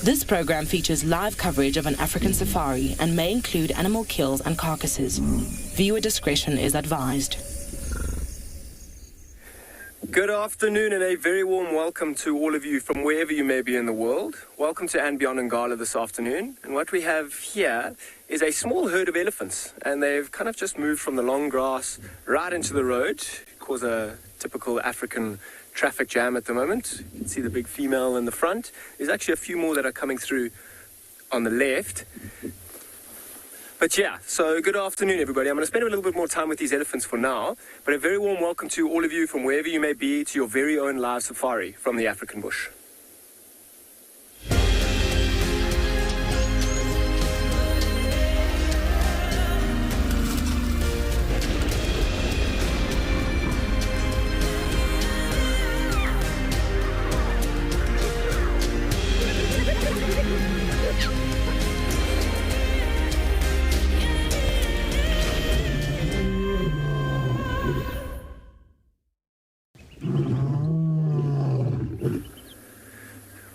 This program features live coverage of an African safari and may include animal kills and carcasses. Viewer discretion is advised. Good afternoon and a very warm welcome to all of you from wherever you may be in the world. Welcome to And Beyond Ngala this afternoon. And what we have here is a small herd of elephants. And they've kind of just moved from the long grass right into the road. Cause a typical African traffic jam at the moment. You can see the big female in the front. There's actually a few more that are coming through on the left. But yeah, so good afternoon, everybody. I'm going to spend a little bit more time with these elephants for now, but a very warm welcome to all of you from wherever you may be to your very own live safari from the African bush.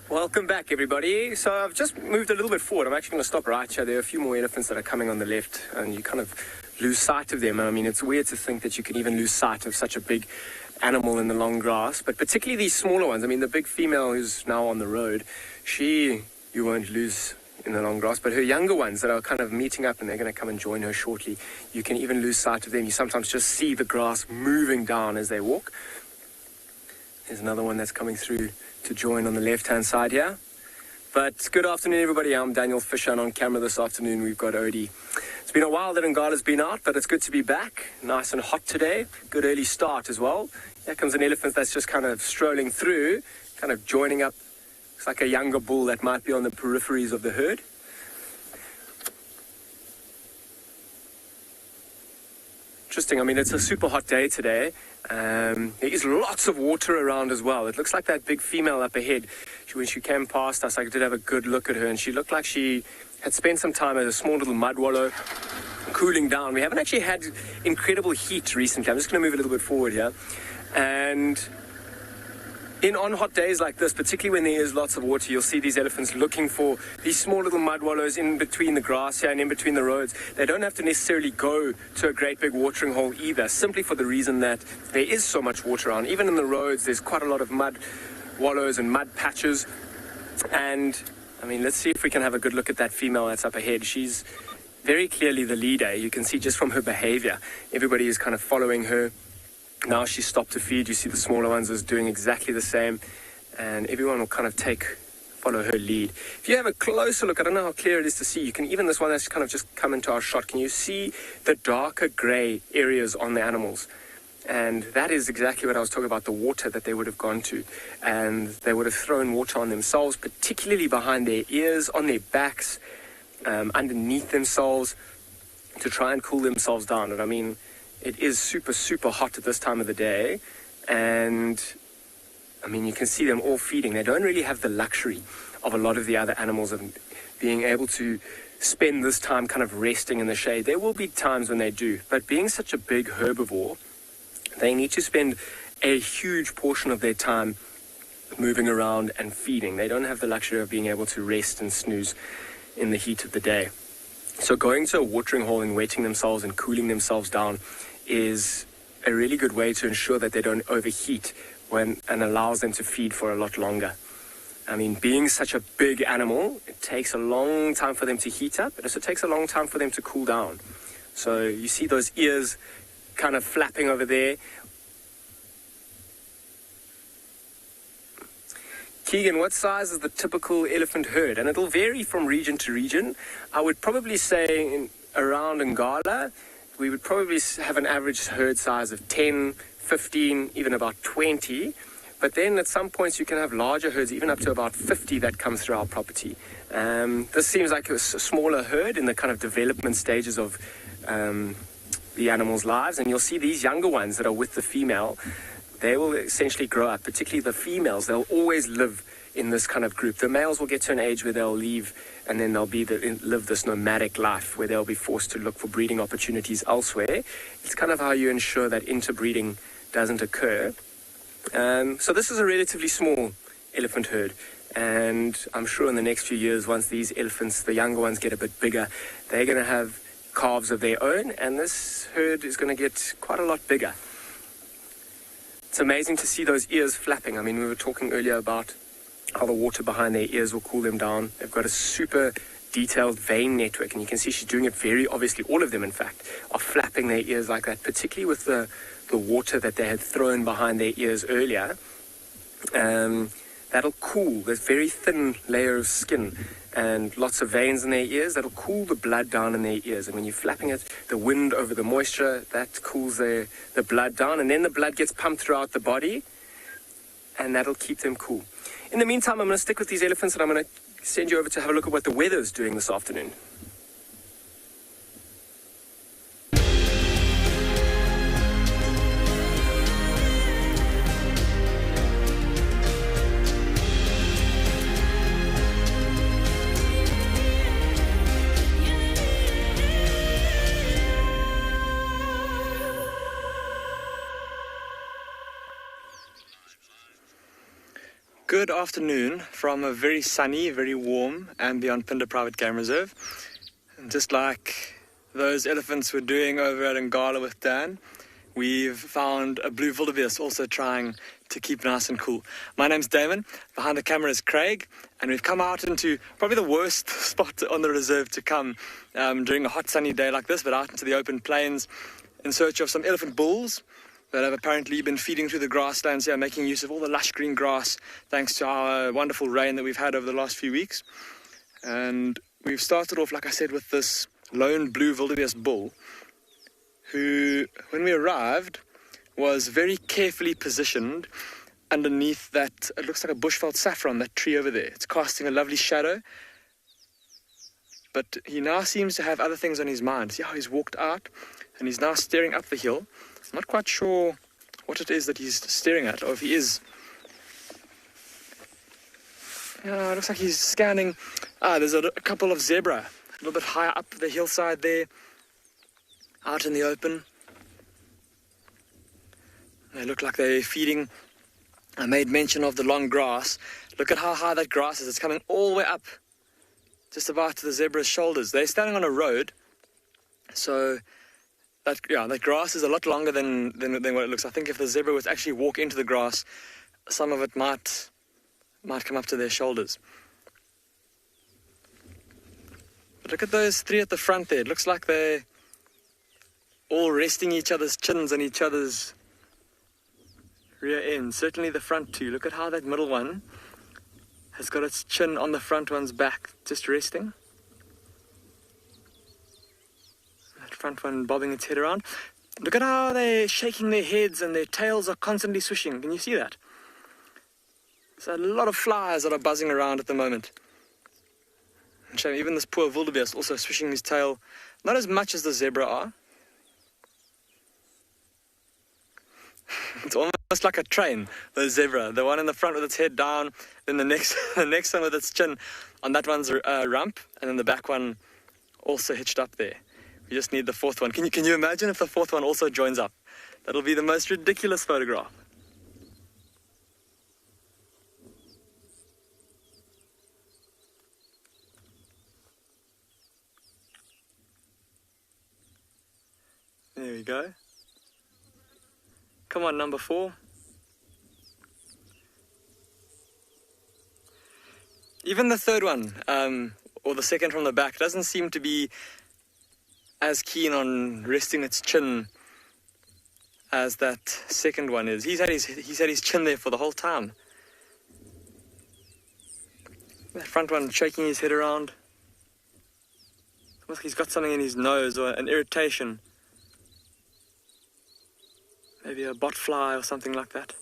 Welcome back, everybody. So I've just moved a little bit forward. I'm actually going to stop right here. There are a few more elephants that are coming on the left, and you kind of lose sight of them. I mean, it's weird to think that you can even lose sight of such a big animal in the long grass, but particularly these smaller ones. I mean, the big female who's now on the road, you won't lose in the long grass, but her younger ones that are kind of meeting up and they're going to come and join her shortly, you can even lose sight of them. You sometimes just see the grass moving down as they walk. There's another one that's coming through to join on the left-hand side here. But good afternoon, everybody. I'm Daniel Fisher, and on camera this afternoon we've got Odie. It's been a while that Ngala's been out, but it's good to be back. Nice and hot today. Good early start as well. Here comes an elephant that's just kind of strolling through, kind of joining up. It's like a younger bull that might be on the peripheries of the herd. Interesting. I mean, it's a super hot day today. There is lots of water around as well. It looks like that big female up ahead. When she came past us, I did have a good look at her, and she looked like she had spent some time at a small little mud wallow, cooling down. We haven't actually had incredible heat recently. I'm just going to move a little bit forward here. And on hot days like this, particularly when there is lots of water, you'll see these elephants looking for these small little mud wallows in between the grass here and in between the roads. They don't have to necessarily go to a great big watering hole either, simply for the reason that there is so much water around. Even in the roads, there's quite a lot of mud wallows and mud patches. And, I mean, let's see if we can have a good look at that female that's up ahead. She's very clearly the leader. You can see just from her behavior. Everybody is kind of following her. Now she's stopped to feed. You see the smaller ones is doing exactly the same, and everyone will kind of follow her lead. If you have a closer look, I don't know how clear it is to see. You can even this one that's kind of just come into our shot. Can you see the darker grey areas on the animals? And that is exactly what I was talking about, the water that they would have gone to. And they would have thrown water on themselves, particularly behind their ears, on their backs, underneath themselves, to try and cool themselves down. And I mean, it is super, super hot at this time of the day, and I mean, you can see them all feeding. They don't really have the luxury of a lot of the other animals of being able to spend this time kind of resting in the shade. There will be times when they do, but being such a big herbivore, they need to spend a huge portion of their time moving around and feeding. They don't have the luxury of being able to rest and snooze in the heat of the day. So going to a watering hole and wetting themselves and cooling themselves down is a really good way to ensure that they don't overheat and allows them to feed for a lot longer. I mean, being such a big animal, it takes a long time for them to heat up. It also takes a long time for them to cool down. So you see those ears kind of flapping over there. Keegan, what size is the typical elephant herd? And it'll vary from region to region. I would probably say around Ngala, we would probably have an average herd size of 10, 15, even about 20. But then at some points you can have larger herds, even up to about 50 that come through our property. This seems like a smaller herd in the kind of development stages of the animals' lives. And you'll see these younger ones that are with the female, they will essentially grow up, particularly the females. They'll always live in this kind of group. The males will get to an age where they'll leave, and then they'll live this nomadic life where they'll be forced to look for breeding opportunities elsewhere. It's kind of how you ensure that interbreeding doesn't occur. So this is a relatively small elephant herd. And I'm sure in the next few years, once these elephants, the younger ones, get a bit bigger, they're going to have calves of their own, and this herd is going to get quite a lot bigger. It's amazing to see those ears flapping. I mean, we were talking earlier about how the water behind their ears will cool them down. They've got a super detailed vein network, and you can see she's doing it very obviously. All of them, in fact, are flapping their ears like that, particularly with the water that they had thrown behind their ears earlier. That'll cool. There's very thin layer of skin and lots of veins in their ears. That'll cool the blood down in their ears. And when you're flapping it, the wind over the moisture, that cools the blood down. And then the blood gets pumped throughout the body, and that'll keep them cool. In the meantime, I'm going to stick with these elephants, and I'm going to send you over to have a look at what the weather's doing this afternoon. Good afternoon from a very sunny, very warm Ambient Pinder Private Game Reserve. And just like those elephants were doing over at Ngala with Dan, we've found a blue wildebeest also trying to keep nice and cool. My name's Damon, behind the camera is Craig, and we've come out into probably the worst spot on the reserve to come during a hot sunny day like this, but out into the open plains in search of some elephant bulls that have apparently been feeding through the grasslands here, making use of all the lush green grass thanks to our wonderful rain that we've had over the last few weeks. And we've started off, like I said, with this lone blue wildebeest bull who, when we arrived, was very carefully positioned underneath that, it looks like a bushveld saffron, that tree over there. It's casting a lovely shadow, but he now seems to have other things on his mind. See how he's walked out and he's now staring up the hill. I'm not quite sure what it is that he's staring at, or if he is. Yeah, it looks like he's scanning. There's a couple of zebra, a little bit higher up the hillside there, out in the open. They look like they're feeding. I made mention of the long grass. Look at how high that grass is. It's coming all the way up, just about to the zebra's shoulders. They're standing on a road, so that grass is a lot longer than what it looks. I think if the zebra was to actually walk into the grass, some of it might come up to their shoulders. But look at those three at the front there. It looks like they're all resting each other's chins on each other's rear ends. Certainly the front two. Look at how that middle one has got its chin on the front one's back, just resting. Front one bobbing its head around. Look at how they're shaking their heads and their tails are constantly swishing. Can you see that? There's a lot of flies that are buzzing around at the moment. And shame, even this poor wildebeest also swishing his tail, not as much as the zebra are. It's almost like a train, the zebra. The one in the front with its head down, then the next one with its chin on that one's rump, and then the back one also hitched up there. We just need the fourth one. Can you imagine if the fourth one also joins up? That'll be the most ridiculous photograph. There we go. Come on, number 4. Even the third one, or the second from the back, doesn't seem to be as keen on resting its chin as that second one is. He's had his chin there for the whole time. That front one shaking his head around. It's almost like he's got something in his nose or an irritation. Maybe a bot fly or something like that.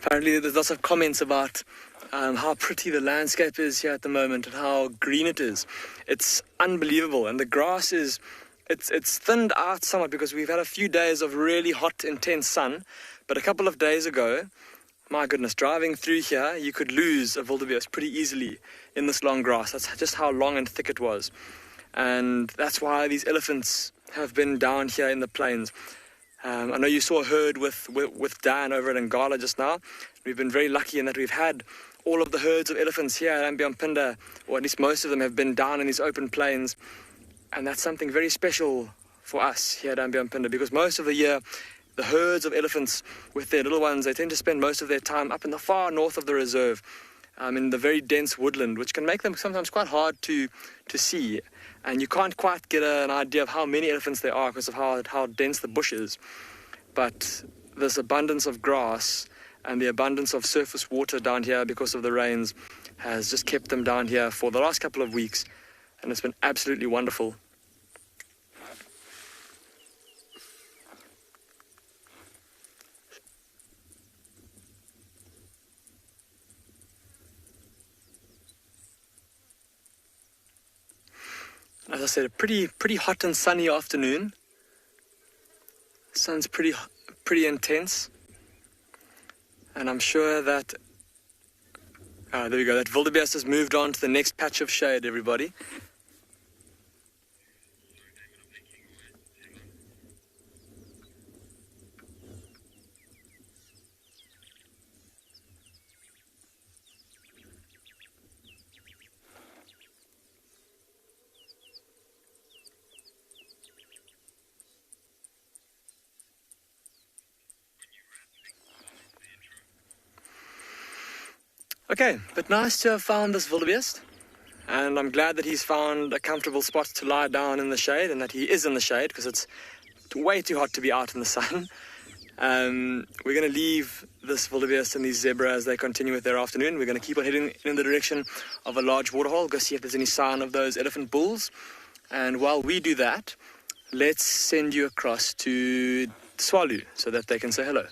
Apparently there's lots of comments about how pretty the landscape is here at the moment and how green it is. It's unbelievable, and the grass is it's thinned out somewhat because we've had a few days of really hot, intense sun. But a couple of days ago, my goodness, driving through here, you could lose a wildebeest pretty easily in this long grass. That's just how long and thick it was. And that's why these elephants have been down here in the plains. I know you saw a herd with Dan over at Ngala just now. We've been very lucky in that we've had all of the herds of elephants here at Ambiampinda, or at least most of them have been down in these open plains. And that's something very special for us here at Ambiampinda, because most of the year, the herds of elephants with their little ones, they tend to spend most of their time up in the far north of the reserve, in the very dense woodland, which can make them sometimes quite hard to see. And you can't quite get an idea of how many elephants there are because of how dense the bush is. But this abundance of grass and the abundance of surface water down here because of the rains has just kept them down here for the last couple of weeks, and it's been absolutely wonderful. As I said, a pretty hot and sunny afternoon. The sun's pretty intense, and I'm sure that there we go. That wildebeest has moved on to the next patch of shade. Everybody. Okay, but nice to have found this wildebeest, and I'm glad that he's found a comfortable spot to lie down in the shade, and that he is in the shade because it's way too hot to be out in the sun. We're going to leave this wildebeest and these zebra as they continue with their afternoon. We're going to keep on heading in the direction of a large waterhole, go see if there's any sign of those elephant bulls, and while we do that, let's send you across to Tswalu so that they can say hello.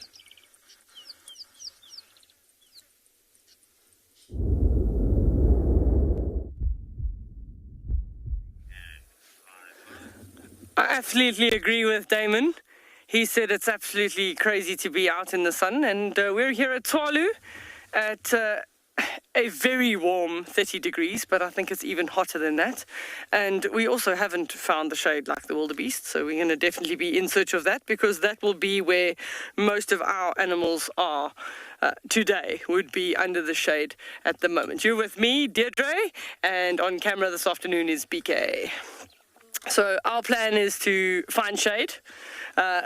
I absolutely agree with Damon. He said it's absolutely crazy to be out in the sun, and we're here at Tswalu at a very warm 30 degrees, but I think it's even hotter than that. And we also haven't found the shade like the wildebeest, so we're going to definitely be in search of that, because that will be where most of our animals are today, would be under the shade at the moment. You're with me, Deirdre, and on camera this afternoon is BK. So our plan is to find shade.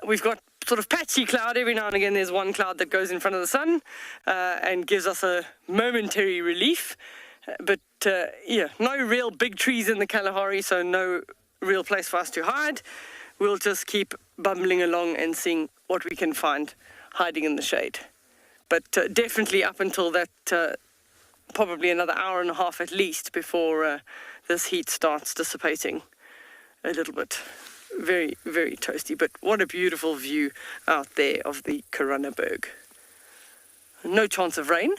We've got sort of patchy cloud. Every now and again there's one cloud that goes in front of the sun and gives us a momentary relief. But yeah, no real big trees in the Kalahari, so no real place for us to hide. We'll just keep bumbling along and seeing what we can find hiding in the shade. But definitely up until that, probably another hour and a half at least before this heat starts dissipating a little bit. Very, very toasty, but what a beautiful view out there of the Korannaberg. No chance of rain,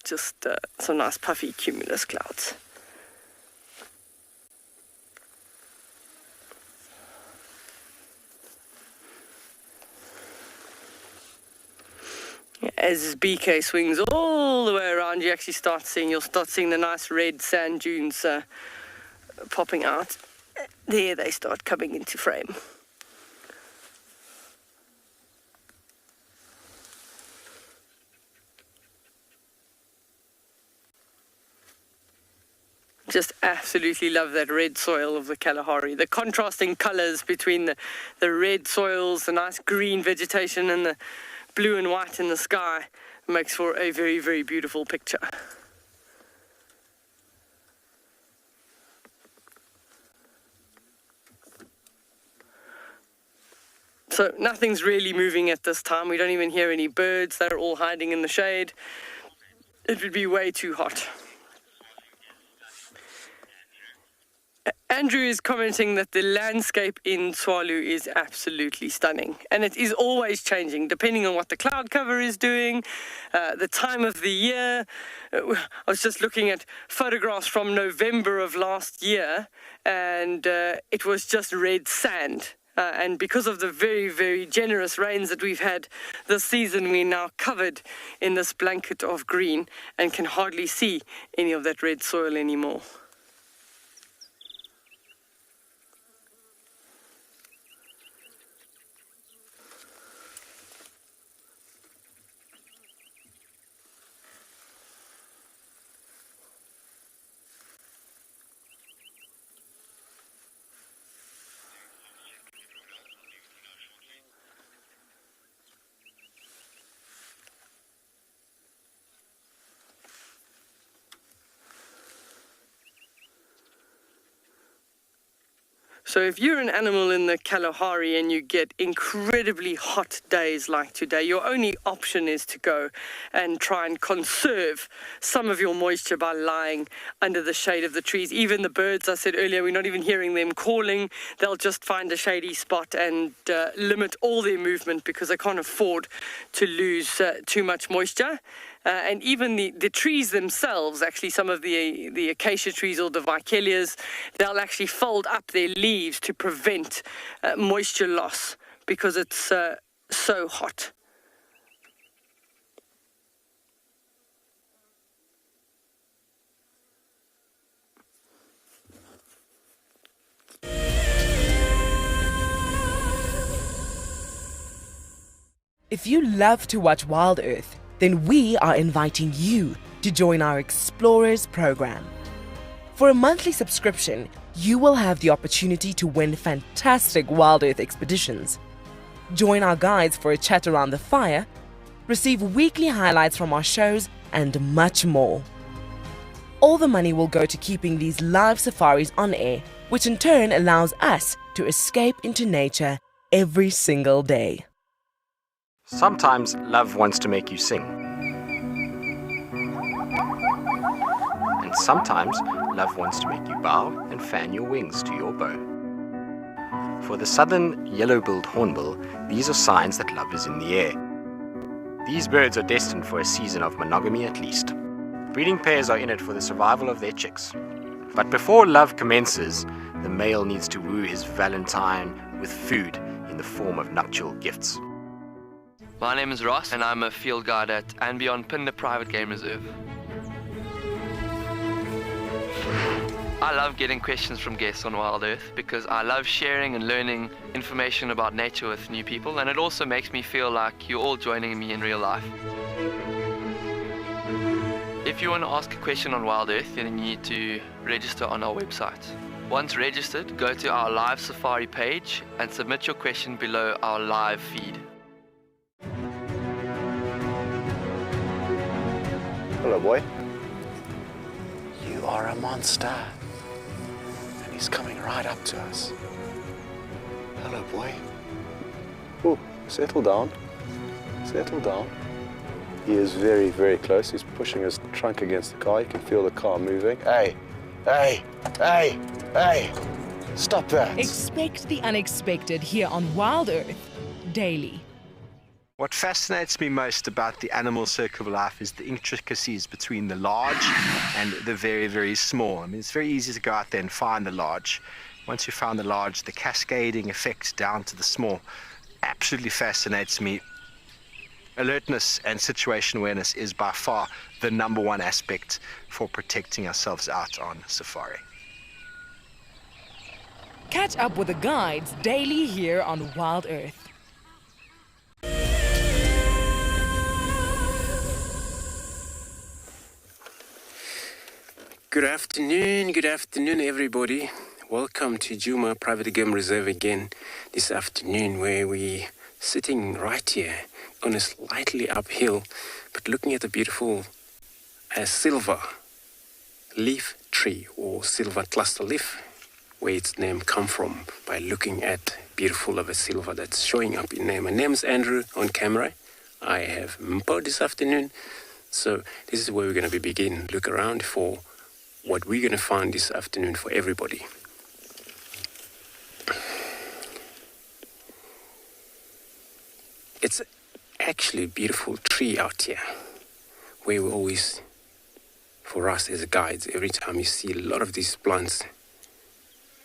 just some nice puffy cumulus clouds. As BK swings all the way around, you'll start seeing the nice red sand dunes popping out. There they start coming into frame. Just absolutely love that red soil of the Kalahari. The contrasting colours between the red soils, the nice green vegetation, and the blue and white in the sky makes for a very, very beautiful picture. So nothing's really moving at this time. We don't even hear any birds. They're all hiding in the shade. It would be way too hot. Andrew is commenting that the landscape in Tswalu is absolutely stunning, and it is always changing depending on what the cloud cover is doing, the time of the year. I was just looking at photographs from November of last year, and it was just red sand. And because of the very, very generous rains that we've had this season, we're now covered in this blanket of green and can hardly see any of that red soil anymore. So if you're an animal in the Kalahari and you get incredibly hot days like today, your only option is to go and try and conserve some of your moisture by lying under the shade of the trees. Even the birds, I said earlier, we're not even hearing them calling. They'll just find a shady spot and limit all their movement because they can't afford to lose too much moisture. And even the trees themselves, actually some of the acacia trees or the Vichellias, they'll actually fold up their leaves to prevent moisture loss because it's so hot. If you love to watch Wild Earth, then we are inviting you to join our Explorers program. For a monthly subscription, you will have the opportunity to win fantastic Wild Earth expeditions. Join our guides for a chat around the fire, receive weekly highlights from our shows, and much more. All the money will go to keeping these live safaris on air, which in turn allows us to escape into nature every single day. Sometimes love wants to make you sing. And sometimes love wants to make you bow and fan your wings to your bow. For the southern yellow-billed hornbill, these are signs that love is in the air. These birds are destined for a season of monogamy at least. Breeding pairs are in it for the survival of their chicks. But before love commences, the male needs to woo his valentine with food in the form of nuptial gifts. My name is Ross and I'm a field guide at and beyond Pinde Private Game Reserve. I love getting questions from guests on Wild Earth because I love sharing and learning information about nature with new people, and it also makes me feel like you're all joining me in real life. If you want to ask a question on Wild Earth, then you need to register on our website. Once registered, go to our live safari page and submit your question below our live feed. Hello, boy. You are a monster. And he's coming right up to us. Hello, boy. Oh, settle down. Settle down. He is very, very close. He's pushing his trunk against the car. You can feel the car moving. Hey, hey, hey, hey. Stop that. Expect the unexpected here on Wild Earth daily. What fascinates me most about the animal circle of life is the intricacies between the large and the very, very small. I mean, it's very easy to go out there and find the large. Once you found the large, the cascading effects down to the small absolutely fascinates me. Alertness and situation awareness is by far the #1 aspect for protecting ourselves out on safari. Catch up with the guides daily here on Wild Earth. Good afternoon everybody. Welcome to Djuma Private Game Reserve again this afternoon, where we're sitting right here on a slightly uphill, but looking at a beautiful silver leaf tree or silver cluster leaf, where its name come from by looking at beautiful of a silver that's showing up in name. My name's Andrew on camera. I have Mpo this afternoon. So this is where we're going to begin. Look around for what we're going to find this afternoon for everybody. It's actually a beautiful tree out here, where we always, for us as guides, every time you see a lot of these plants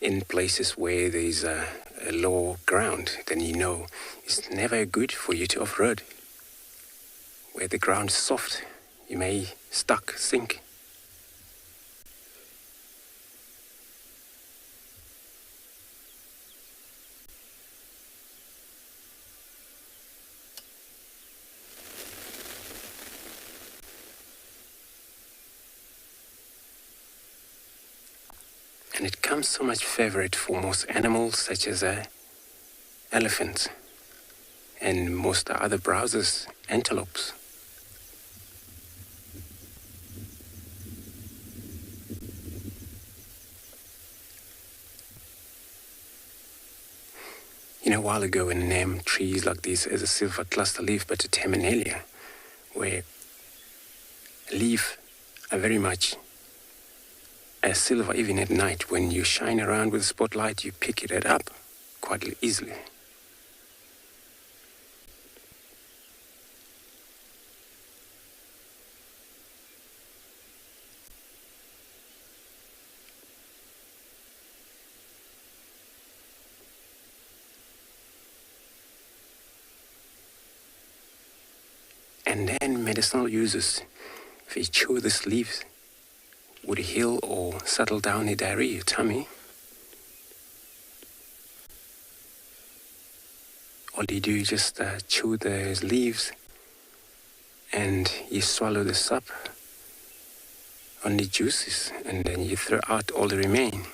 in places where there's a low ground, then you know it's never good for you to off-road. Where the ground's soft, you may sink. And it comes so much favorite for most animals, such as elephants and most other browsers, antelopes. a while ago when I named trees like this as a silver cluster leaf, but a terminalia, where a leaf are very much as silver even at night. When you shine around with a spotlight, you pick it up quite easily. And then medicinal uses, if you chew these leaves, would heal or settle down a diarrhea tummy. All you do is just chew those leaves and you swallow the sap on the juices, and then you throw out all the remain.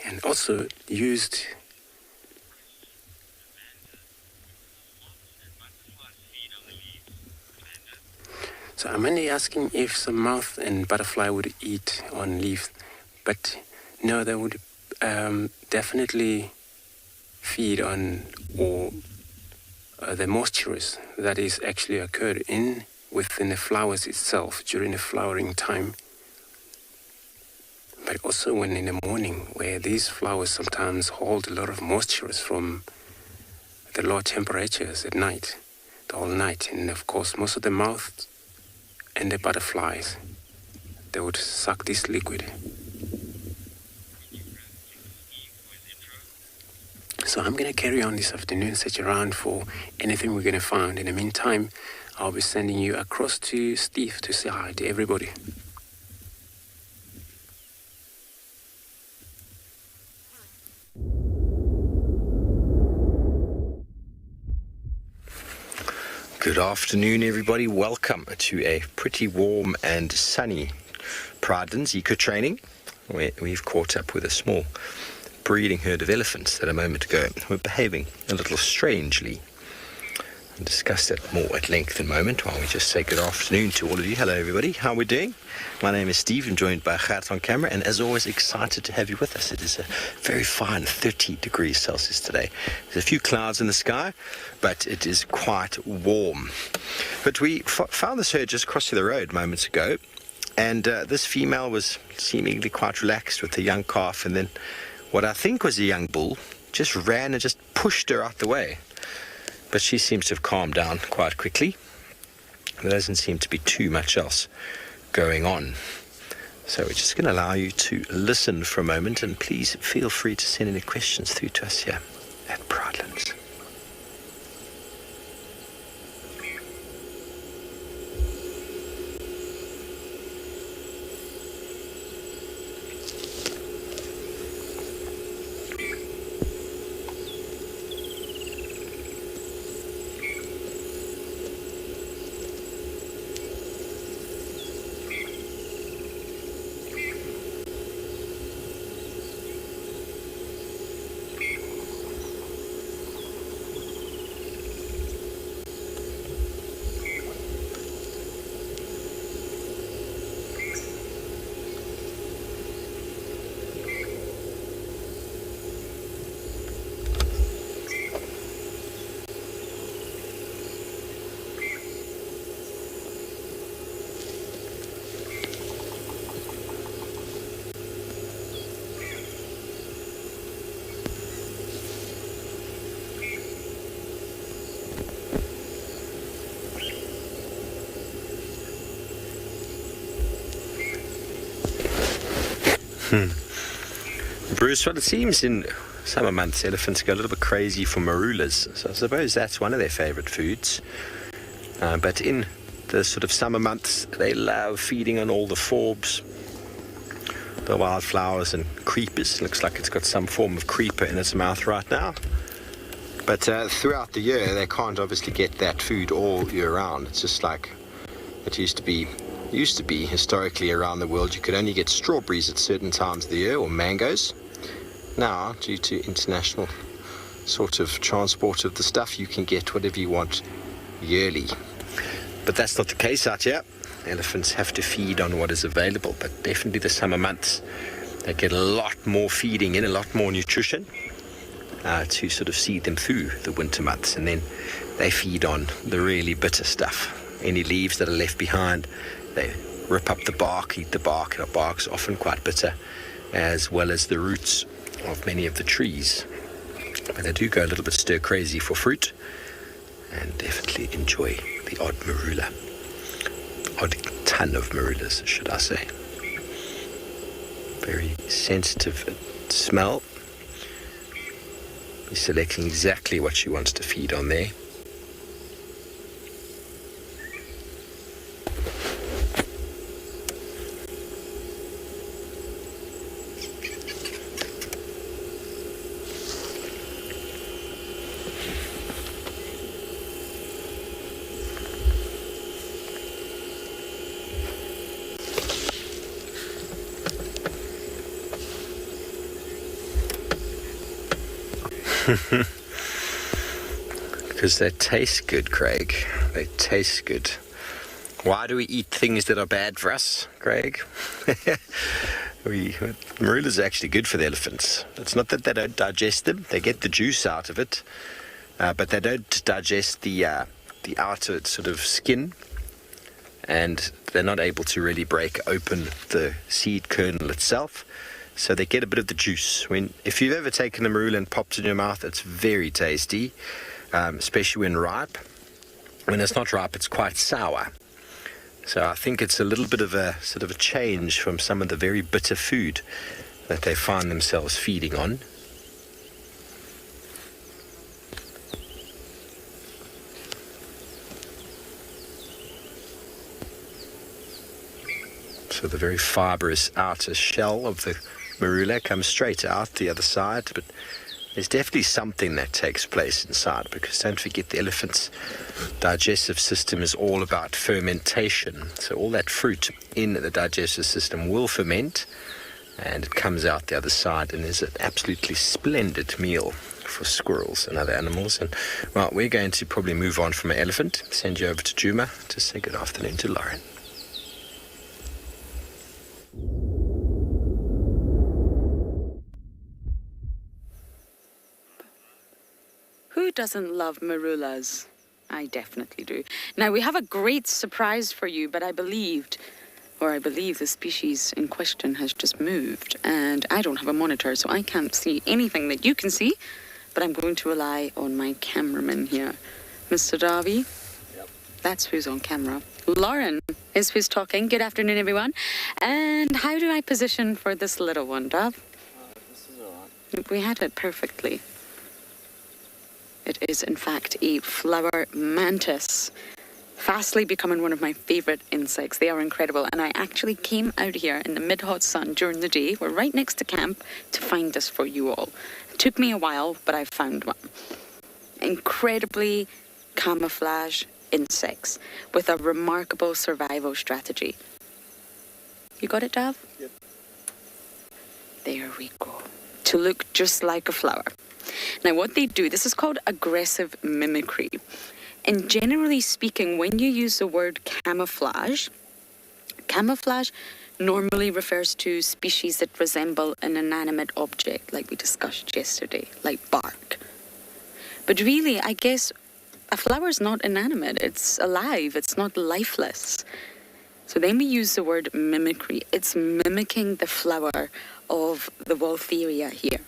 And also used so I'm only asking if some moth and butterfly would eat on leaves, but no, they would definitely feed on or the moisture that is actually occurred within the flowers itself during the flowering time. But also when in the morning, where these flowers sometimes hold a lot of moisture from the low temperatures at night, the whole night. And of course, most of the moths and the butterflies, they would suck this liquid. So I'm going to carry on this afternoon, search around for anything we're going to find. In the meantime, I'll be sending you across to Steve to say hi to everybody. Good afternoon, everybody. Welcome to a pretty warm and sunny Pridens Eco Training, where we've caught up with a small breeding herd of elephants that a moment ago were behaving a little strangely. We'll discuss that more at length in a moment while we just say good afternoon to all of you. Hello, everybody. How are we doing? My name is Steve. I'm joined by Gert on camera, and as always, excited to have you with us. It is a very fine 30 degrees Celsius today. There's a few clouds in the sky, but it is quite warm. But we found this herd just across the road moments ago, and this female was seemingly quite relaxed with the young calf, and then what I think was a young bull just ran and just pushed her out the way. But she seems to have calmed down quite quickly. There doesn't seem to be too much else going on. So we're just going to allow you to listen for a moment, and please feel free to send any questions through to us here at Pridlands. Bruce, well, it seems in summer months elephants go a little bit crazy for marulas, so I suppose that's one of their favourite foods. But in the sort of summer months, they love feeding on all the forbs, the wildflowers and creepers. Looks like it's got some form of creeper in its mouth right now. But throughout the year, they can't obviously get that food all year round. It's just like It used to be historically around the world you could only get strawberries at certain times of the year, or mangoes. Now, due to international sort of transport of the stuff, you can get whatever you want yearly. But that's not the case out here. Elephants have to feed on what is available, but definitely the summer months they get a lot more feeding in, a lot more nutrition to sort of see them through the winter months, and then they feed on the really bitter stuff. Any leaves that are left behind, they rip up the bark, eat the bark, and the bark's often quite bitter, as well as the roots of many of the trees. But they do go a little bit stir crazy for fruit, and definitely enjoy the odd marula. Odd ton of marulas, should I say. Very sensitive smell. He's selecting exactly what she wants to feed on there. Because they taste good, Craig. They taste good. Why do we eat things that are bad for us, Craig? Marula is actually good for the elephants. It's not that they don't digest them. They get the juice out of it, but they don't digest the outer sort of skin, and they're not able to really break open the seed kernel itself. So they get a bit of the juice. If you've ever taken a marula and popped it in your mouth, it's very tasty, especially when ripe. When it's not ripe, it's quite sour. So I think it's a little bit of a sort of a change from some of the very bitter food that they find themselves feeding on. So the very fibrous outer shell of the marula comes straight out the other side, but there's definitely something that takes place inside, because don't forget the elephant's digestive system is all about fermentation. So all that fruit in the digestive system will ferment, and it comes out the other side and is an absolutely splendid meal for squirrels and other animals. And well, we're going to probably move on from an elephant, send you over to Juma to say good afternoon to Lauren. Who doesn't love marulas? I definitely do. Now, we have a great surprise for you, but I believe the species in question has just moved, and I don't have a monitor, so I can't see anything that you can see, but I'm going to rely on my cameraman here. Mr. Darby? Yep. That's who's on camera. Lauren is who's talking. Good afternoon, everyone. And how do I position for this little one, Dov? This is all right. We had it perfectly. It is, in fact, a flower mantis, fastly becoming one of my favorite insects. They are incredible, and I actually came out here in the mid-hot sun during the day. We're right next to camp to find this for you all. It took me a while, but I found one. Incredibly camouflage insects with a remarkable survival strategy. You got it, Dav? Yep. There we go. To look just like a flower. Now, what they do, this is called aggressive mimicry. And generally speaking, when you use the word camouflage normally refers to species that resemble an inanimate object, like we discussed yesterday, like bark. But really, I guess a flower is not inanimate. It's alive. It's not lifeless. So then we use the word mimicry. It's mimicking the flower of the Waltheria here.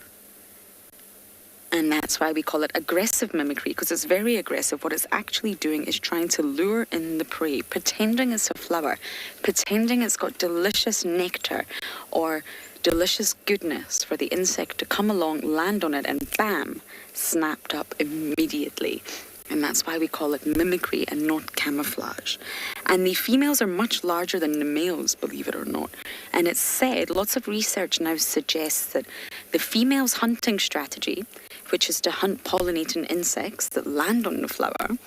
And that's why we call it aggressive mimicry, because it's very aggressive. What it's actually doing is trying to lure in the prey, pretending it's a flower, pretending it's got delicious nectar or delicious goodness for the insect to come along, land on it, and bam, snapped up immediately. And that's why we call it mimicry and not camouflage. And the females are much larger than the males, believe it or not. And it's said, lots of research now suggests that the female's hunting strategy, which is to hunt pollinating insects that land on the flower,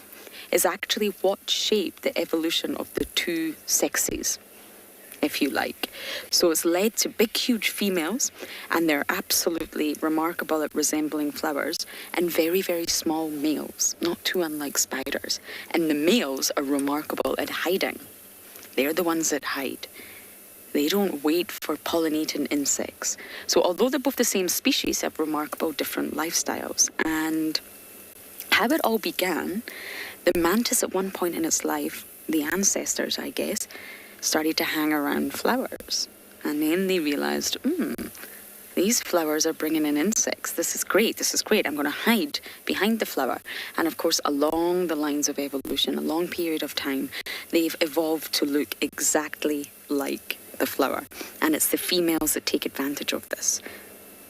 is actually what shaped the evolution of the two sexes, if you like. So it's led to big, huge females, and they're absolutely remarkable at resembling flowers, and very, very small males, not too unlike spiders. And the males are remarkable at hiding. They're the ones that hide. They don't wait for pollinating insects. So although they're both the same species, they have remarkable different lifestyles. And how it all began, the mantis at one point in its life, the ancestors, I guess, started to hang around flowers. And then they realized, these flowers are bringing in insects. This is great. I'm going to hide behind the flower. And of course, along the lines of evolution, a long period of time, they've evolved to look exactly like the flower. And it's the females that take advantage of this.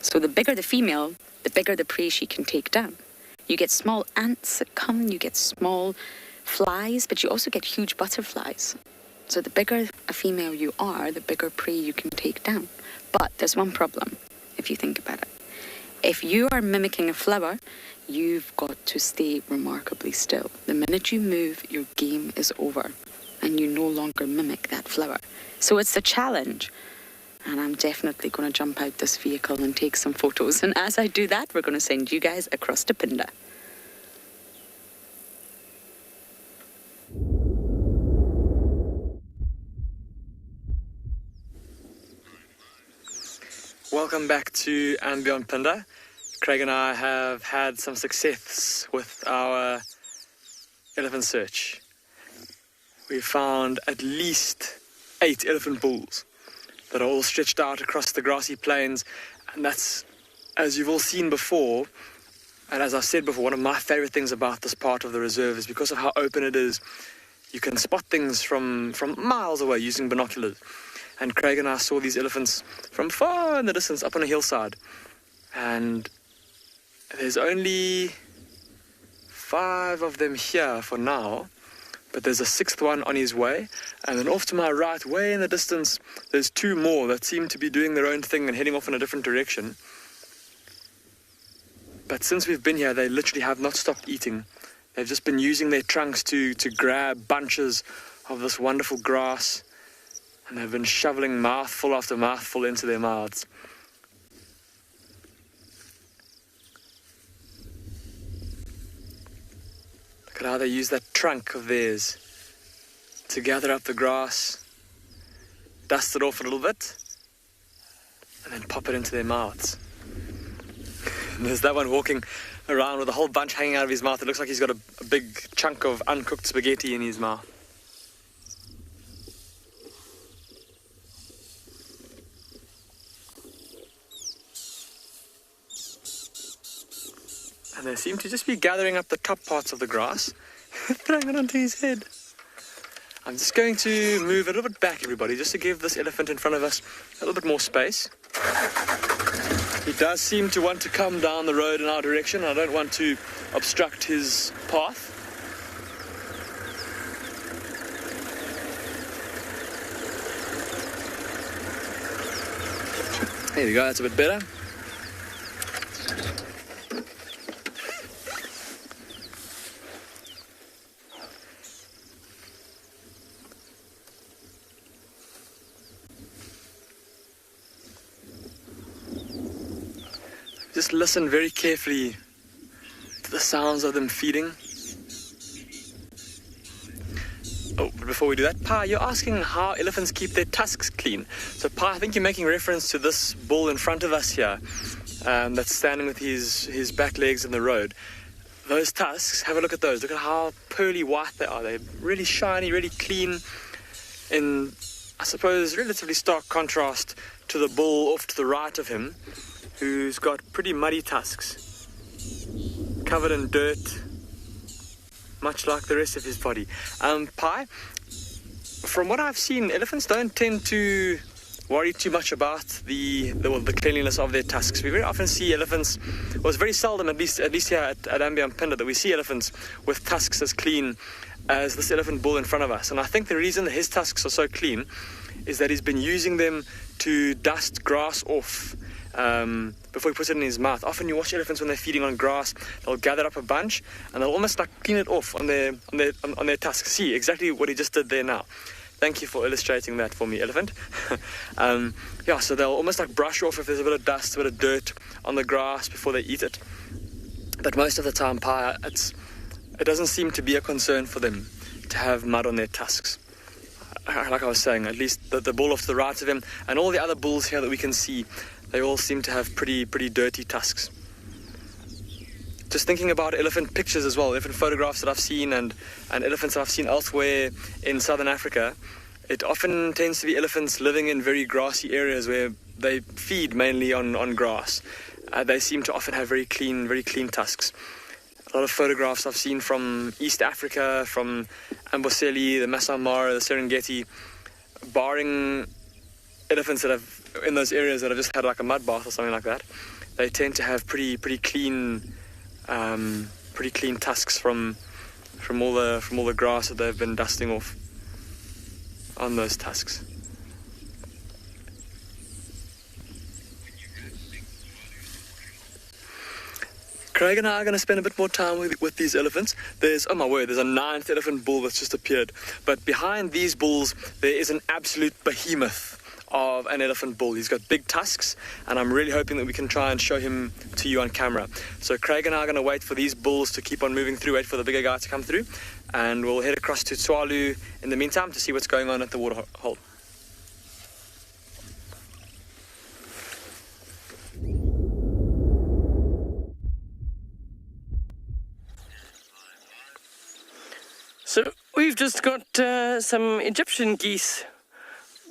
So the bigger the female, the bigger the prey she can take down. You get small ants that come, you get small flies, but you also get huge butterflies. So the bigger a female you are, the bigger prey you can take down. But there's one problem, if you think about it. If you are mimicking a flower, you've got to stay remarkably still. The minute you move, your game is over, and you no longer mimic that flower. So it's a challenge. And I'm definitely going to jump out this vehicle and take some photos. And as I do that, we're going to send you guys across to Pinda. Welcome back to and Beyond Pinda. Craig and I have had some success with our elephant search. We found at least 8 elephant bulls that are all stretched out across the grassy plains, and that's, as you've all seen before, and as I said before, one of my favorite things about this part of the reserve is because of how open it is, you can spot things from miles away using binoculars. And Craig and I saw these elephants from far in the distance up on a hillside, and there's only 5 of them here for now, but there's a 6th one on his way, and then off to my right, way in the distance, there's 2 more that seem to be doing their own thing and heading off in a different direction. But since we've been here, they literally have not stopped eating. They've just been using their trunks to grab bunches of this wonderful grass, and they've been shoveling mouthful after mouthful into their mouths. Look at how they use that trunk of theirs to gather up the grass, dust it off a little bit, and then pop it into their mouths. And there's that one walking around with a whole bunch hanging out of his mouth. It looks like he's got a big chunk of uncooked spaghetti in his mouth. And they seem to just be gathering up the top parts of the grass, throwing it onto his head. I'm just going to move a little bit back, everybody, just to give this elephant in front of us a little bit more space. He does seem to want to come down the road in our direction. I don't want to obstruct his path. There we go, that's a bit better. Just listen very carefully to the sounds of them feeding. Oh, but before we do that, Pa, you're asking how elephants keep their tusks clean. So, Pa, I think you're making reference to this bull in front of us here that's standing with his back legs in the road. Those tusks, have a look at those. Look at how pearly white they are. They're really shiny, really clean, in, I suppose, relatively stark contrast to the bull off to the right of him, who's got pretty muddy tusks, covered in dirt, much like the rest of his body. Pi, from what I've seen, elephants don't tend to worry too much about the cleanliness of their tusks. We very often see elephants, well, it's very seldom, at least here at Ambia Pinda, that we see elephants with tusks as clean as this elephant bull in front of us. And I think the reason that his tusks are so clean is that he's been using them to dust grass off before he puts it in his mouth. Often you watch elephants when they're feeding on grass, they'll gather up a bunch and they'll almost like clean it off on their tusks. See exactly what he just did there now. Thank you for illustrating that for me, elephant. Yeah, so they'll almost like brush off if there's a bit of dust, a bit of dirt on the grass before they eat it. But most of the time, it doesn't seem to be a concern for them to have mud on their tusks. Like I was saying, at least the bull off to the right of him and all the other bulls here that we can see, they all seem to have pretty dirty tusks. Just thinking about elephant pictures as well, elephant photographs that I've seen and elephants that I've seen elsewhere in southern Africa, it often tends to be elephants living in very grassy areas where they feed mainly on grass. They seem to often have very clean tusks. A lot of photographs I've seen from East Africa, from Amboseli, the Masai Mara, the Serengeti, barring elephants that have in those areas that have just had like a mud bath or something like that, they tend to have pretty clean tusks from all the grass that they've been dusting off on those tusks. Craig and I are going to spend a bit more time with these elephants. There's, oh my word, there's a 9th elephant bull that's just appeared. But behind these bulls, there is an absolute behemoth of an elephant bull. He's got big tusks, and I'm really hoping that we can try and show him to you on camera. So Craig and I are going to wait for these bulls to keep on moving through, wait for the bigger guy to come through, and we'll head across to Tswalu in the meantime to see what's going on at the water hole. So we've just got some Egyptian geese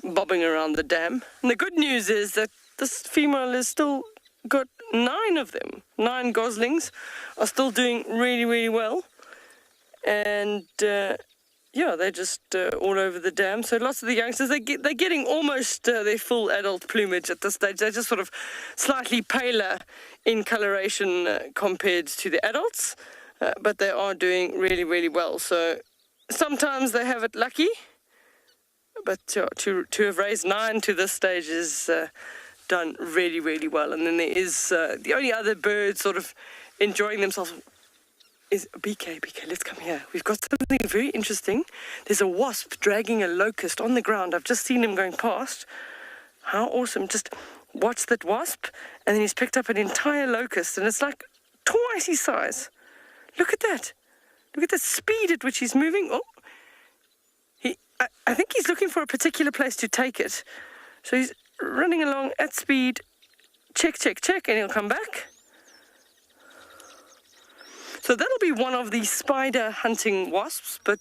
bobbing around the dam. And the good news is that this female has still got 9 of them. 9 goslings are still doing really well. And yeah, they're just all over the dam. So lots of the youngsters, they're getting almost their full adult plumage at this stage. They're just sort of slightly paler in coloration compared to the adults. But they are doing really well. So sometimes they have it lucky, but to have raised 9 to this stage is done really well. And then there is the only other bird sort of enjoying themselves is BK, let's come here. We've got something very interesting. There's a wasp dragging a locust on the ground. I've just seen him going past. How awesome. Just watch that wasp, and then he's picked up an entire locust, and it's like twice his size. Look at that. Look at the speed at which he's moving. Oh, I think he's looking for a particular place to take it. So he's running along at speed. Check, and he'll come back. So that'll be one of the spider hunting wasps. But,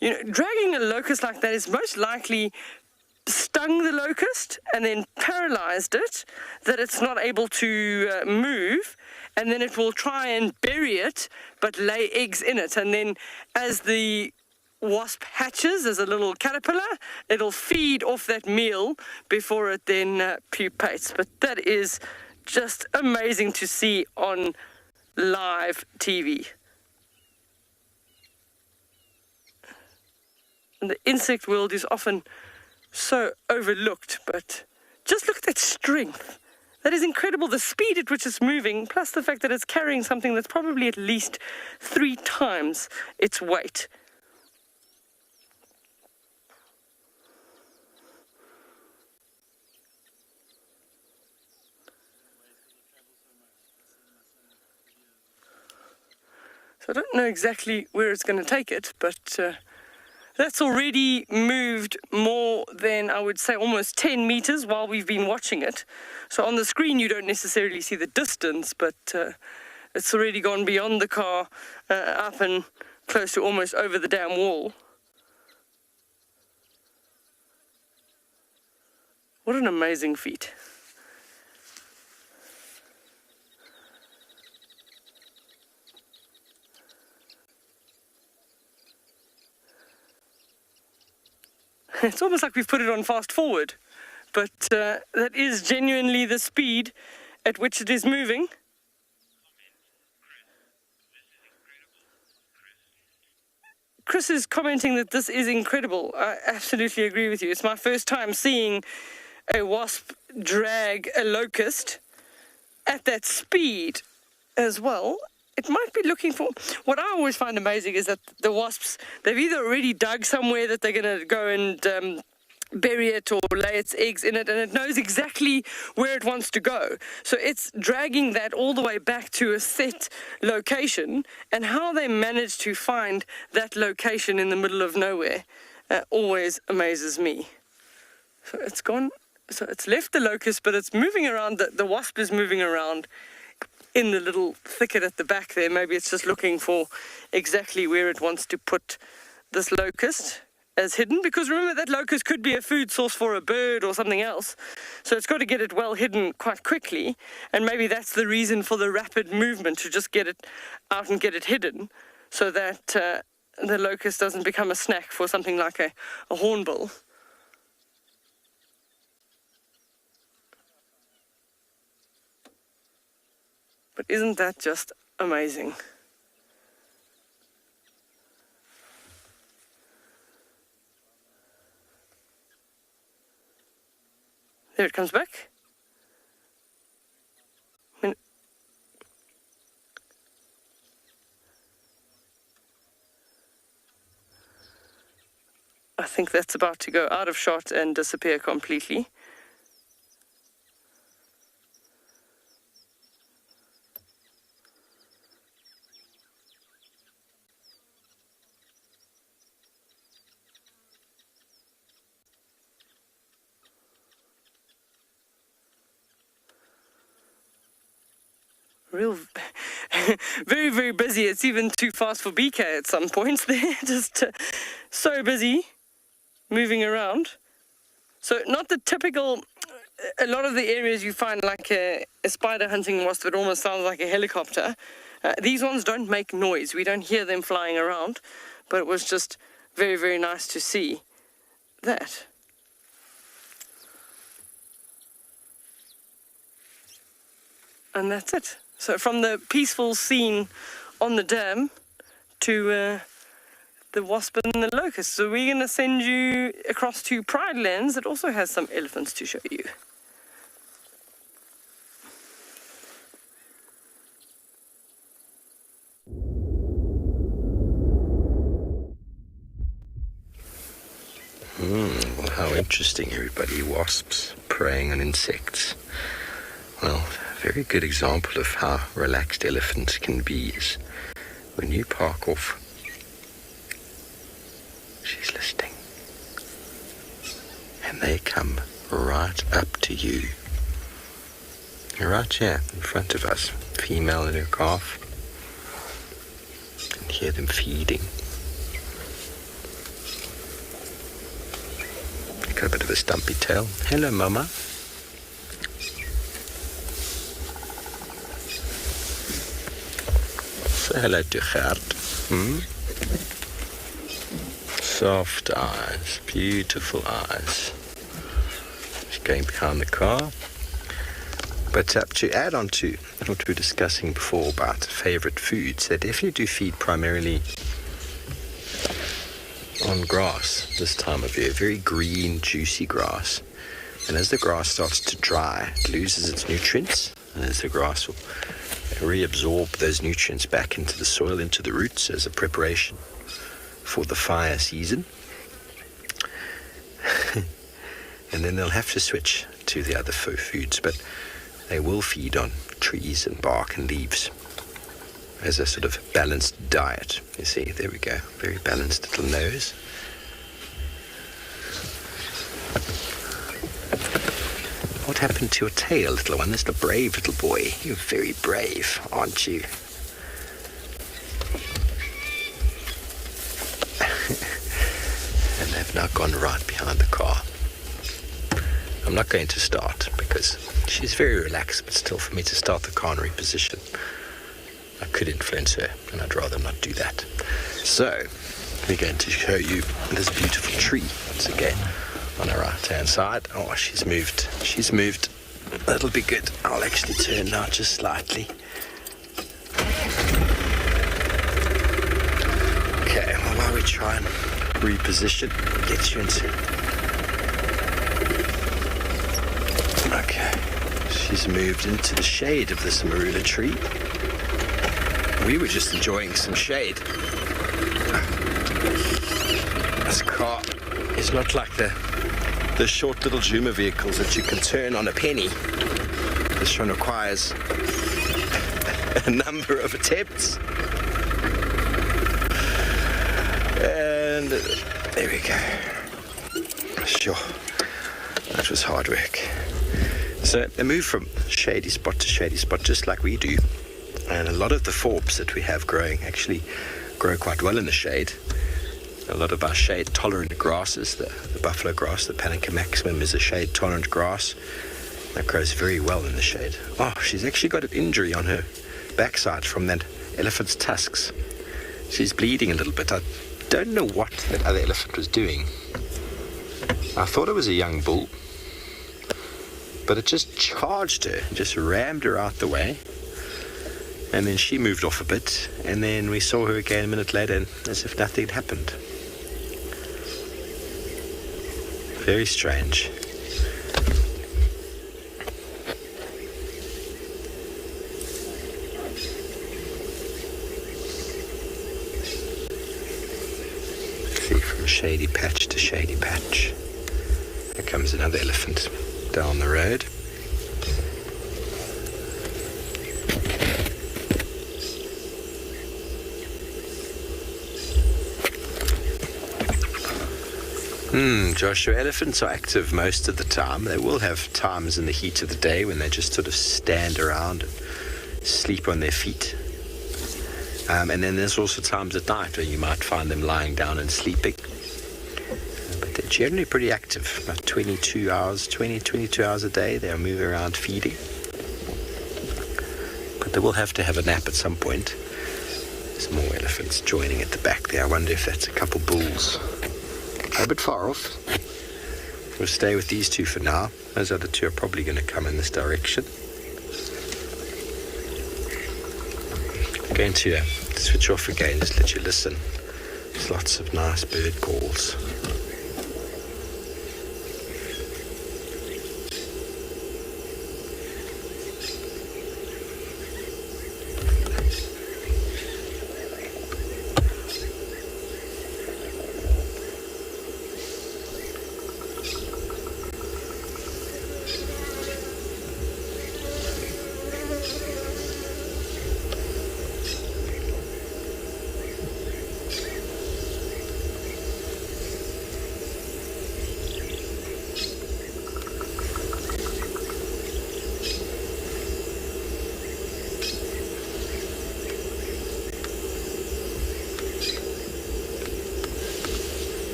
you know, dragging a locust like that is most likely stung the locust and then paralyzed it, that it's not able to move, and then it will try and bury it but lay eggs in it, and then as the wasp hatches as a little caterpillar, it'll feed off that meal before it then pupates. But that is just amazing to see on live TV. And the insect world is often so overlooked, but just look at that strength. That is incredible, the speed at which it's moving, plus the fact that it's carrying something that's probably at least 3 times its weight. So I don't know exactly where it's going to take it, but that's already moved more than, I would say, almost 10 meters while we've been watching it. So on the screen you don't necessarily see the distance, but it's already gone beyond the car, up and close to almost over the dam wall. What an amazing feat. It's almost like we've put it on fast forward, but that is genuinely the speed at which it is moving. Chris is commenting that this is incredible. I absolutely agree with you. It's my first time seeing a wasp drag a locust at that speed as well, it might be looking for... What I always find amazing is that the wasps, they've either already dug somewhere that they're going to go and bury it or lay its eggs in it, and it knows exactly where it wants to go. So it's dragging that all the way back to a set location, and how they manage to find that location in the middle of nowhere always amazes me. So it's gone, so it's left the locust, but it's moving around, the wasp is moving around in the little thicket at the back there. Maybe it's just looking for exactly where it wants to put this locust as hidden, because remember that locust could be a food source for a bird or something else, so it's got to get it well hidden quite quickly, and maybe that's the reason for the rapid movement, to just get it out and get it hidden, so that the locust doesn't become a snack for something like a hornbill. But isn't that just amazing? There it comes back. I think that's about to go out of shot and disappear completely. Real, very, very busy. It's even too fast for BK at some points there. Just so busy moving around. So not the typical, a lot of the areas you find like a spider hunting wasp, it almost sounds like a helicopter. These ones don't make noise. We don't hear them flying around, but it was just very, very nice to see that. And that's it. So from the peaceful scene on the dam to the wasp and the locust. So we're going to send you across to Pride Lands. It also has some elephants to show you. Well, how interesting, everybody. Wasps preying on insects. Well, a very good example of how relaxed elephants can be is when you park off. She's listening. And they come right up to you. Right here in front of us. Female and her calf. And hear them feeding. Got a bit of a stumpy tail. Hello, Mama. Say hello to Gert. Soft eyes, beautiful eyes. She's going behind the car. But to add on to what we were discussing before about favourite foods, they definitely do feed primarily on grass this time of year. Very green, juicy grass. And as the grass starts to dry, it loses its nutrients. And as the grass will reabsorb those nutrients back into the soil, into the roots, as a preparation for the fire season. And then they'll have to switch to the other foods, but they will feed on trees and bark and leaves as a sort of balanced diet. You see, there we go, very balanced little nose. What happened to your tail, little one? This is a brave little boy. You're very brave, aren't you? And they've now gone right behind the car. I'm not going to start because she's very relaxed, but still for me to start the car in reposition, I could influence her, and I'd rather not do that. So, we're going to show you this beautiful tree once again on our right-hand side. Oh, she's moved. That'll be good. I'll actually turn now just slightly. Okay, well, while we try and reposition, get you into She's moved into the shade of this marula tree. We were just enjoying some shade. This car is not like the short little Zuma vehicles that you can turn on a penny. This one requires a number of attempts. And there we go. Sure, that was hard work. So they move from shady spot to shady spot just like we do. And a lot of the forbs that we have growing actually grow quite well in the shade. A lot of our shade-tolerant grasses, the buffalo grass, the Panica maximum is a shade-tolerant grass that grows very well in the shade. Oh, she's actually got an injury on her backside from that elephant's tusks. She's bleeding a little bit. I don't know what that other elephant was doing. I thought it was a young bull, but it just charged her, just rammed her out the way. And then she moved off a bit, and then we saw her again a minute later, and as if nothing had happened. Very strange. See, from shady patch to shady patch. There comes another elephant down the road. Joshua, elephants are active most of the time. They will have times in the heat of the day when they just sort of stand around and sleep on their feet. And then there's also times at night where you might find them lying down and sleeping. But they're generally pretty active. About 22 hours a day they'll move around feeding. But they will have to have a nap at some point. There's more elephants joining at the back there. I wonder if that's a couple bulls. A bit far off. We'll stay with these two for now. Those other two are probably going to come in this direction. I'm going to switch off again, just let you listen. There's lots of nice bird calls.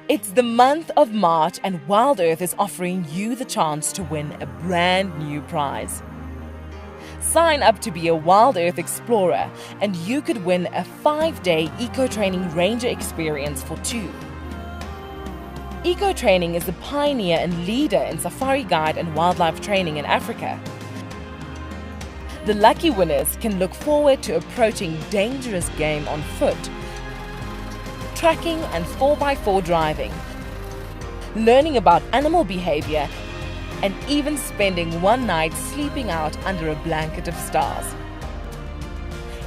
It's the month of March and Wild Earth is offering you the chance to win a brand new prize. Sign up to be a Wild Earth Explorer and you could win a 5-day eco-training ranger experience for 2. Eco-training is the pioneer and leader in safari guide and wildlife training in Africa. The lucky winners can look forward to approaching dangerous game on foot, tracking and 4x4 driving, learning about animal behavior, and even spending one night sleeping out under a blanket of stars.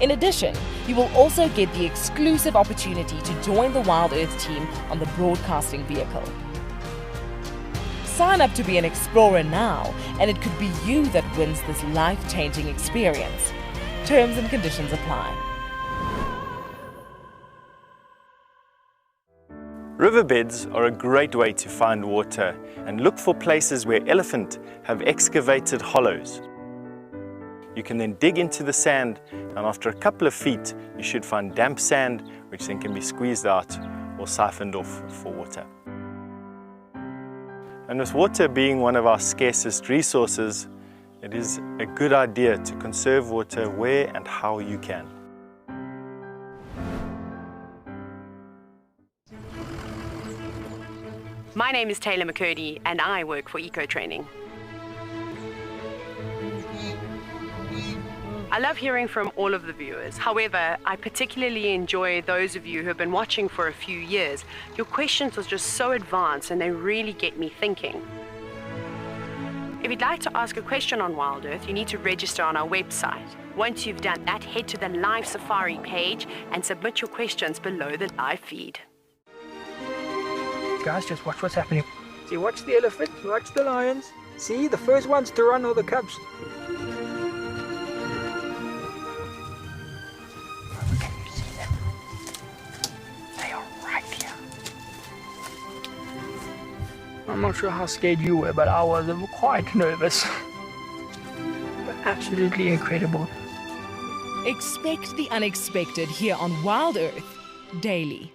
In addition, you will also get the exclusive opportunity to join the Wild Earth team on the broadcasting vehicle. Sign up to be an explorer now, and it could be you that wins this life-changing experience. Terms and conditions apply. Riverbeds are a great way to find water and look for places where elephant have excavated hollows. You can then dig into the sand, and after a couple of feet you should find damp sand which then can be squeezed out or siphoned off for water. And with water being one of our scarcest resources, it is a good idea to conserve water where and how you can. My name is Taylor McCurdy and I work for Eco Training. I love hearing from all of the viewers. However, I particularly enjoy those of you who have been watching for a few years. Your questions are just so advanced and they really get me thinking. If you'd like to ask a question on Wild Earth, you need to register on our website. Once you've done that, head to the live safari page and submit your questions below the live feed. Guys, just watch what's happening. See, watch the elephant, watch the lions. See, the first ones to run are the cubs. Can you see them? They are right here. I'm not sure how scared you were, but I was quite nervous. But absolutely incredible. Expect the unexpected here on Wild Earth daily.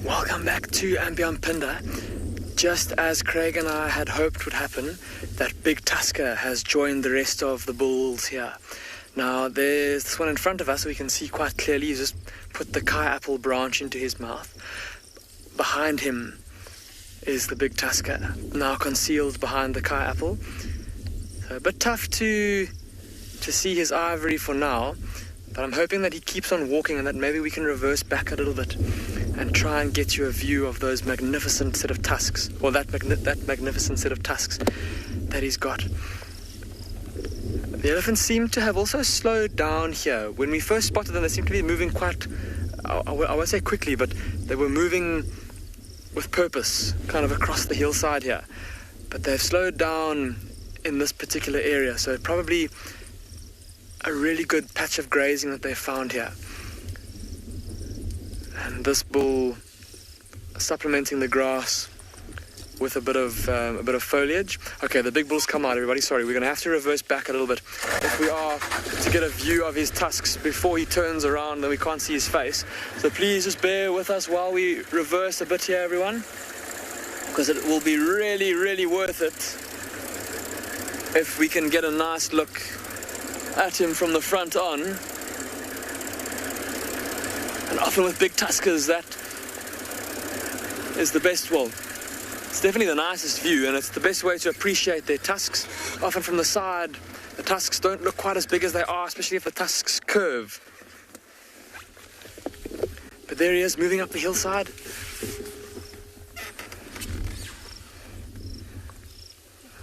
Welcome back to Untitled. Just as Craig and I had hoped would happen, that big tusker has joined the rest of the bulls here. Now there's this one in front of us we can see quite clearly. He's just put the kai apple branch into his mouth. Behind him is the big tusker, now concealed behind the kai apple. So a bit tough to see his ivory for now, but I'm hoping that he keeps on walking and that maybe we can reverse back a little bit and try and get you a view of those magnificent set of tusks, or that magnificent set of tusks that he's got. The elephants seem to have also slowed down here. When we first spotted them, they seemed to be moving quite, I won't say quickly, but they were moving with purpose, kind of across the hillside here. But they've slowed down in this particular area, so probably a really good patch of grazing that they found here. And this bull supplementing the grass with a bit of foliage. Okay, the big bull's come out, everybody. Sorry, we're going to have to reverse back a little bit if we are to get a view of his tusks before he turns around and we can't see his face. So please just bear with us while we reverse a bit here, everyone, because it will be really, really worth it if we can get a nice look at him from the front on. And often with big tuskers, that is the best, well, it's definitely the nicest view, and it's the best way to appreciate their tusks. Often from the side, the tusks don't look quite as big as they are, especially if the tusks curve. But there he is, moving up the hillside.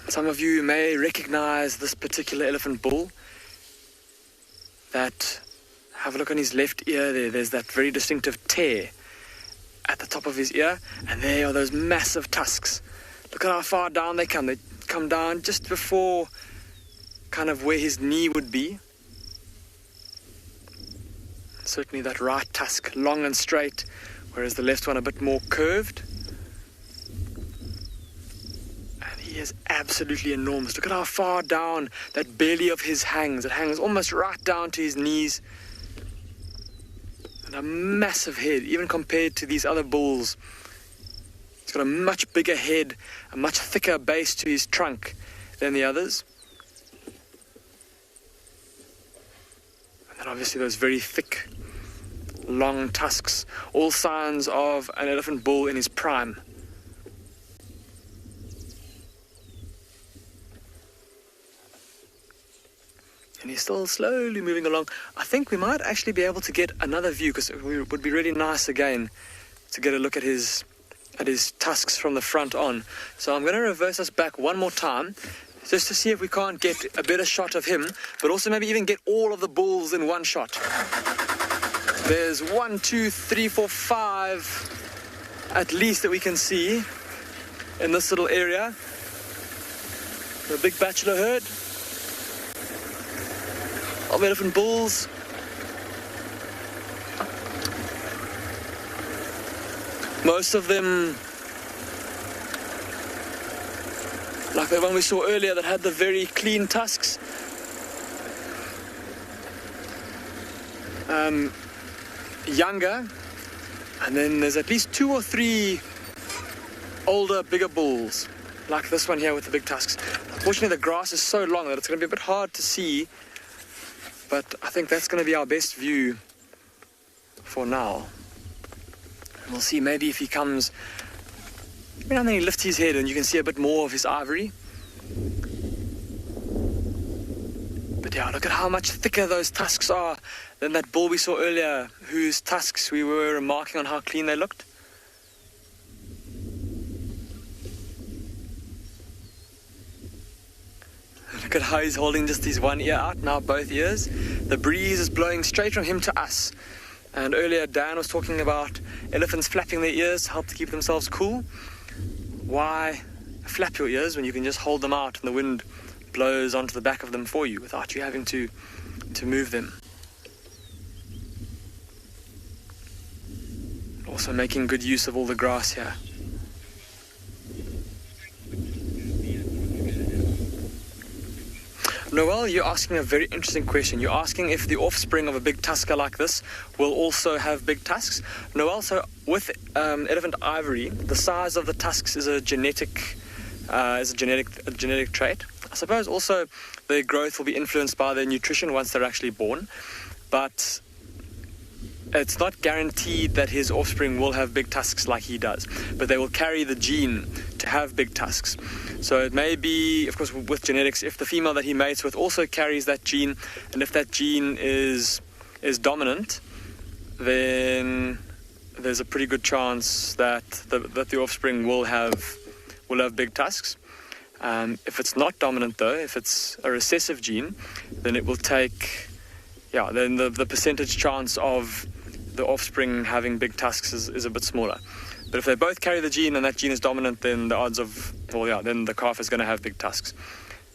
Some of you may recognize this particular elephant bull. That, have a look on his left ear there's that very distinctive tear at the top of his ear, and there are those massive tusks. Look at how far down they come. They come down just before kind of where his knee would be. Certainly that right tusk long and straight, whereas the left one a bit more curved. And he is absolutely enormous. Look at how far down that belly of his hangs. It hangs almost right down to his knees. And a massive head, even compared to these other bulls. He's got a much bigger head, a much thicker base to his trunk than the others. And then obviously those very thick, long tusks, all signs of an elephant bull in his prime. And he's still slowly moving along. I think we might actually be able to get another view, because it would be really nice again to get a look at his tusks from the front on. So I'm going to reverse us back one more time, just to see if we can't get a better shot of him, but also maybe even get all of the bulls in one shot. There's 1, 2, 3, 4, 5 at least that we can see in this little area. The big bachelor herd of elephant bulls. Most of them, like the one we saw earlier that had the very clean tusks, younger, and then there's at least 2 or 3 older, bigger bulls, like this one here with the big tusks. Unfortunately, the grass is so long that it's going to be a bit hard to see, but I think that's going to be our best view for now. We'll see maybe if he comes Every now and then he lifts his head and you can see a bit more of his ivory. But yeah, look at how much thicker those tusks are than that bull we saw earlier, whose tusks we were remarking on how clean they looked. Look at how he's holding just his one ear out, now both ears. The breeze is blowing straight from him to us. And earlier Dan was talking about elephants flapping their ears to help to keep themselves cool. Why flap your ears when you can just hold them out and the wind blows onto the back of them for you without you having to move them? Also making good use of all the grass here. Noel, you're asking a very interesting question. You're asking if the offspring of a big tusker like this will also have big tusks. Noel, so with elephant ivory, the size of the tusks is a genetic trait. I suppose also their growth will be influenced by their nutrition once they're actually born, but it's not guaranteed that his offspring will have big tusks like he does, but they will carry the gene to have big tusks. So it may be, of course, with genetics, if the female that he mates with also carries that gene, and if that gene is dominant, then there's a pretty good chance that the offspring will have big tusks. If it's not dominant though, if it's a recessive gene, then it will take, then the percentage chance of the offspring having big tusks is a bit smaller. But if they both carry the gene and that gene is dominant, then the odds of, then the calf is going to have big tusks.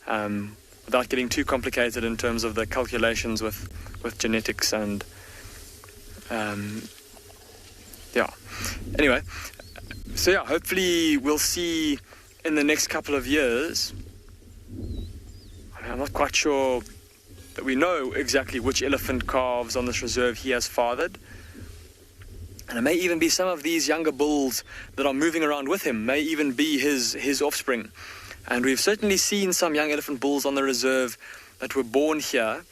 Without getting too complicated in terms of the calculations with genetics and, Anyway, so hopefully we'll see in the next couple of years. I'm not quite sure that we know exactly which elephant calves on this reserve he has fathered. And it may even be some of these younger bulls that are moving around with him, may even be his offspring. And we've certainly seen some young elephant bulls on the reserve that were born here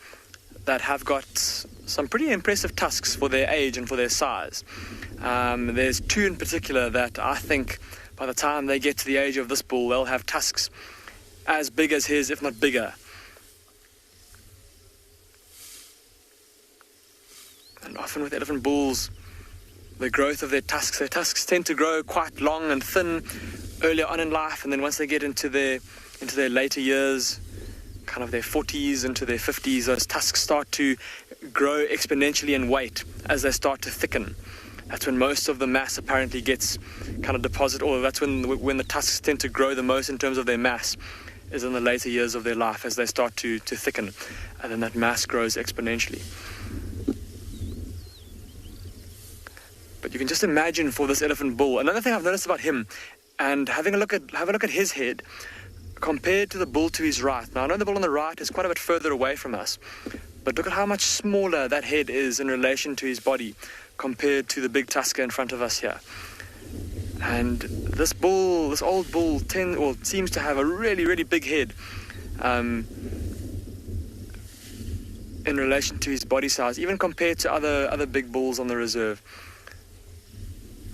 that have got some pretty impressive tusks for their age and for their size. There's two in particular that I think by the time they get to the age of this bull, they'll have tusks as big as his, if not bigger. And often with elephant bulls, the growth of their tusks tend to grow quite long and thin earlier on in life, and then once they get into their later years, kind of their 40s into their 50s, those tusks start to grow exponentially in weight as they start to thicken. That's when most of the mass apparently gets kind of deposited, or that's when the tusks tend to grow the most in terms of their mass, is in the later years of their life as they start to thicken, and then that mass grows exponentially. But you can just imagine for this elephant bull, another thing I've noticed about him, and have a look at his head compared to the bull to his right. Now I know the bull on the right is quite a bit further away from us, but look at how much smaller that head is in relation to his body compared to the big tusker in front of us here. And this old bull seems to have a really, really big head in relation to his body size, even compared to other big bulls on the reserve.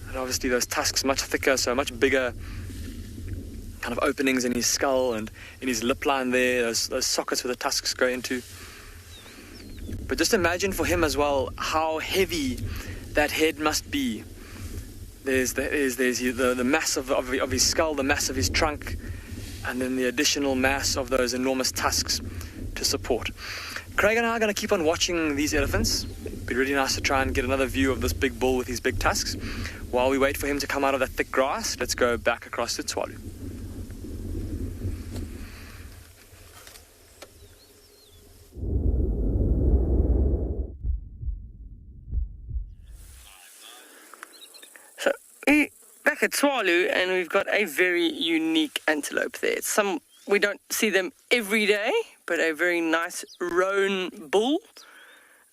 And obviously those tusks much thicker, so much bigger kind of openings in his skull and in his lip line there, those sockets where the tusks go into. But just imagine for him as well how heavy that head must be. There's the mass of his skull, the mass of his trunk, and then the additional mass of those enormous tusks to support. Craig and I are going to keep on watching these elephants. It'd be really nice to try and get another view of this big bull with his big tusks. While we wait for him to come out of that thick grass, let's go back across to Tswalu. So we're back at Tswalu, and we've got a very unique antelope there. We don't see them every day, but a very nice roan bull.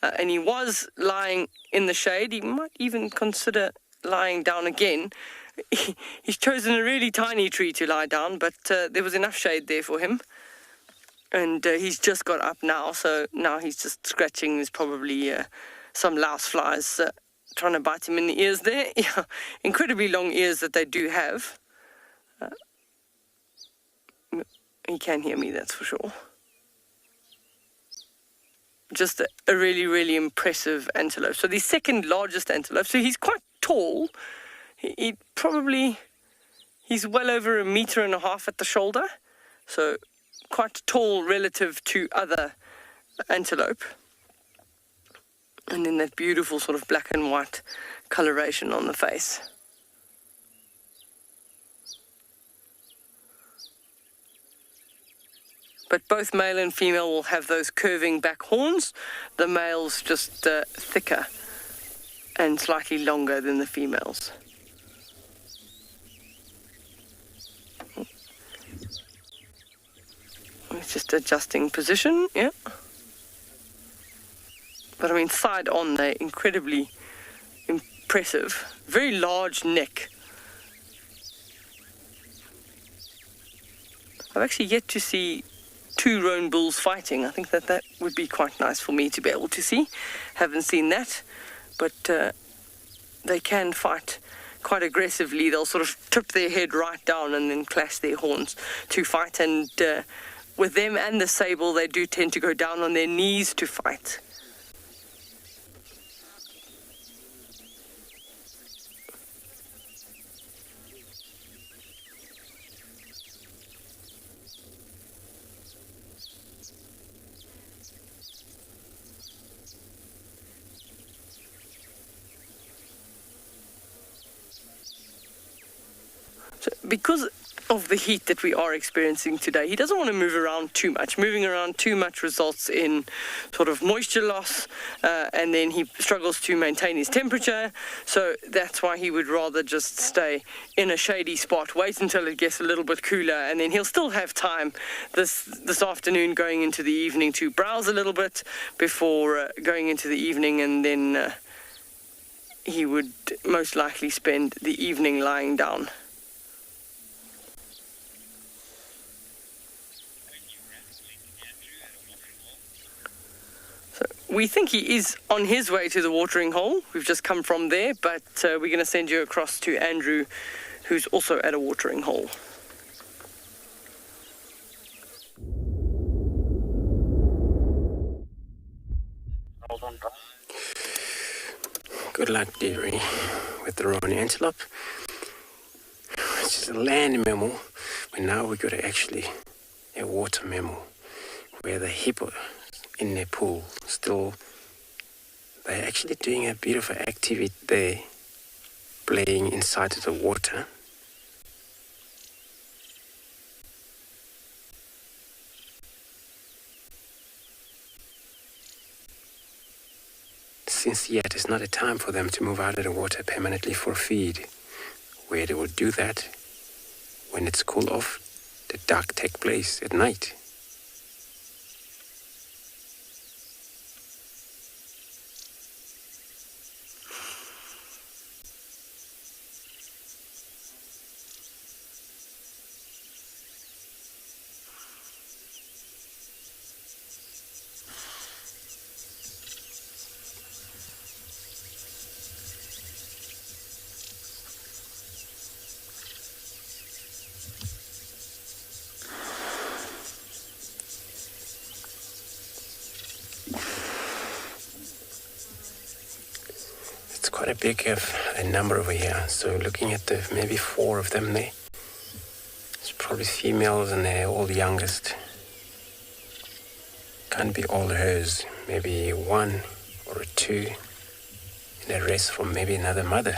And he was lying in the shade. He might even consider lying down again. He's chosen a really tiny tree to lie down, but there was enough shade there for him. And he's just got up now, so now he's just scratching. There's probably some louse flies trying to bite him in the ears there. Yeah, incredibly long ears that they do have. He can hear me, that's for sure. Just a really, really impressive antelope. So the second largest antelope. So he's quite tall. He's well over 1.5 meters at the shoulder. So quite tall relative to other antelope. And then that beautiful sort of black and white coloration on the face. But both male and female will have those curving back horns. The male's just thicker and slightly longer than the females. It's just adjusting position, yeah. But I mean, side on, they're incredibly impressive. Very large neck. I've actually yet to see 2 roan bulls fighting. I think that would be quite nice for me to be able to see. Haven't seen that, but they can fight quite aggressively. They'll sort of tip their head right down and then clash their horns to fight. And with them and the sable, they do tend to go down on their knees to fight. Because of the heat that we are experiencing today, he doesn't want to move around too much. Moving around too much results in sort of moisture loss, and then he struggles to maintain his temperature. So that's why he would rather just stay in a shady spot, wait until it gets a little bit cooler, and then he'll still have time this afternoon going into the evening to browse a little bit before going into the evening, and then he would most likely spend the evening lying down. We think he is on his way to the watering hole. We've just come from there, but we're going to send you across to Andrew, who's also at a watering hole. Good luck, dearie, with the roan antelope. It's just a land mammal, but now we've got actually a water mammal, where the hippo in their pool still, they're actually doing a beautiful activity there, playing inside of the water. Since yet is not a time for them to move out of the water permanently for feed, where they will do that when it's cool off, the dark take place at night. Quite a big a number over here. So looking at maybe 4 of them there. It's probably females and they're all the youngest. Can't be all hers. Maybe 1 or 2. And the rest from maybe another mother.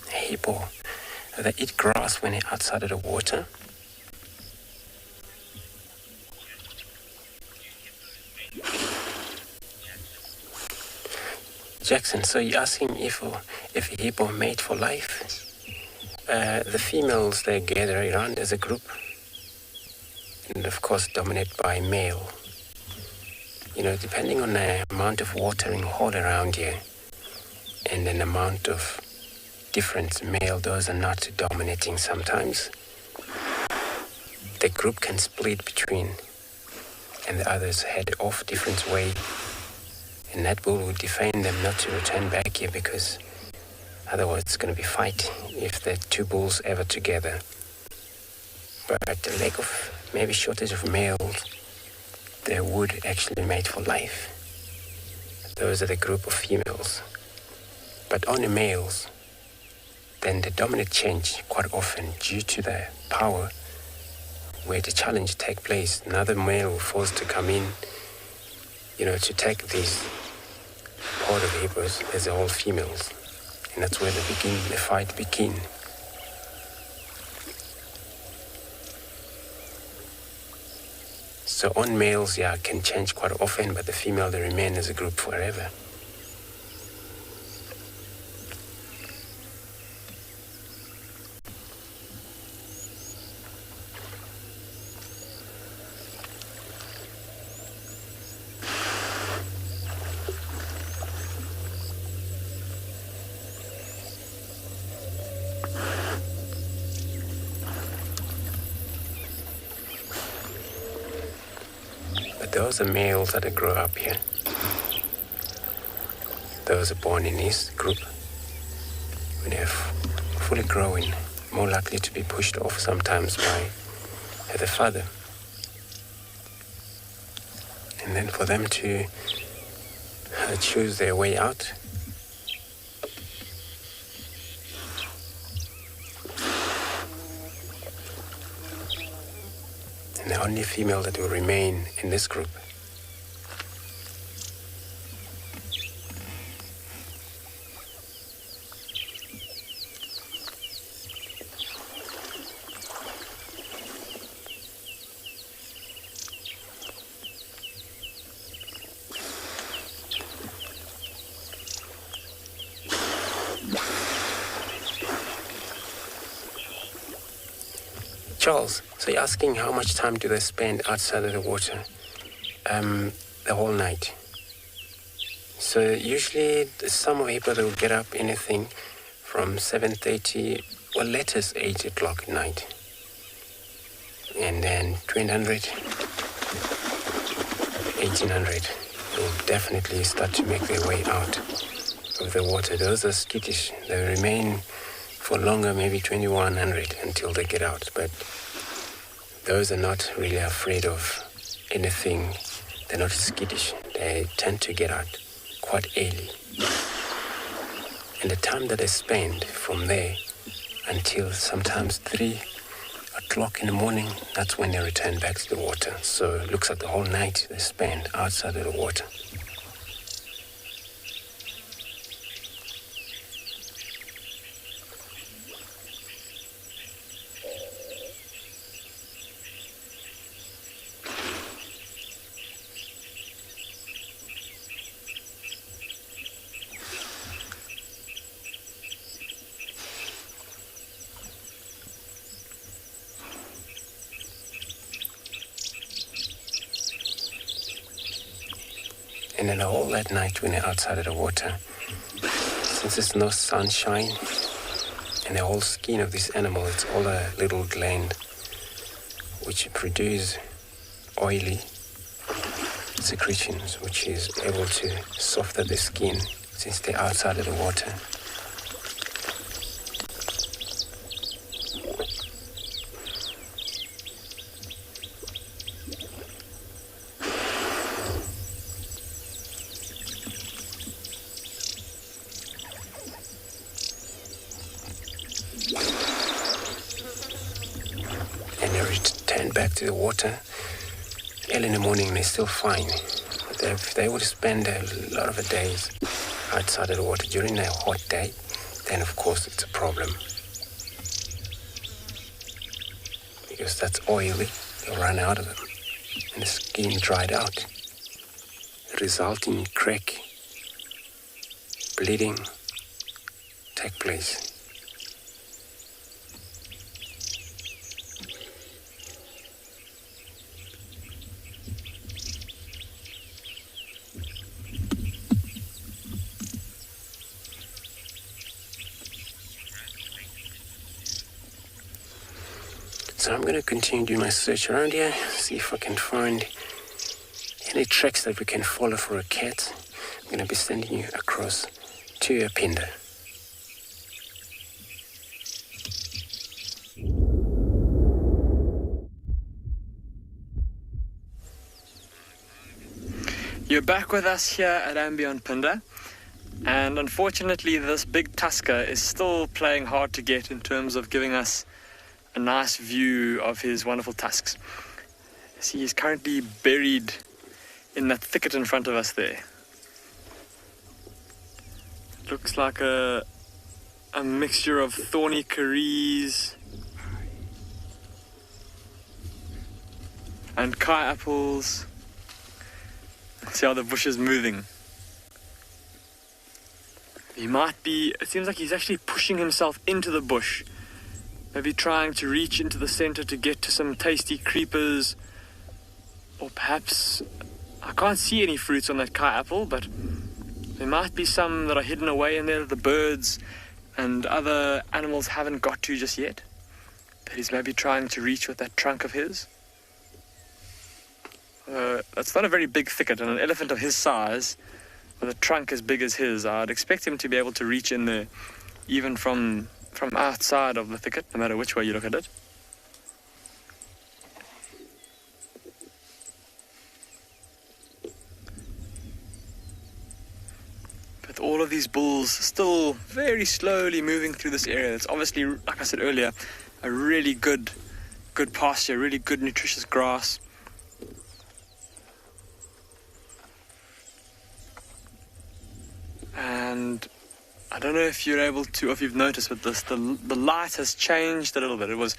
Hippo, they eat grass when they're outside of the water. Jackson, so you're asking if a hippo mate for life? The females, they gather around as a group, and of course dominated by male. You know, depending on the amount of watering hole around here and an amount of difference, male, those are not dominating sometimes. The group can split between, and the others head off different way, and that bull would defend them not to return back here, because otherwise it's going to be fight if the two bulls ever together. But the lack of, maybe shortage of males, they would actually mate for life. Those are the group of females. But only males, then the dominant change quite often due to the power where the challenge take place. Another male will force to come in, you know, to take these part of the hippos as all females. And that's where the fight begin. So on males, yeah, can change quite often, but the female, they remain as a group forever. Those are males that grow up here. Those are born in this group. When they're fully growing, more likely to be pushed off sometimes by the father. And then for them to choose their way out, and the only female that will remain in this group. Charles, so you're asking how much time do they spend outside of the water? The whole night. So usually some of the people, they will get up anything from 7:30, well, latest 8 o'clock at night. And then 1200, 1800, they will definitely start to make their way out of the water. Those are skittish. They remain for longer, maybe 2100 until they get out. But those are not really afraid of anything. They're not skittish. They tend to get out quite early. And the time that they spend from there until sometimes 3 o'clock in the morning, that's when they return back to the water. So it looks like the whole night they spend outside of the water. And then all that night when they're outside of the water, since there's no sunshine, and the whole skin of this animal, it's all a little gland which produce oily secretions, which is able to soften the skin since they're outside of the water. Back to the water early in the morning, they're still fine. But if they would spend a lot of the days outside of the water during a hot day, then of course it's a problem, because that's oily. They'll run out of it and the skin dried out, resulting in crack bleeding take place. So I'm going to continue doing my search around here, see if I can find any tracks that we can follow for a cat. I'm going to be sending you across to Apinda. You're back with us here at Untitled, and unfortunately this big tusker is still playing hard to get in terms of giving us a nice view of his wonderful tusks. See, he's currently buried in that thicket in front of us there. Looks like a mixture of thorny carees and kai apples. See how the bush is moving. It seems like he's actually pushing himself into the bush. Maybe trying to reach into the center to get to some tasty creepers. Or perhaps, I can't see any fruits on that kai apple, but there might be some that are hidden away in there that the birds and other animals haven't got to just yet. That he's maybe trying to reach with that trunk of his. That's not a very big thicket, and an elephant of his size, with a trunk as big as his, I'd expect him to be able to reach in there, even from outside of the thicket, no matter which way you look at it. With all of these bulls still very slowly moving through this area, it's obviously, like I said earlier, a really good pasture, really good nutritious grass. And I don't know if you're able to, or if you've noticed with this, the light has changed a little bit. It was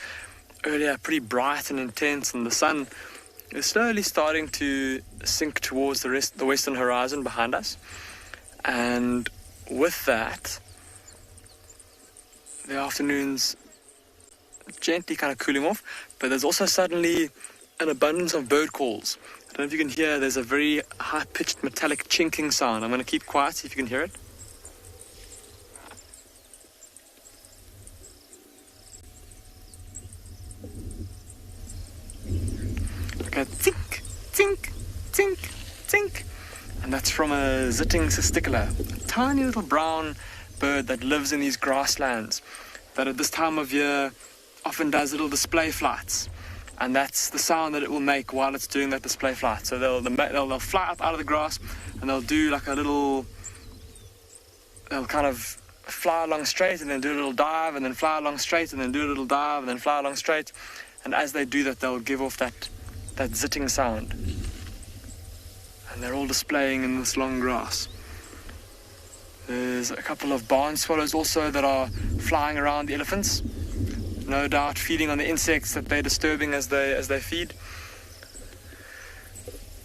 earlier pretty bright and intense, and the sun is slowly starting to sink towards the western horizon behind us. And with that, the afternoon's gently kind of cooling off, but there's also suddenly an abundance of bird calls. I don't know if you can hear, there's a very high-pitched metallic chinking sound. I'm going to keep quiet, see if you can hear it. Like a tink, tink, tink, tink. And that's from a Zitting cisticola, a tiny little brown bird that lives in these grasslands, that at this time of year often does little display flights. And that's the sound that it will make while it's doing that display flight. So they'll fly up out of the grass, and they'll do like they'll kind of fly along straight and then do a little dive, and then fly along straight and then do a little dive, and then fly along straight. And as they do that, they'll give off that zitting sound. And they're all displaying in this long grass. There's a couple of barn swallows also that are flying around the elephants. No doubt feeding on the insects that they're disturbing as they feed.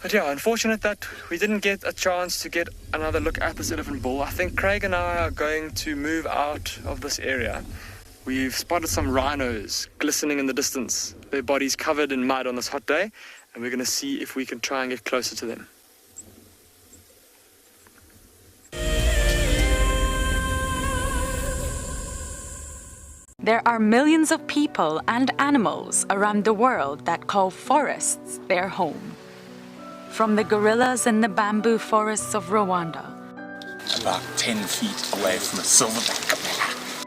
But yeah, unfortunate that we didn't get a chance to get another look at this elephant bull. I think Craig and I are going to move out of this area. We've spotted some rhinos glistening in the distance, their bodies covered in mud on this hot day, and we're going to see if we can try and get closer to them. There are millions of people and animals around the world that call forests their home. From the gorillas in the bamboo forests of Rwanda, about 10 feet away from a silverback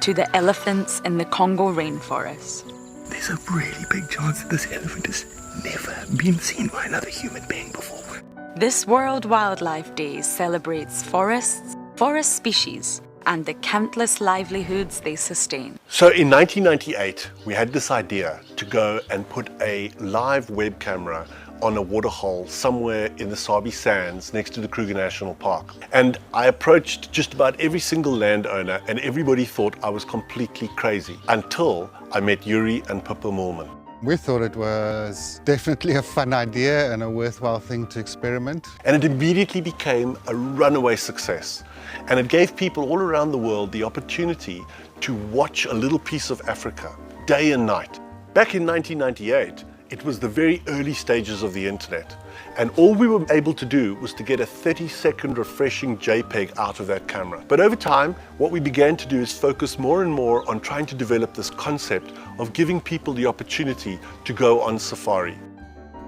to the elephants in the Congo rainforest. There's a really big chance that this elephant has never been seen by another human being before. This World Wildlife Day celebrates forests, forest species, and the countless livelihoods they sustain. So in 1998, we had this idea to go and put a live web camera on a waterhole somewhere in the Sabi Sands next to the Kruger National Park. And I approached just about every single landowner, and everybody thought I was completely crazy until I met Yuri and Pippa Moorman. We thought it was definitely a fun idea and a worthwhile thing to experiment. And it immediately became a runaway success. And it gave people all around the world the opportunity to watch a little piece of Africa, day and night. Back in 1998, it was the very early stages of the internet. And all we were able to do was to get a 30-second refreshing JPEG out of that camera. But over time, what we began to do is focus more and more on trying to develop this concept of giving people the opportunity to go on safari.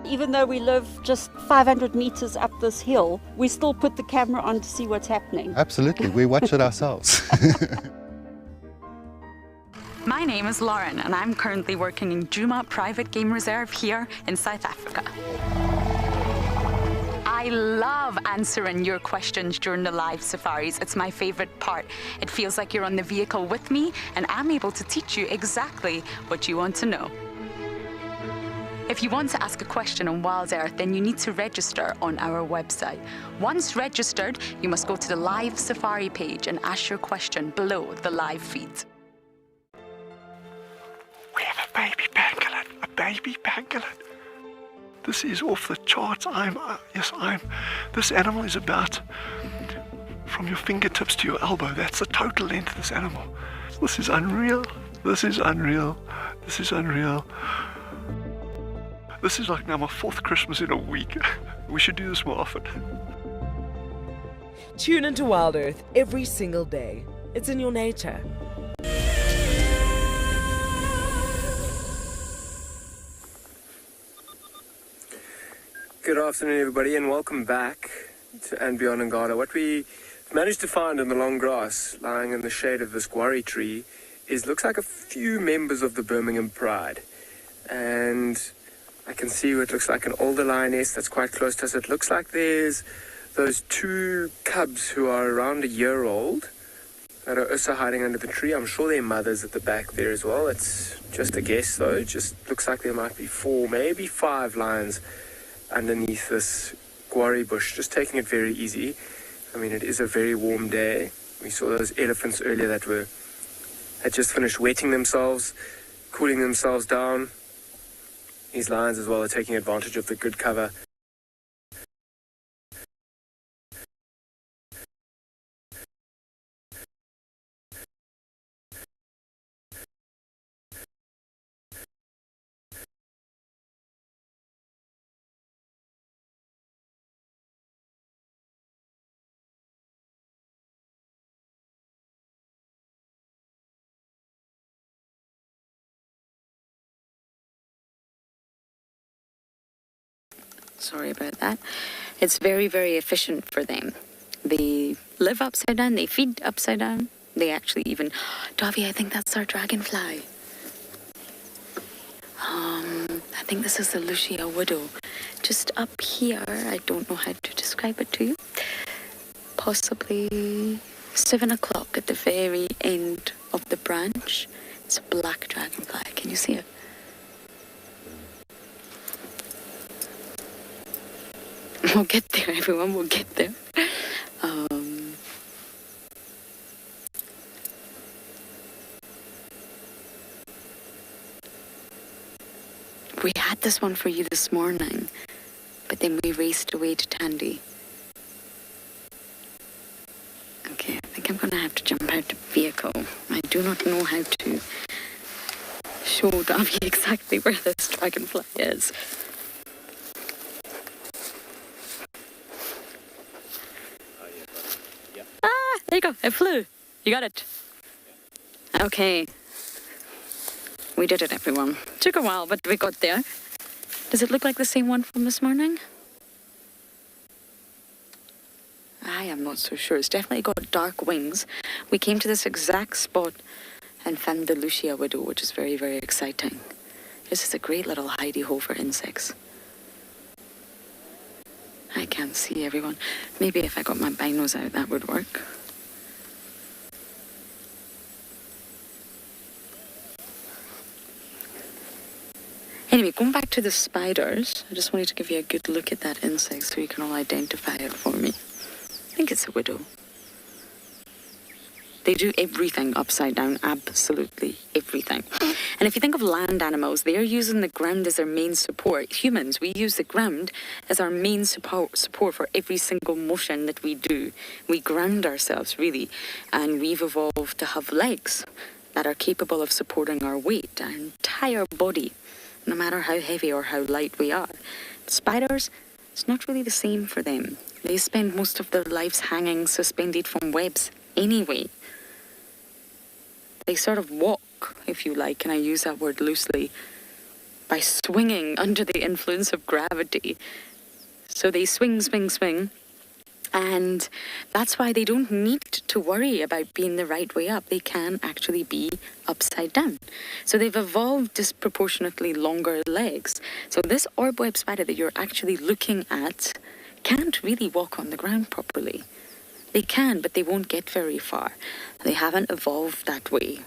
Even though we live just 500 meters up this hill, we still put the camera on to see what's happening. Absolutely, we watch it ourselves. My name is Lauren, and I'm currently working in Djuma Private Game Reserve here in South Africa. I love answering your questions during the live safaris. It's my favorite part. It feels like you're on the vehicle with me, and I'm able to teach you exactly what you want to know. If you want to ask a question on Wild Earth, then you need to register on our website. Once registered, you must go to the live safari page and ask your question below the live feed. We have a baby pangolin, a baby pangolin. This is off the charts. This animal is about from your fingertips to your elbow. That's the total length of this animal. This is unreal. This is unreal. This is unreal. This is like now my 4th Christmas in a week. We should do this more often. Tune into Wild Earth every single day. It's in your nature. Good afternoon, everybody, and welcome back to And Beyond Ngada. What we managed to find in the long grass, lying in the shade of this guarri tree, looks like a few members of the Birmingham Pride. And I can see what looks like an older lioness that's quite close to us. It looks like there's those 2 cubs who are around a year old that are also hiding under the tree. I'm sure their mother's at the back there as well. It's just a guess, though. It just looks like there might be 4, maybe 5 lions underneath this guarri bush, just taking it very easy. I mean, it is a very warm day. We saw those elephants earlier that had just finished wetting themselves, cooling themselves down. These lions as well are taking advantage of the good cover. Sorry about that. It's very, very efficient for them. They live upside down, they feed upside down. They actually even... Davy, I think that's our dragonfly. I think this is the Lucia widow. Just up here, I don't know how to describe it to you. Possibly 7 o'clock at the very end of the branch. It's a black dragonfly. Can you see it? We'll get there, everyone. We'll get there. We had this one for you this morning, but then we raced away to Tandy. Okay, I think I'm going to have to jump out the vehicle. I do not know how to show Davy exactly where this dragonfly is. There you go, it flew. You got it. Okay. We did it, everyone. Took a while, but we got there. Does it look like the same one from this morning? I am not so sure. It's definitely got dark wings. We came to this exact spot and found the Lucia widow, which is very, very exciting. This is a great little hidey hole for insects. I can't see everyone. Maybe if I got my binos out, that would work. Anyway, going back to the spiders, I just wanted to give you a good look at that insect so you can all identify it for me. I think it's a widow. They do everything upside down, absolutely everything. And if you think of land animals, they're using the ground as their main support. Humans, we use the ground as our main support for every single motion that we do. We ground ourselves, really, and we've evolved to have legs that are capable of supporting our weight, our entire body, no matter how heavy or how light we are. Spiders, it's not really the same for them. They spend most of their lives hanging suspended from webs anyway. They sort of walk, if you like, and I use that word loosely, by swinging under the influence of gravity. So they swing, swing, swing, and that's why they don't need to worry about being the right way up. They can actually be upside down. So they've evolved disproportionately longer legs. So this orb web spider that you're actually looking at can't really walk on the ground properly. They can, but they won't get very far. They haven't evolved that way.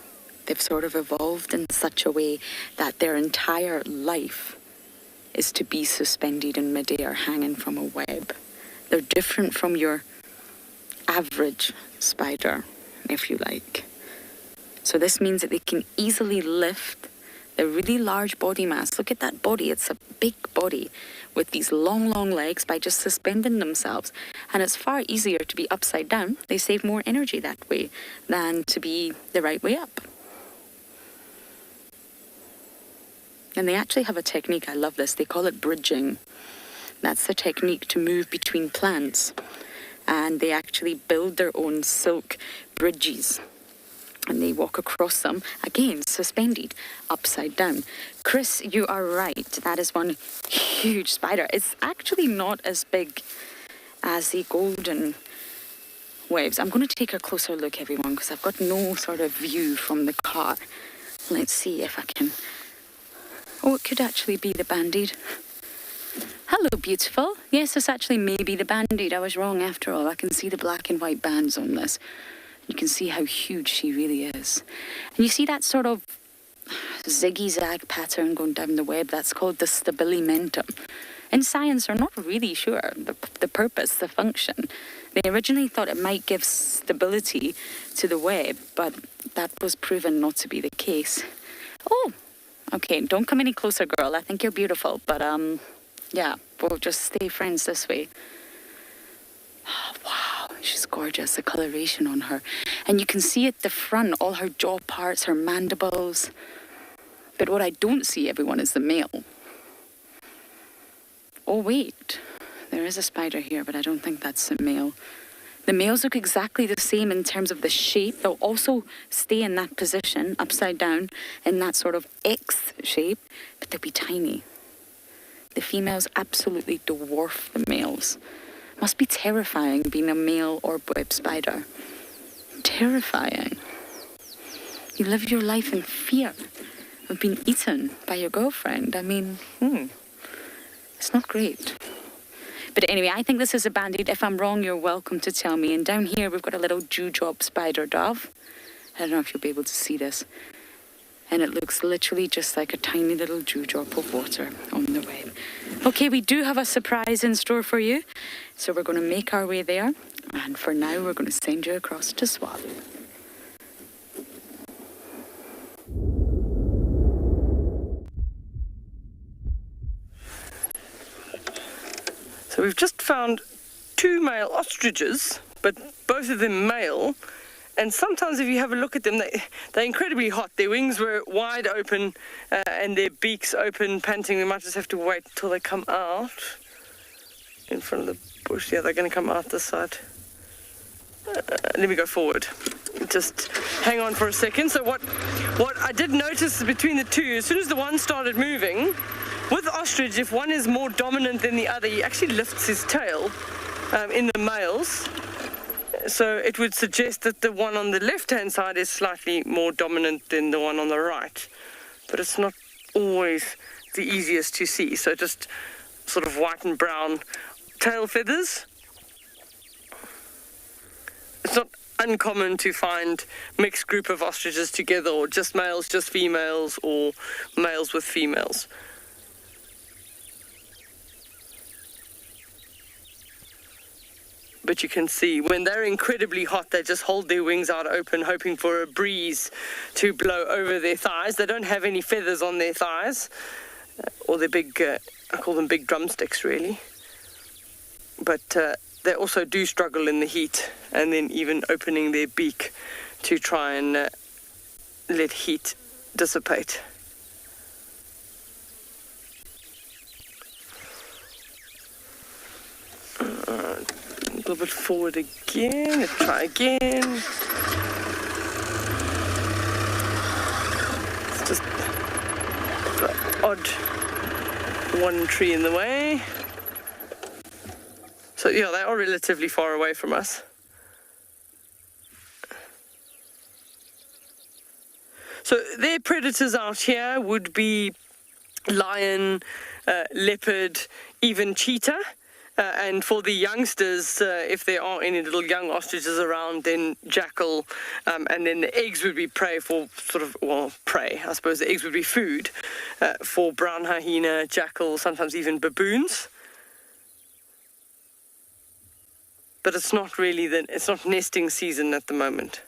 They've sort of evolved in such a way that their entire life is to be suspended in midair, hanging from a web. They're different from your average spider, if you like. So this means that they can easily lift their really large body mass. Look at that body. It's a big body with these long, long legs by just suspending themselves. And it's far easier to be upside down. They save more energy that way than to be the right way up. And they actually have a technique, I love this, they call it bridging. That's the technique to move between plants. And they actually build their own silk bridges. And they walk across them, again, suspended, upside down. Chris, you are right. That is one huge spider. It's actually not as big as the golden webs. I'm going to take a closer look, everyone, because I've got no sort of view from the car. Let's see if I can... Oh, it could actually be the banded. Hello, beautiful. Yes, this actually may be the banded. I was wrong after all. I can see the black and white bands on this. You can see how huge she really is. And you see that sort of ziggy-zag pattern going down the web? That's called the stabilimentum. In science, they're not really sure the purpose, the function. They originally thought it might give stability to the web, but that was proven not to be the case. Oh, okay, don't come any closer, girl. I think you're beautiful, but yeah, we'll just stay friends this way. Oh, wow, she's gorgeous, the coloration on her. And you can see at the front, all her jaw parts, her mandibles. But what I don't see, everyone, is the male. Oh, wait, there is a spider here, but I don't think that's the male. The males look exactly the same in terms of the shape. They'll also stay in that position, upside down, in that sort of X shape, but they'll be tiny. The females absolutely dwarf the males. Must be terrifying being a male orb web spider. Terrifying. You live your life in fear of being eaten by your girlfriend. I mean, it's not great. But anyway, I think this is a banded. If I'm wrong, you're welcome to tell me. And down here, we've got a little dewdrop spider dove. I don't know if you'll be able to see this. And it looks literally just like a tiny little dewdrop of water on the web. Okay, we do have a surprise in store for you. So we're going to make our way there. And for now, we're going to send you across to Tswalu. So we've just found 2 male ostriches, but both of them male. And sometimes if you have a look at them, they're incredibly hot. Their wings were wide open and their beaks open, panting. We might just have to wait till they come out in front of the bush. Yeah, they're going to come out this side. Let me go forward. Just hang on for a second. So what I did notice between the two, as soon as the one started moving, with ostrich, if one is more dominant than the other, he actually lifts his tail in the males. So it would suggest that the one on the left-hand side is slightly more dominant than the one on the right. But it's not always the easiest to see. So just sort of white and brown tail feathers. It's not uncommon to find mixed group of ostriches together, or just males, just females, or males with females. But you can see when they're incredibly hot, they just hold their wings out open, hoping for a breeze to blow over their thighs. They don't have any feathers on their thighs, or their big, I call them big drumsticks, really. But they also do struggle in the heat, and then even opening their beak to try and let heat dissipate. A little bit forward again. Let's try again. It's just the odd one tree in the way. So yeah, they are relatively far away from us. So their predators out here would be lion, leopard, even cheetah. And for the youngsters, if there are any little young ostriches around, then jackal, and then the eggs would be prey for prey. I suppose the eggs would be food for brown hyena, jackal, sometimes even baboons. But it's not really it's not nesting season at the moment.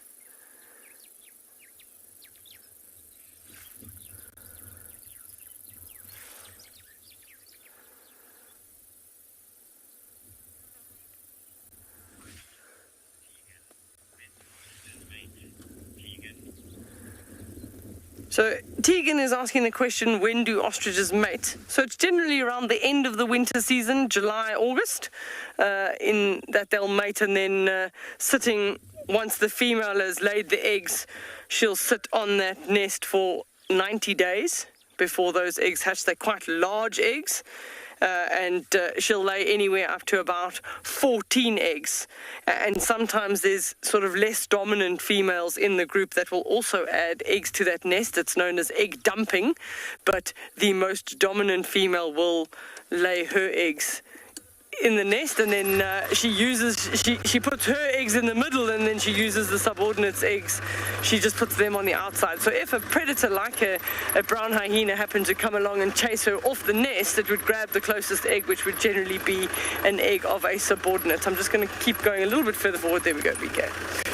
So Tegan is asking the question, when do ostriches mate? So it's generally around the end of the winter season, July, August, in that they'll mate, and then sitting, once the female has laid the eggs, she'll sit on that nest for 90 days before those eggs hatch. They're quite large eggs. And she'll lay anywhere up to about 14 eggs. And sometimes there's sort of less dominant females in the group that will also add eggs to that nest. It's known as egg dumping, but the most dominant female will lay her eggs in the nest, and then she puts her eggs in the middle, and then she uses the subordinates' eggs. She just puts them on the outside. So if a predator like a brown hyena happened to come along and chase her off the nest, it would grab the closest egg, which would generally be an egg of a subordinate. I'm just going to keep going a little bit further forward. There we go, BK.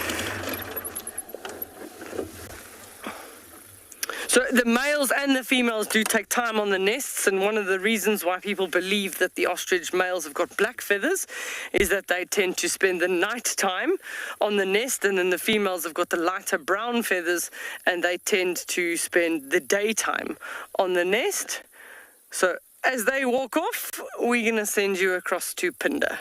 So the males and the females do take time on the nests, and one of the reasons why people believe that the ostrich males have got black feathers is that they tend to spend the night time on the nest, and then the females have got the lighter brown feathers and they tend to spend the daytime on the nest. So as they walk off, we're going to send you across to Pinder.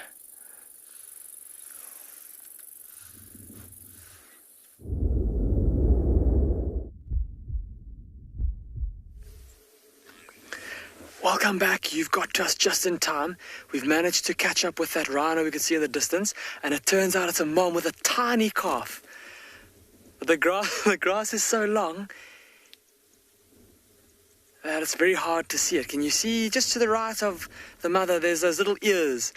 Welcome back. You've got us just in time. We've managed to catch up with that rhino we can see in the distance, and it turns out it's a mom with a tiny calf. The grass is so long that it's very hard to see it. Can you see just to the right of the mother, there's those little ears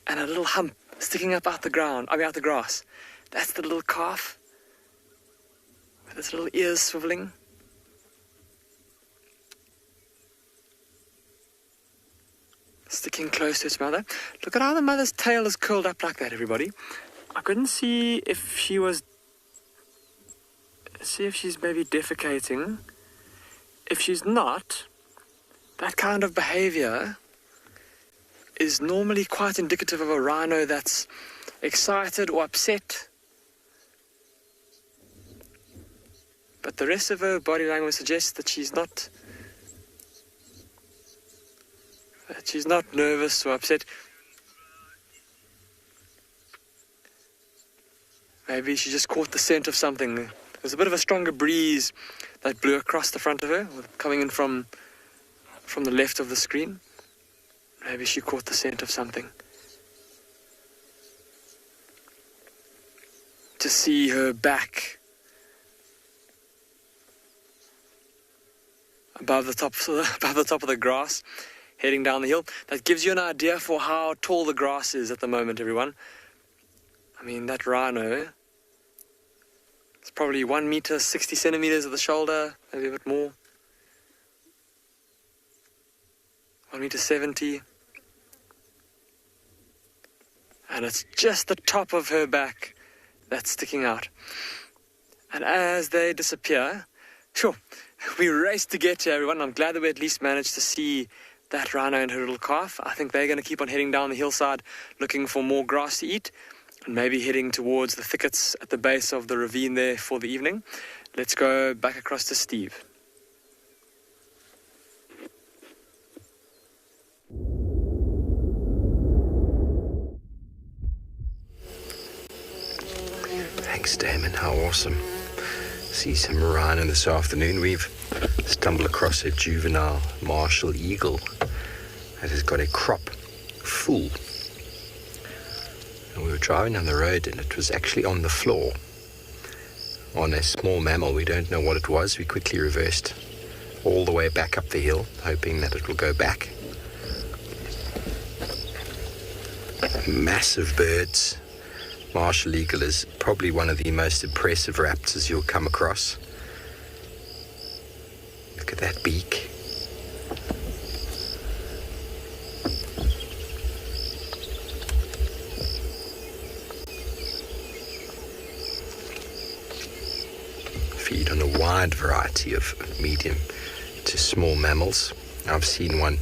and a little hump sticking up out the grass. That's the little calf with its little ears swiveling. Sticking close to its mother. Look at how the mother's tail is curled up like that, everybody. I couldn't see if she was... See if she's maybe defecating. If she's not, that kind of behavior is normally quite indicative of a rhino that's excited or upset. But the rest of her body language suggests that she's not nervous or upset. Maybe she just caught the scent of something. There's a bit of a stronger breeze that blew across the front of her, coming in from the left of the screen. Maybe she caught the scent of something. To see her back above the top of the grass, heading down the hill. That gives you an idea for how tall the grass is at the moment, everyone. I mean, that rhino, it's probably 1 meter, 60 centimeters at the shoulder, maybe a bit more. 1 meter 70. and it's just the top of her back that's sticking out. And as they disappear, sure, we race to get to everyone. I'm glad that we at least managed to see that rhino and her little calf. I think they're going to keep on heading down the hillside looking for more grass to eat, and maybe heading towards the thickets at the base of the ravine there for the evening. Let's go back across to Steve. Thanks, Damon. How awesome. See some rhino this afternoon. We've stumbled across a juvenile martial eagle that has got a crop full. And we were driving down the road and it was actually on the floor on a small mammal. We don't know what it was. We quickly reversed all the way back up the hill, hoping that it will go back. Massive birds. Martial eagle is probably one of the most impressive raptors you'll come across. Look at that beak. Feed on a wide variety of medium to small mammals. I've seen one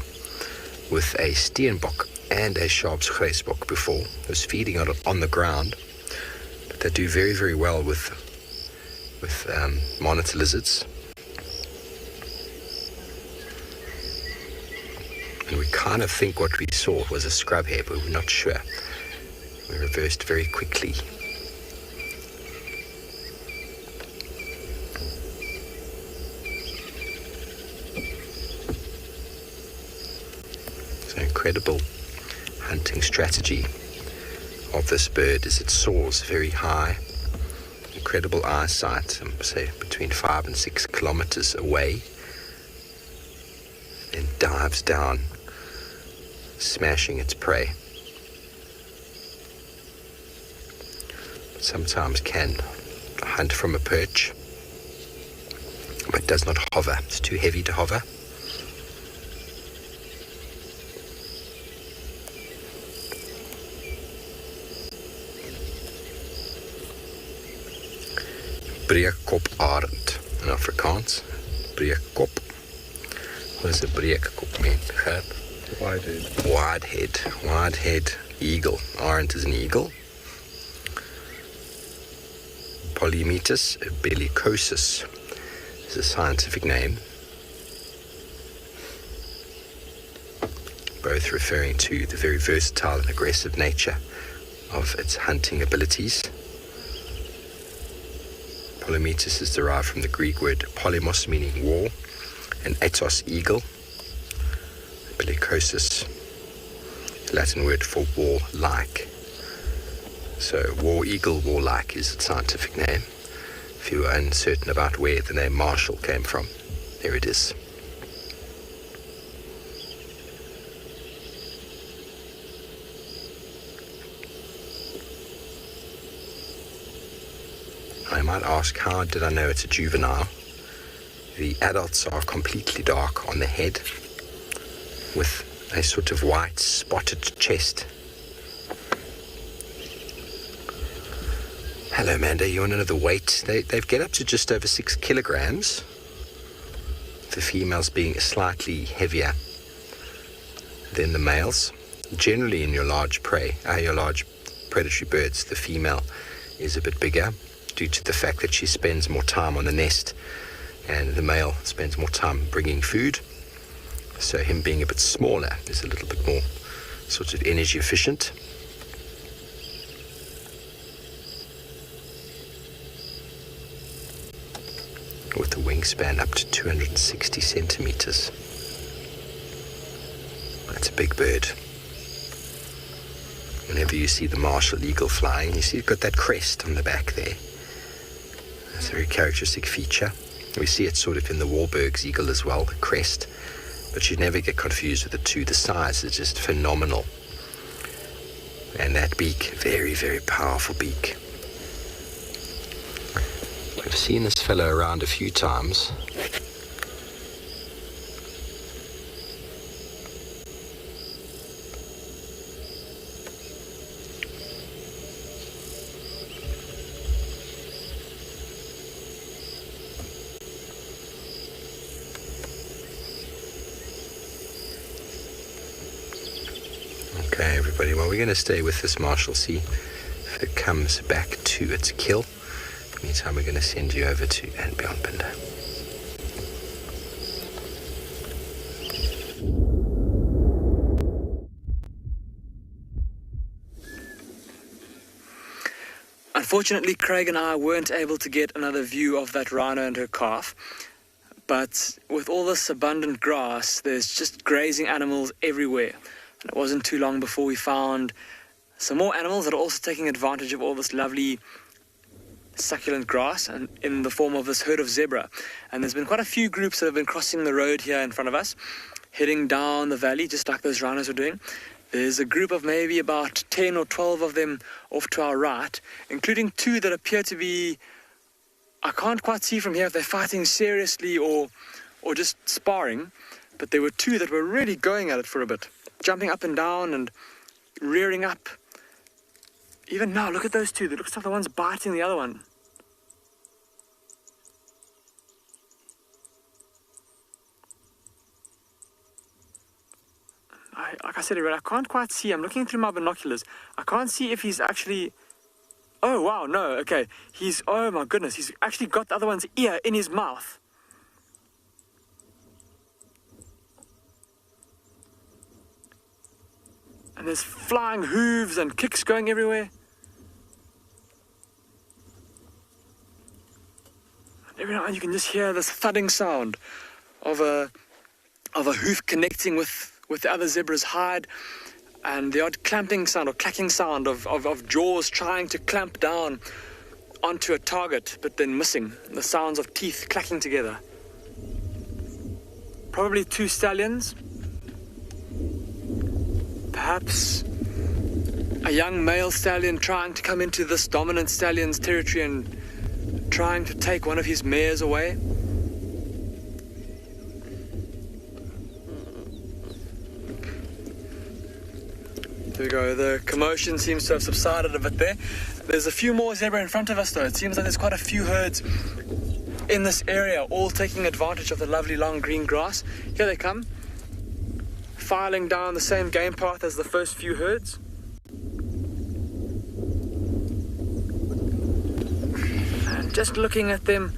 with a steenbok and a sharpsgraasbok before. It was feeding on the ground, but they do very, very well with monitor lizards. And we kind of think what we saw was a scrub hare, but we're not sure. We reversed very quickly. So incredible hunting strategy of this bird is it soars very high. Incredible eyesight, say between 5 and 6 kilometers away, then dives down, smashing its prey. Sometimes can hunt from a perch, but does not hover. It's too heavy to hover. Breekkoparend in Afrikaans. Breekkop. What does a breekkop mean? Wide-head eagle. Arend is an eagle. Polymetus bellicosus is a scientific name, both referring to the very versatile and aggressive nature of its hunting abilities. Polymetus is derived from the Greek word polymos, meaning war, and etos, eagle. Bellicosus, Latin word for war-like. So war eagle, warlike is its scientific name. If you are uncertain about where the name martial came from, there it is. I might ask, how did I know it's a juvenile? The adults are completely dark on the head with a sort of white spotted chest. Hello, Amanda. You want to know the weight? They get up to just over 6 kilograms. The females being slightly heavier than the males. Generally, in your large predatory birds, the female is a bit bigger due to the fact that she spends more time on the nest, and the male spends more time bringing food. So him being a bit smaller is a little bit more sort of energy efficient. With the wingspan up to 260 centimeters. That's a big bird. Whenever you see the martial eagle flying, you see it's got that crest on the back there. That's a very characteristic feature. We see it sort of in the Wahlberg's eagle as well, the crest. But you never get confused with the two. The size is just phenomenal. And that beak, very, very powerful beak. I've seen this fellow around a few times. Okay, everybody, well, we're going to stay with this marshal, see if it comes back to its kill. Meantime, we're going to send you over to and beyond Pinder. Unfortunately, Craig and I weren't able to get another view of that rhino and her calf. But with all this abundant grass, there's just grazing animals everywhere. And it wasn't too long before we found some more animals that are also taking advantage of all this lovely succulent grass, and in the form of this herd of zebra. And there's been quite a few groups that have been crossing the road here in front of us, heading down the valley, just like those rhinos are doing. There's a group of maybe about 10 or 12 of them off to our right, including two that appear to be, I can't quite see from here if they're fighting seriously or just sparring, but there were two that were really going at it for a bit, jumping up and down and rearing up. Even now, look at those two. It looks like the one's biting the other one. Like I said, I can't quite see. I'm looking through my binoculars. I can't see if he's actually... Oh, wow, no, okay. Oh my goodness, he's actually got the other one's ear in his mouth. And there's flying hooves and kicks going everywhere. And every now and then you can just hear this thudding sound of a hoof connecting with the other zebra's hide, and the odd clamping sound or clacking sound of jaws trying to clamp down onto a target, but then missing. The sounds of teeth clacking together. Probably two stallions. Perhaps a young male stallion trying to come into this dominant stallion's territory and trying to take one of his mares away. There we go, the commotion seems to have subsided a bit there. There's a few more zebra in front of us though. It seems like there's quite a few herds in this area, all taking advantage of the lovely long green grass. Here they come, filing down the same game path as the first few herds. And just looking at them,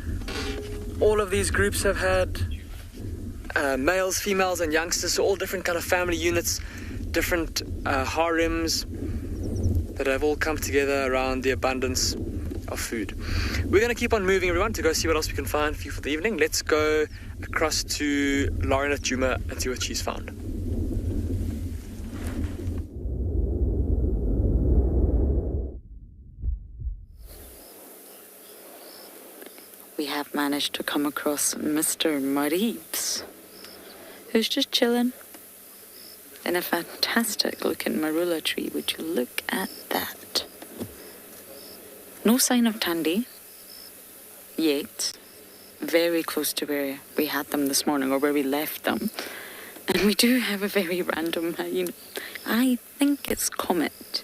all of these groups have had males, females and youngsters, so all different kind of family units, different harems that have all come together around the abundance of food. We're going to keep on moving, everyone, to go see what else we can find for you for the evening. Let's go across to Lauren at Juma and see what she's found. We have managed to come across Mr. Maribs, who's just chilling in a fantastic looking marula tree. Would you look at that? No sign of Tandy yet. Very close to where we had them this morning, or where we left them. And we do have a very random hyena. I think it's Comet.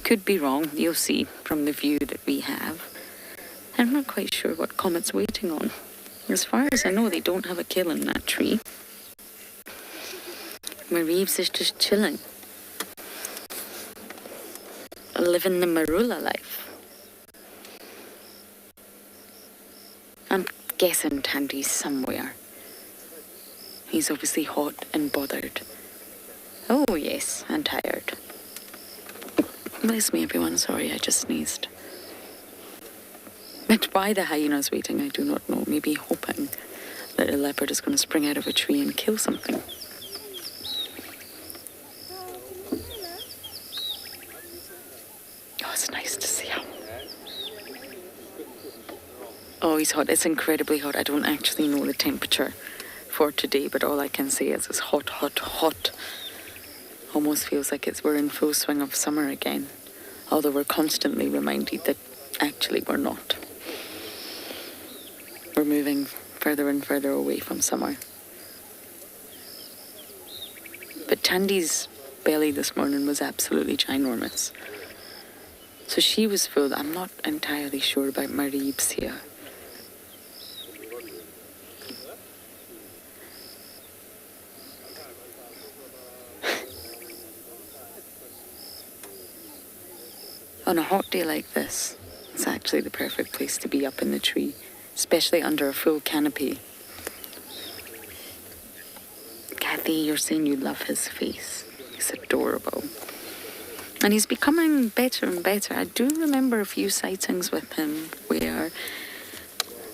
Could be wrong, you'll see from the view that we have. I'm not quite sure what Comet's waiting on. As far as I know, they don't have a kill in that tree. Reeves is just chilling, living the marula life. I'm guessing Tandy's somewhere. He's obviously hot and bothered. Oh yes, and tired. Bless me, everyone. Sorry, I just sneezed. But why the hyena's waiting, I do not know. Maybe hoping that a leopard is going to spring out of a tree and kill something. Oh, it's nice to see him. Oh, he's hot. It's incredibly hot. I don't actually know the temperature for today, but all I can say is it's hot, hot, hot. Almost feels like we're in full swing of summer again. Although we're constantly reminded that actually we're not. We're moving further and further away from summer. But Tandy's belly this morning was absolutely ginormous. So she was full. I'm not entirely sure about Maribs here. On a hot day like this, it's actually the perfect place to be up in the tree, especially under a full canopy. Kathy, you're saying you love his face. He's adorable. And he's becoming better and better. I do remember a few sightings with him where,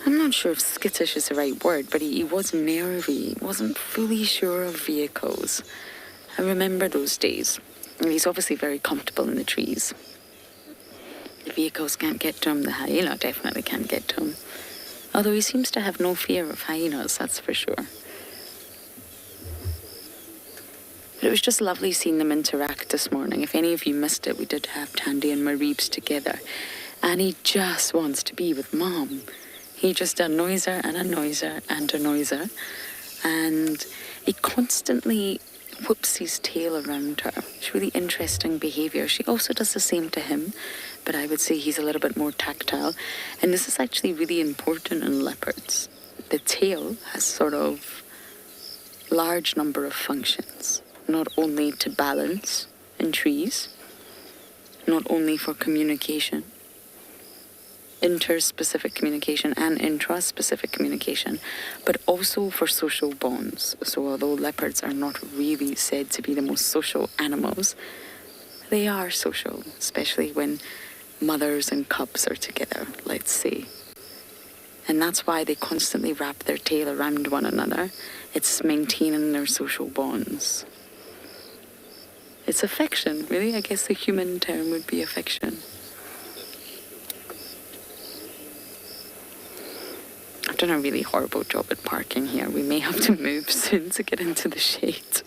I'm not sure if skittish is the right word, but he was nervy. He wasn't fully sure of vehicles. I remember those days. And he's obviously very comfortable in the trees. The vehicles can't get to him. The hyena definitely can't get to him. Although he seems to have no fear of hyenas, that's for sure. But it was just lovely seeing them interact this morning. If any of you missed it, we did have Tandy and Mareebs together. And he just wants to be with Mom. He just annoys her and annoys her and annoys her. And he constantly whips his tail around her. It's really interesting behaviour. She also does the same to him, but I would say he's a little bit more tactile. And this is actually really important in leopards. The tail has sort of large number of functions. Not only to balance in trees, not only for communication, interspecific communication and intraspecific communication, but also for social bonds. So although leopards are not really said to be the most social animals, they are social, especially when mothers and cubs are together, let's say. And that's why they constantly wrap their tail around one another. It's maintaining their social bonds. It's affection, really. I guess the human term would be affection. I've done a really horrible job at parking here. We may have to move soon to get into the shade.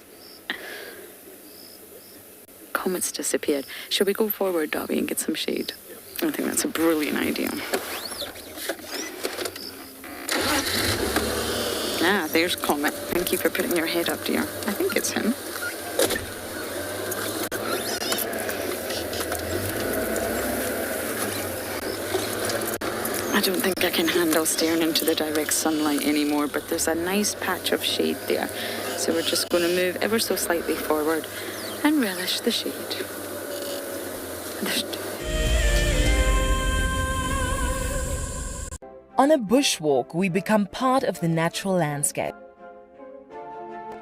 Comet's disappeared. Shall we go forward, Dobby, and get some shade? I think that's a brilliant idea. Ah, there's Comet. Thank you for putting your head up, dear. I think it's him. I don't think I can handle staring into the direct sunlight anymore, but there's a nice patch of shade there. So we're just going to move ever so slightly forward and relish the shade. On a bushwalk, we become part of the natural landscape.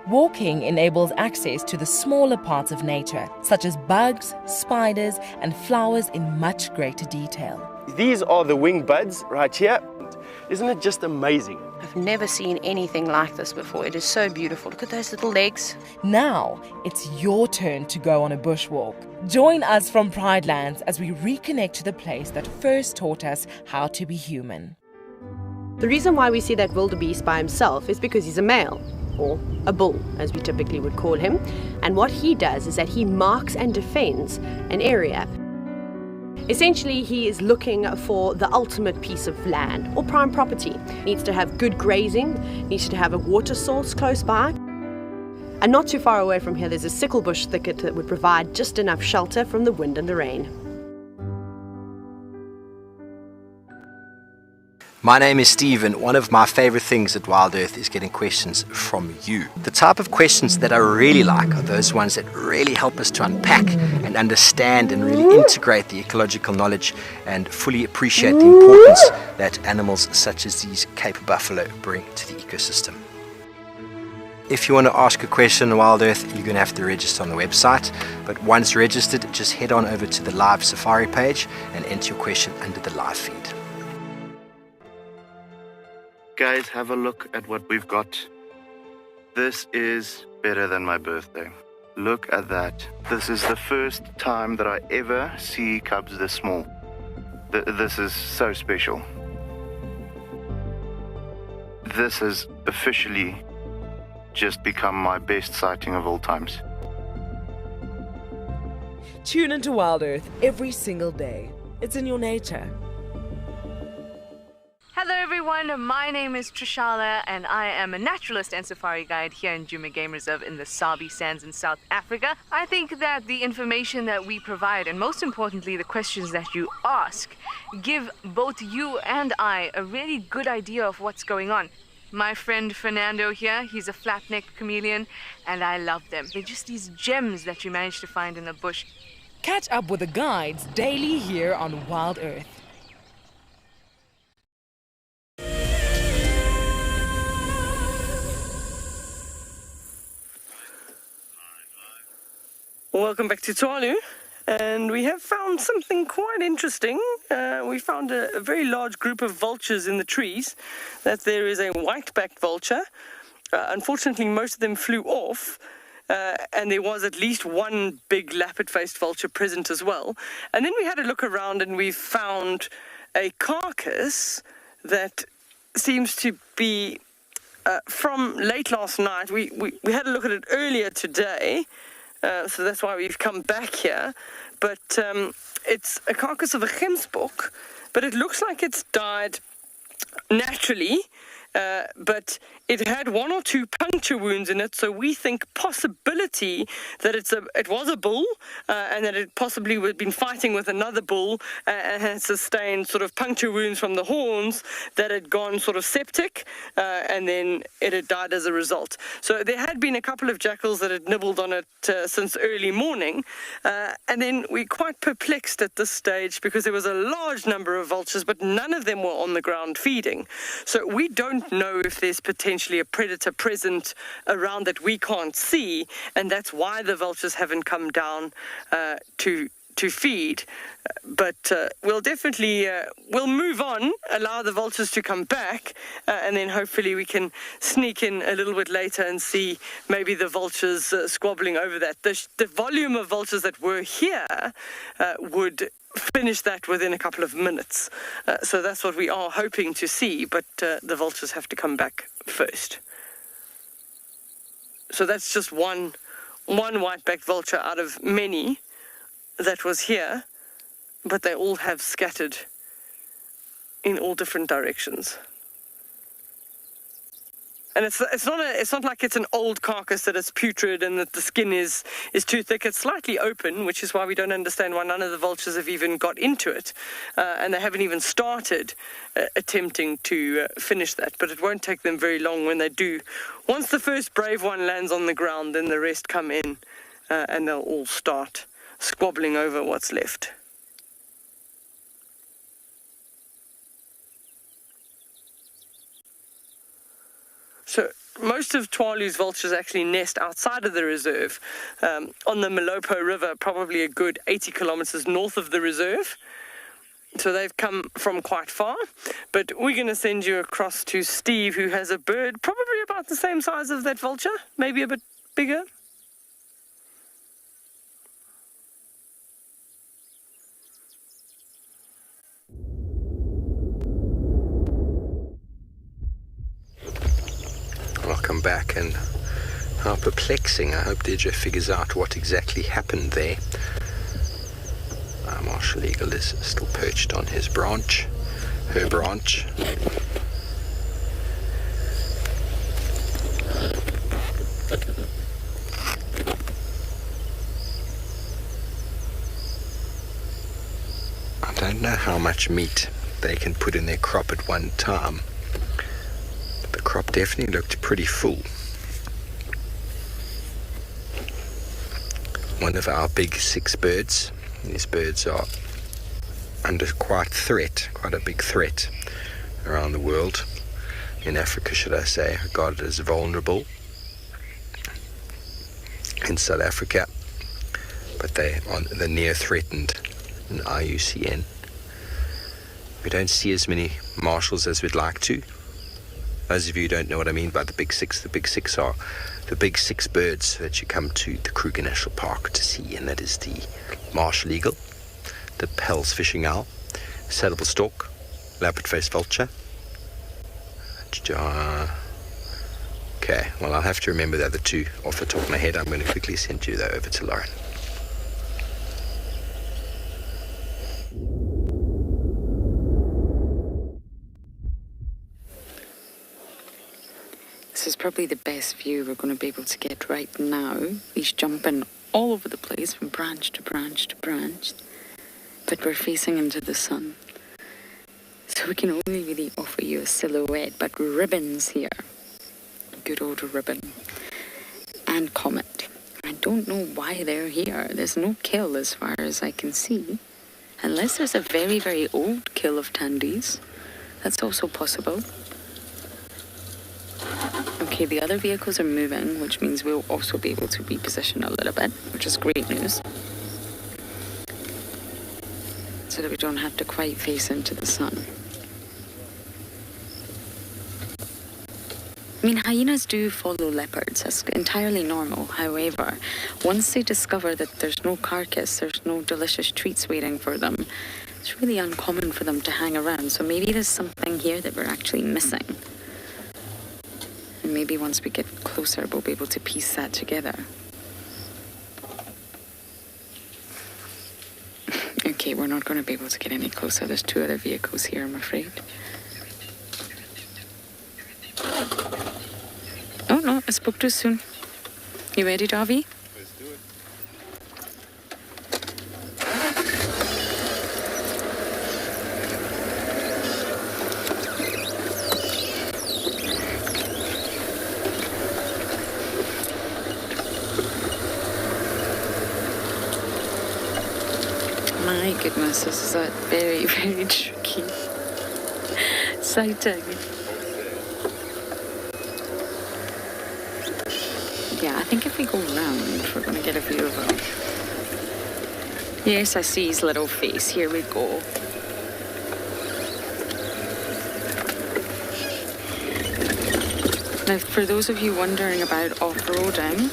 Walking enables access to the smaller parts of nature, such as bugs, spiders, and flowers in much greater detail. These are the wing buds right here. Isn't it just amazing? I've never seen anything like this before. It is so beautiful. Look at those little legs. Now, it's your turn to go on a bushwalk. Join us from Pride Lands as we reconnect to the place that first taught us how to be human. The reason why we see that wildebeest by himself is because he's a male, or a bull, as we typically would call him. And what he does is that he marks and defends an area. Essentially, he is looking for the ultimate piece of land or prime property. Needs to have good grazing, needs to have a water source close by. And not too far away from here, there's a sickle bush thicket that would provide just enough shelter from the wind and the rain. My name is Steve, and one of my favorite things at Wild Earth is getting questions from you. The type of questions that I really like are those ones that really help us to unpack and understand and really integrate the ecological knowledge and fully appreciate the importance that animals such as these Cape buffalo bring to the ecosystem. If you want to ask a question on Wild Earth, you're going to have to register on the website. But once registered, just head on over to the live safari page and enter your question under the live feed. Guys, have a look at what we've got. This is better than my birthday. Look at that. This is the first time that I ever see cubs this small. This is so special. This has officially just become my best sighting of all times. Tune into Wild Earth every single day. It's in your nature. Hello everyone, my name is Trishala and I am a naturalist and safari guide here in Juvenile Game Reserve in the Sabi Sands in South Africa. I think that the information that we provide and most importantly the questions that you ask give both you and I a really good idea of what's going on. My friend Fernando here, he's a flat-necked chameleon and I love them. They're just these gems that you manage to find in the bush. Catch up with the guides daily here on Wild Earth. Welcome back to Tswalu, and we have found something quite interesting. We found a very large group of vultures in the trees. That there is a white-backed vulture. Unfortunately, most of them flew off, and there was at least one big lappet-faced vulture present as well. And then we had a look around, and we found a carcass that seems to be from late last night. We had a look at it earlier today. So that's why we've come back here. But it's a carcass of a gemsbok, but it looks like it's died naturally. But it had one or two puncture wounds in it, so we think possibility that it was a bull, and that it possibly had been fighting with another bull and had sustained sort of puncture wounds from the horns that had gone sort of septic, and then it had died as a result. So there had been a couple of jackals that had nibbled on it since early morning, and then we're quite perplexed at this stage because there was a large number of vultures, but none of them were on the ground feeding. So we don't know if there's potentially a predator present around that we can't see, and that's why the vultures haven't come down to feed. But we'll definitely we'll move on, allow the vultures to come back, and then hopefully we can sneak in a little bit later and see maybe the vultures squabbling over that. The volume of vultures that were here would finish that within a couple of minutes. So that's what we are hoping to see, but the vultures have to come back first. So that's just one white-backed vulture out of many that was here, but they all have scattered in all different directions. And it's not like it's an old carcass that is putrid and that the skin is too thick. It's slightly open, which is why we don't understand why none of the vultures have even got into it, and they haven't even started attempting to finish that. But it won't take them very long when they do. Once the first brave one lands on the ground, then the rest come in, and they'll all start squabbling over what's left. So most of Tswalu's vultures actually nest outside of the reserve, on the Malopo River, probably a good 80 kilometers north of the reserve. So they've come from quite far. But we're going to send you across to Steve, who has a bird probably about the same size as that vulture, maybe a bit bigger. Welcome back, and how perplexing. I hope Deirdre figures out what exactly happened there. Our martial eagle is still perched on his branch, her branch. I don't know how much meat they can put in their crop at one time. The crop definitely looked pretty full. One of our big 6 birds. These birds are under quite a big threat around the world. In Africa, should I say, regarded as vulnerable. In South Africa, but they're near threatened in IUCN. We don't see as many marshals as we'd like to. Those of you who don't know what I mean by the big 6, the big 6 are the big 6 birds that you come to the Kruger National Park to see, and that is the martial eagle, the Pell's fishing owl, saddlebell stork, lappet-faced vulture. Okay, well, I'll have to remember the other 2 off the top of my head. I'm going to quickly send you that over to Lauren. This is probably the best view we're going to be able to get right now. He's jumping all over the place from branch to branch to branch, but we're facing into the sun. So we can only really offer you a silhouette, but ribbons here. Good old ribbon. And comet. And don't know why they're here. There's no kill as far as I can see. Unless there's a very, very old kill of Tandies. That's also possible. Okay, the other vehicles are moving, which means we'll also be able to reposition a little bit, which is great news. So that we don't have to quite face into the sun. I mean, hyenas do follow leopards. That's entirely normal. However, once they discover that there's no carcass, there's no delicious treats waiting for them, it's really uncommon for them to hang around. So maybe there's something here that we're actually missing. And maybe once we get closer, we'll be able to piece that together. Okay, we're not going to be able to get any closer. There's two other vehicles here, I'm afraid. Oh no, I spoke too soon. You ready, Davi? Let's do it. My goodness, this is a very, very tricky sighting. Yeah, I think if we go round, we're going to get a view of him. Yes, I see his little face. Here we go. Now, for those of you wondering about off-roading,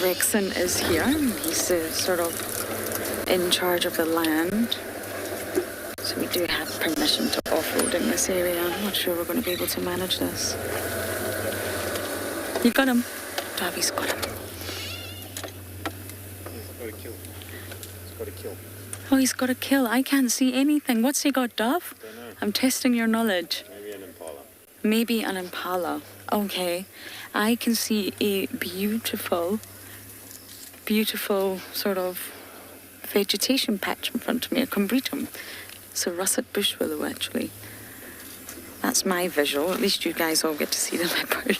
Rexon is here. He's sort of in charge of the land. So we do have permission to off-road in this area. I'm not sure we're going to be able to manage this. You got him. Davi's got him. He's got a kill. He's got a kill. Oh, he's got a kill. I can't see anything. What's he got, Dov? Don't know. I'm testing your knowledge. Maybe an impala. Maybe an impala. Okay. I can see a beautiful, beautiful sort of vegetation patch in front of me, a combretum. It's a russet bush willow, actually. That's my visual. At least you guys all get to see the leopard.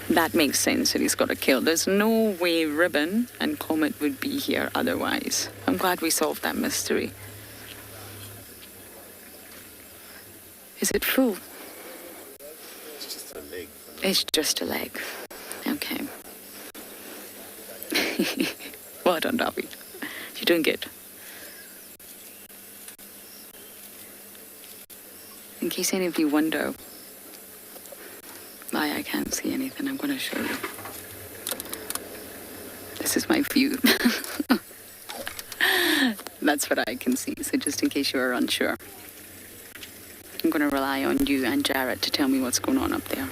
That makes sense that he's got a kill. There's no way Ribbon and Comet would be here otherwise. I'm glad we solved that mystery. Is it full? It's just a leg. It's just a leg. Okay. Well done, David. You're doing good. In case any of you wonder why I can't see anything, I'm going to show you. This is my view. That's what I can see, so just in case you are unsure. I'm going to rely on you and Jarrett to tell me what's going on up there.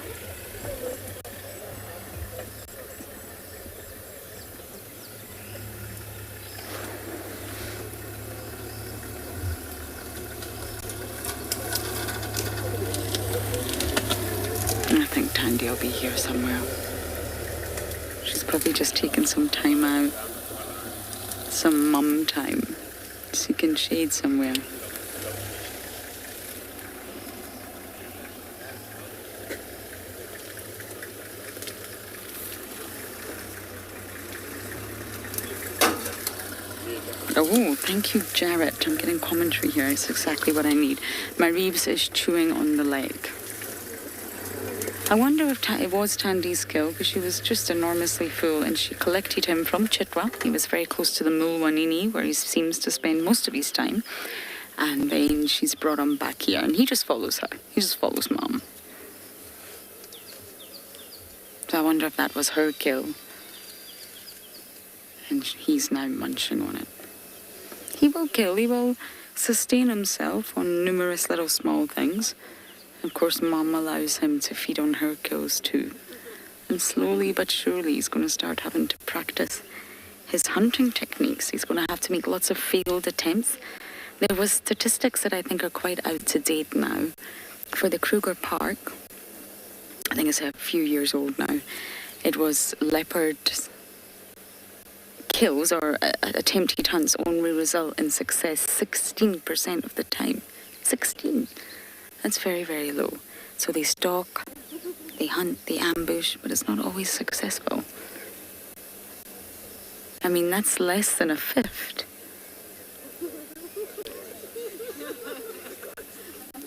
I think Tandy will be here somewhere. She's probably just taken some time out. Some mum time. Seeking shade somewhere. Oh, thank you, Jarrett. I'm getting commentary here. It's exactly what I need. My Reeves is chewing on the leg. I wonder if it was Tandy's kill, because she was just enormously full, and she collected him from Chitwa. He was very close to the Mulwanini, where he seems to spend most of his time. And then she's brought him back here, and he just follows her. He just follows Mom. So I wonder if that was her kill. And he's now munching on it. He will kill, he will sustain himself on numerous little small things. Of course, Mom allows him to feed on her kills too. And slowly but surely, he's going to start having to practice his hunting techniques. He's going to have to make lots of failed attempts. There was statistics that I think are quite out to date now. For the Kruger Park, I think it's a few years old now, it was leopard kills or attempted hunts only result in success 16% of the time. 16. That's very, very low. So they stalk, they They hunt, they ambush, but it's not always successful. I mean, that's less than a fifth.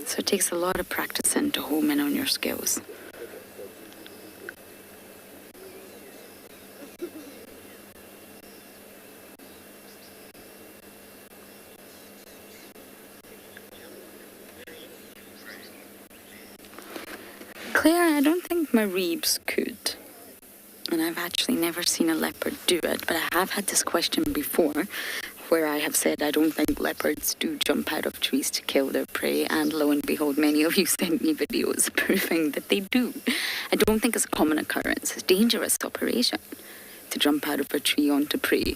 So it takes a lot of practicing to home in on your skills. Claire, I don't think Mareebs could. And I've actually never seen a leopard do it, but I have had this question before, where I have said I don't think leopards do jump out of trees to kill their prey, and lo and behold, many of you sent me videos proving that they do. I don't think it's a common occurrence. It's a dangerous operation to jump out of a tree onto prey.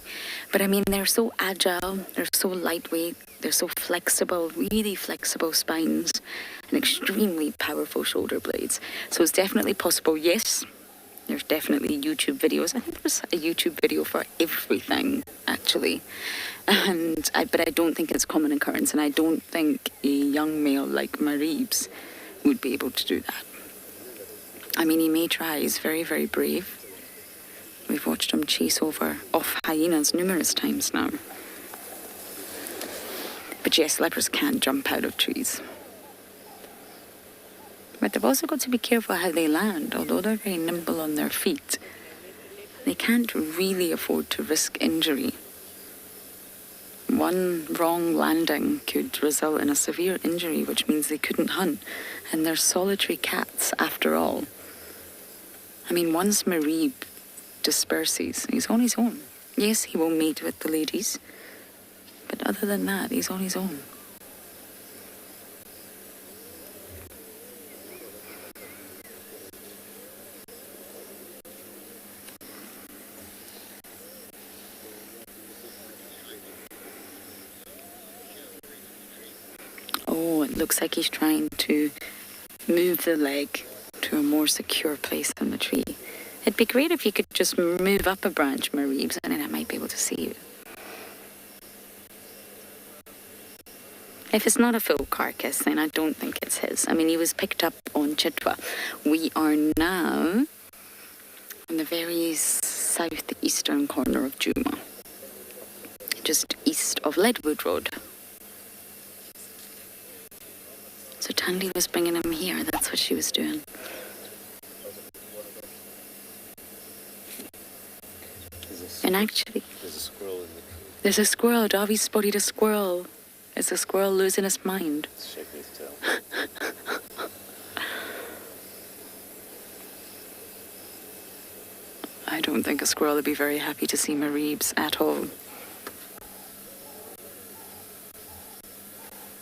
But I mean, they're so agile, they're so lightweight, they're so flexible, really flexible spines, and extremely powerful shoulder blades. So it's definitely possible, yes. There's definitely YouTube videos. I think there's a YouTube video for everything, actually. But I don't think it's a common occurrence, and I don't think a young male like Mareebs would be able to do that. I mean, he may try. He's very, very brave. We've watched him chase off hyenas numerous times now. But yes, leopards can jump out of trees. But they've also got to be careful how they land. Although they're very nimble on their feet, they can't really afford to risk injury. One wrong landing could result in a severe injury, which means they couldn't hunt. And they're solitary cats, after all. I mean, once Mareeb disperses, he's on his own. Yes, he will mate with the ladies, but other than that, he's on his own. Oh, it looks like he's trying to move the leg to a more secure place on the tree. It'd be great if you could just move up a branch, Mareebs, and then I might be able to see you. If it's not a full carcass, then I don't think it's his. I mean, he was picked up on Chitwa. We are now on the very southeastern corner of Juma, just east of Leadwood Road. So Tandy was bringing him here. That's what she was doing. And actually, There's a squirrel in the tree. there's a squirrel. Davi spotted a squirrel. Is a squirrel losing his mind? It's shaking his tail. I don't think a squirrel would be very happy to see Mareebs at all.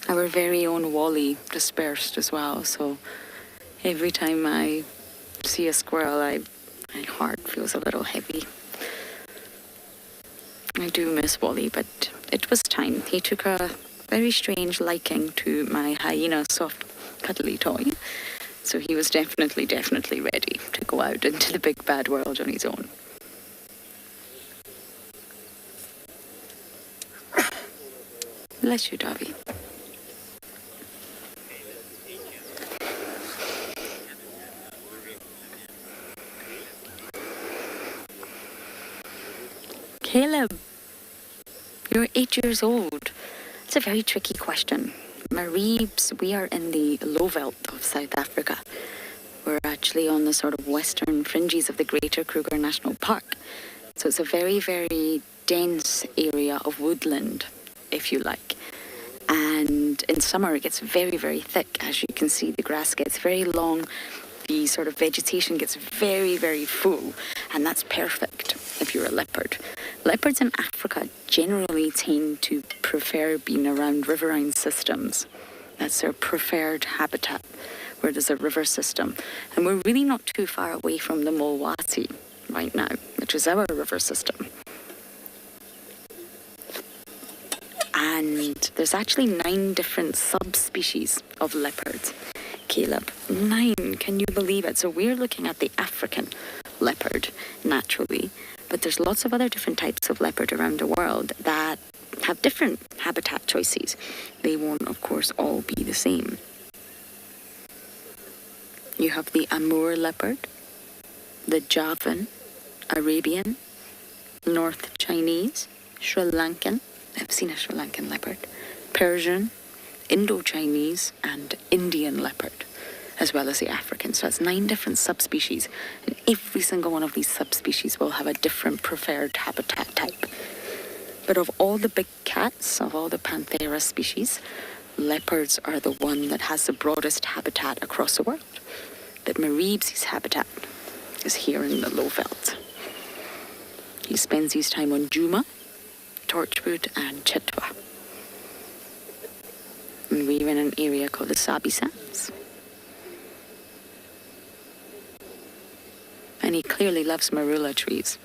Our very own Wally dispersed as well, so every time I see a squirrel, my heart feels a little heavy. I do miss Wally, but it was time. He took a very strange liking to my hyena soft cuddly toy, so he was definitely ready to go out into the big bad world on his own. Bless you, Davi. Caleb, you're 8 years old. It's a very tricky question. Mareebs, we are in the low veld of South Africa. We're actually on the sort of western fringes of the Greater Kruger National Park. So it's a very, very dense area of woodland, if you like. And in summer it gets very, very thick. As you can see, the grass gets very long. The sort of vegetation gets very, very full. And that's perfect if you're a leopard. Leopards in Africa generally tend to prefer being around riverine systems. That's their preferred habitat, where there's a river system. And we're really not too far away from the Mulwati right now, which is our river system. And there's actually 9 different subspecies of leopards. Caleb, 9, can you believe it? So we're looking at the African leopard, naturally. But there's lots of other different types of leopard around the world that have different habitat choices. They won't, of course, all be the same. You have the Amur leopard, the Javan, Arabian, North Chinese, Sri Lankan, I've seen a Sri Lankan leopard, Persian, Indo-Chinese, and Indian leopard, as well as the African. So it's 9 different subspecies, and every single one of these subspecies will have a different preferred habitat type. But of all the big cats, of all the Panthera species, leopards are the one that has the broadest habitat across the world. But Marib's habitat is here in the low veld. He spends his time on Juma, Torchwood, and Chitwa. And we're in an area called the Sabi Sands. And he clearly loves marula trees.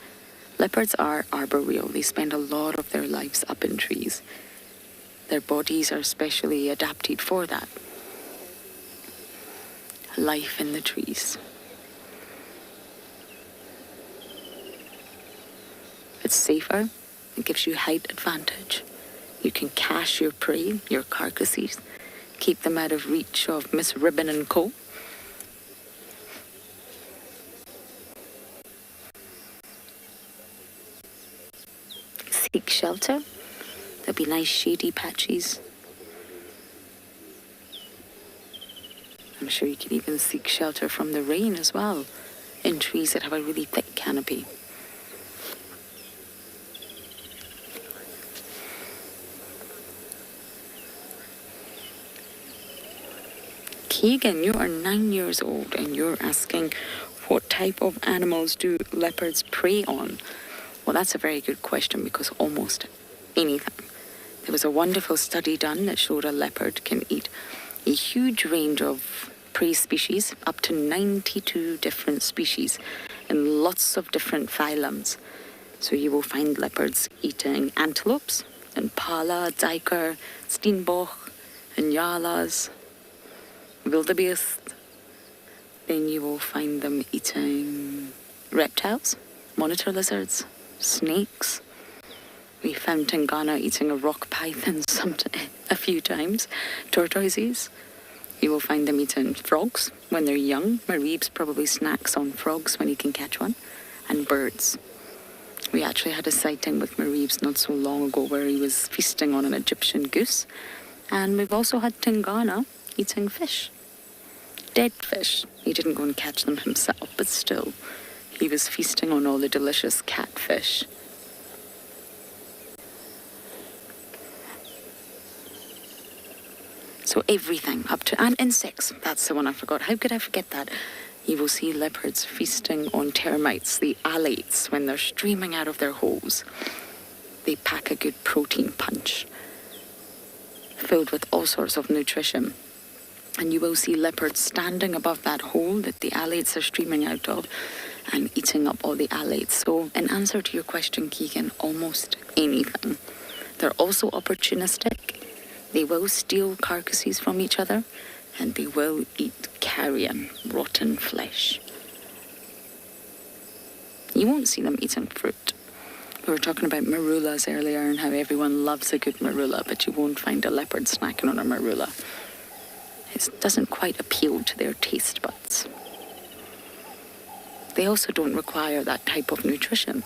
Leopards are arboreal. They spend a lot of their lives up in trees. Their bodies are specially adapted for that. Life in the trees. It's safer. It gives you height advantage. You can cache your prey, your carcasses, keep them out of reach of Miss Ribbon and Co. Seek shelter. There'll be nice shady patches. I'm sure you can even seek shelter from the rain as well, in trees that have a really thick canopy. Keegan, you are 9 years old and you're asking what type of animals do leopards prey on? Well, that's a very good question because almost anything. There was a wonderful study done that showed a leopard can eat a huge range of prey species, up to 92 different species in lots of different phylums. So you will find leopards eating antelopes, impala, duiker, steenbok, nyalas, wildebeest. Then you will find them eating reptiles, monitor lizards, snakes. We found Tingana eating a rock python a few times, tortoises. You will find them eating frogs when they're young. Marib's probably snacks on frogs when he can catch one, and birds. We actually had a sighting with Marib's not so long ago where he was feasting on an Egyptian goose. And we've also had Tingana eating fish. Dead fish. He didn't go and catch them himself, but still, he was feasting on all the delicious catfish. So everything, up to, and insects, that's the one I forgot. How could I forget that? You will see leopards feasting on termites, the alates, when they're streaming out of their holes. They pack a good protein punch, filled with all sorts of nutrition. And you will see leopards standing above that hole that the alates are streaming out of and eating up all the alates. So in answer to your question, Keegan, almost anything. They're also opportunistic. They will steal carcasses from each other and they will eat carrion, rotten flesh. You won't see them eating fruit. We were talking about marulas earlier and how everyone loves a good marula, but you won't find a leopard snacking on a marula. It doesn't quite appeal to their taste buds. They also don't require that type of nutrition.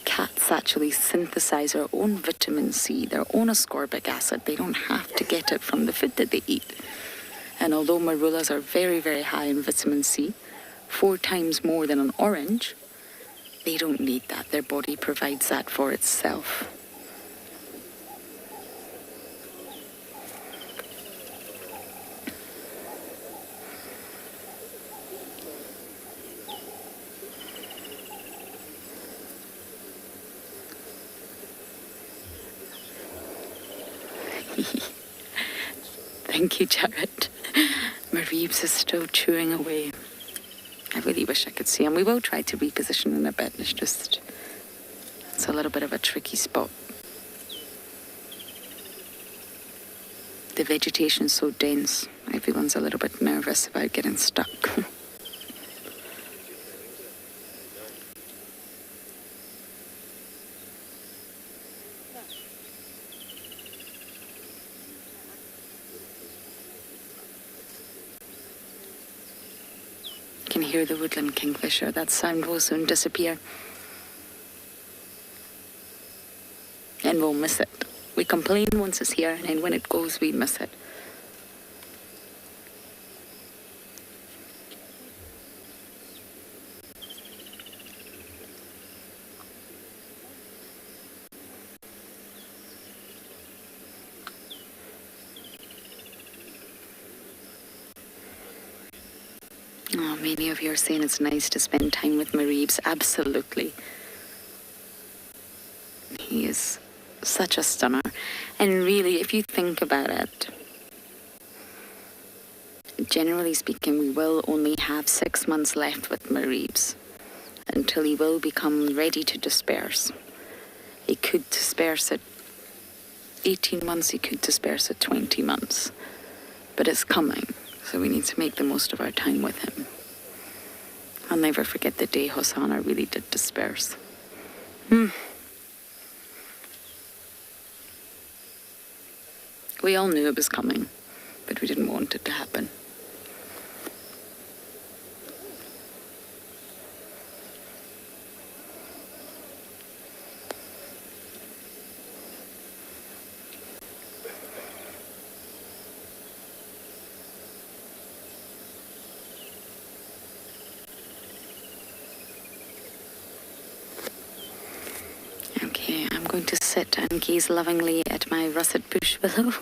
Cats actually synthesize their own vitamin C, their own ascorbic acid. They don't have to get it from the food that they eat. And although marulas are very, very high in vitamin C, 4 times more than an orange, they don't need that. Their body provides that for itself. Thank you, Jared. Maribs is still chewing away. I really wish I could see him. We will try to reposition in a bit. It's a little bit of a tricky spot. The vegetation's so dense. Everyone's a little bit nervous about getting stuck. can hear the woodland kingfisher. That sound will soon disappear. And we'll miss it. We complain once it's here, and then when it goes, we miss it. Oh, many of you are saying it's nice to spend time with Mareebs. Absolutely. He is such a stunner. And really, if you think about it, generally speaking, we will only have 6 months left with Mareebs until he will become ready to disperse. He could disperse at 18 months, he could disperse at 20 months. But it's coming. So we need to make the most of our time with him. I'll never forget the day Hosanna really did disperse. We all knew it was coming, but we didn't want it to happen. Okay, I'm going to sit and gaze lovingly at my russet bush willow,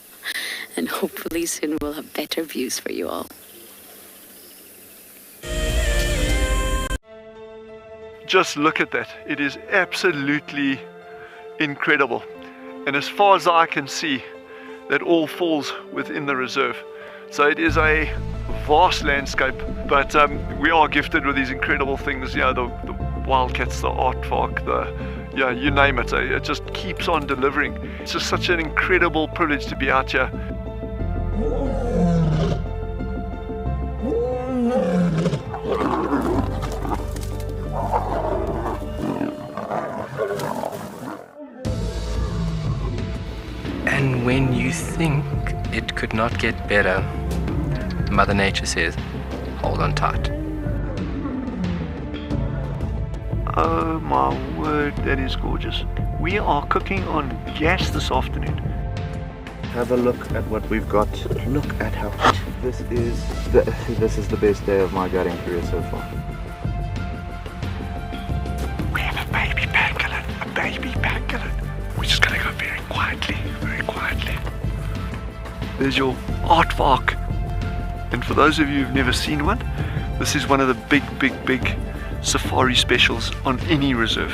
and hopefully soon we'll have better views for you all. Just look at that. It is absolutely incredible. And as far as I can see, that all falls within the reserve. So it is a vast landscape, but we are gifted with these incredible things. Yeah, the wildcats, the aardvark, yeah, you name it. It just keeps on delivering. It's just such an incredible privilege to be out here. And when you think it could not get better, Mother Nature says, hold on tight. Oh my word, that is gorgeous. We are cooking on gas this afternoon. Have a look at what we've got. Look at how this is the best day of my guiding career so far. We have a baby pangolin, a baby pangolin. We're just gonna go very quietly, very quietly. There's your aardvark. And for those of you who've never seen one, this is one of the big safari specials on any reserve.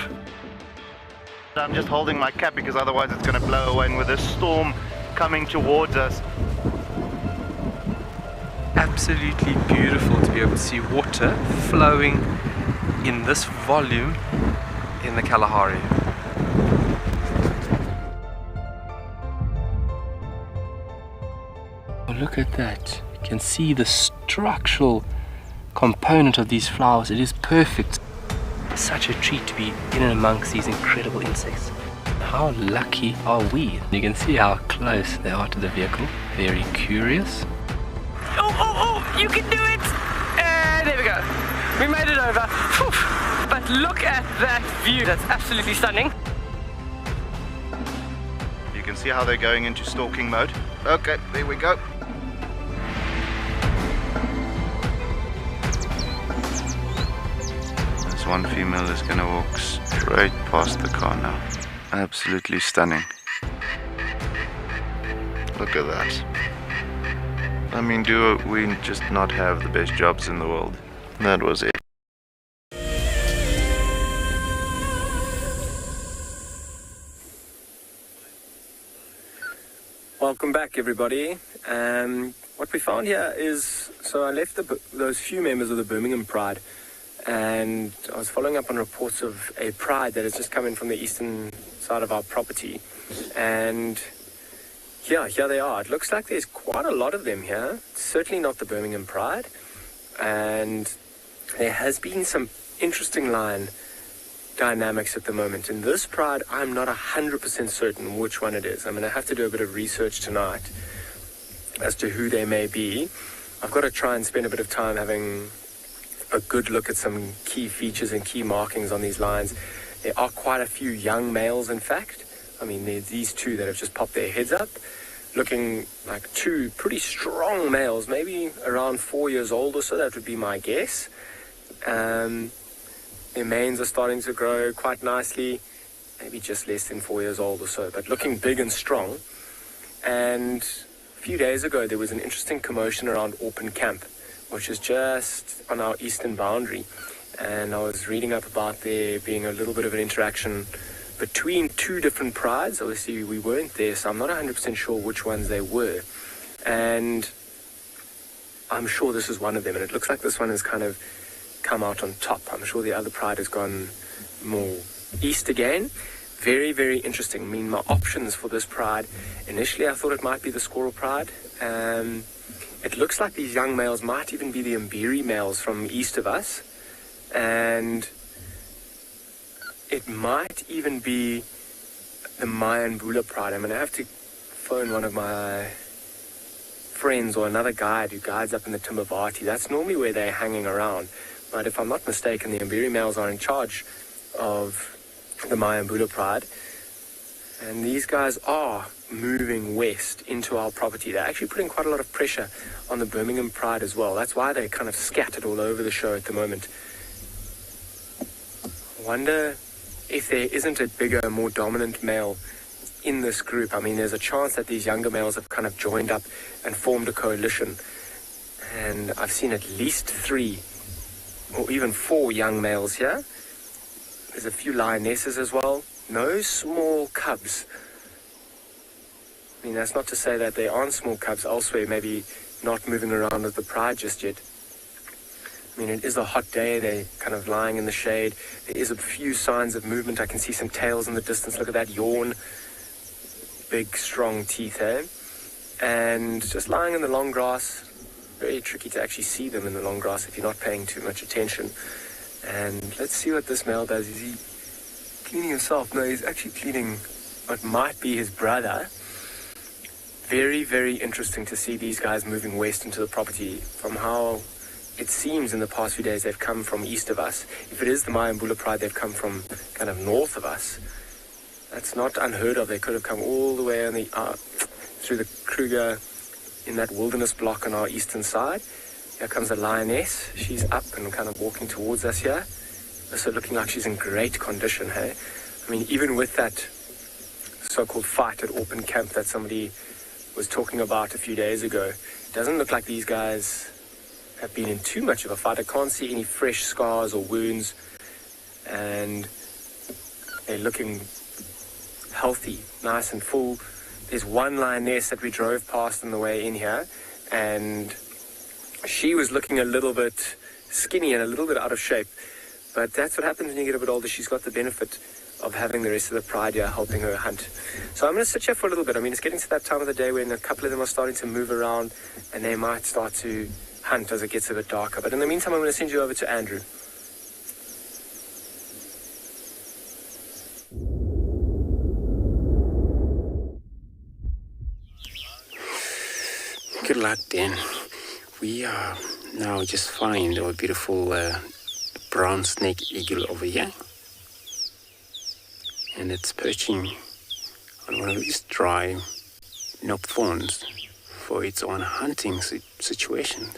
I'm just holding my cap because otherwise it's going to blow away, and with this storm coming towards us. Absolutely beautiful to be able to see water flowing in this volume in the Kalahari. Oh, look at that. You can see the structural component of these flowers. It is perfect. Such a treat to be in and amongst these incredible insects. How lucky are we? You can see how close they are to the vehicle. Very curious. Oh, you can do it! There we go. We made it over. Whew. But look at that view. That's absolutely stunning. You can see how they're going into stalking mode. Okay, there we go. This one female is gonna walk straight past the car now. Absolutely stunning. Look at that. I mean, do we just not have the best jobs in the world? That was it. Welcome back, everybody. What we found here is, so I left those few members of the Birmingham Pride, and I was following up on reports of a pride that has just come in from the eastern side of our property, and here they are. It looks like there's quite a lot of them here. It's certainly not the Birmingham Pride, and there has been some interesting line dynamics at the moment. In this pride, I'm not 100% certain which one it is. I'm going to have to do a bit of research tonight as to who they may be. I've got to try and spend a bit of time having a good look at some key features and key markings on these lions. There are quite a few young males, in fact. I mean, there's these two that have just popped their heads up, looking like two pretty strong males, maybe around 4 years old or so, that would be my guess. Their manes are starting to grow quite nicely, maybe just less than 4 years old or so, but looking big and strong. And a few days ago, there was an interesting commotion around Orpen Camp, which is just on our eastern boundary. And I was reading up about there being a little bit of an interaction between two different prides. Obviously, we weren't there, so I'm not 100% sure which ones they were. And I'm sure this is one of them, and it looks like this one has kind of come out on top. I'm sure the other pride has gone more east again. Very, very interesting. I mean, my options for this pride, initially I thought it might be the squirrel pride. It looks like these young males might even be the Mbiri males from east of us. And it might even be the Mayambula pride. I'm going to have to phone one of my friends or another guide who guides up in the Timavati. That's normally where they're hanging around. But if I'm not mistaken, the Mbiri males are in charge of the Mayambula pride. And these guys are moving west into our property. They're actually putting quite a lot of pressure on the Birmingham pride as well. That's why they're kind of scattered all over the show at the moment. I wonder if there isn't a bigger, more dominant male in this group. I mean, there's a chance that these younger males have kind of joined up and formed a coalition. And I've seen at least 3 or even 4 young males here. There's a few lionesses as well. No small cubs. I mean, that's not to say that there aren't small cubs elsewhere, maybe not moving around with the pride just yet. I mean, it is a hot day. They're kind of lying in the shade. There is a few signs of movement. I can see some tails in the distance. Look at that yawn. Big, strong teeth, eh? And just lying in the long grass. Very tricky to actually see them in the long grass if you're not paying too much attention. And let's see what this male does. Is he cleaning himself? No, he's actually cleaning what might be his brother. Very, very interesting to see these guys moving west into the property. From how it seems in the past few days, they've come from east of us. If it is the Mayambula pride, they've come from kind of north of us. That's not unheard of. They could have come all the way on the through the Kruger in that wilderness block on our eastern side. Here comes a lioness. She's up and kind of walking towards us here. Also looking like she's in great condition, hey? I mean, even with that so-called fight at Orpen Camp that somebody was talking about a few days ago, it doesn't look like these guys have been in too much of a fight. I can't see any fresh scars or wounds, and they're looking healthy, nice and full. There's one lioness that we drove past on the way in here, and she was looking a little bit skinny and a little bit out of shape. But that's what happens when you get a bit older. She's got the benefit of having the rest of the pride here helping her hunt. So I'm going to sit here for a little bit. I mean, it's getting to that time of the day when a couple of them are starting to move around, and they might start to hunt as it gets a bit darker. But in the meantime, I'm going to send you over to Andrew. Good luck, Dan. We are now just find our beautiful brown snake eagle over here. And it's perching on one of these dry knob thorns for its own hunting situation.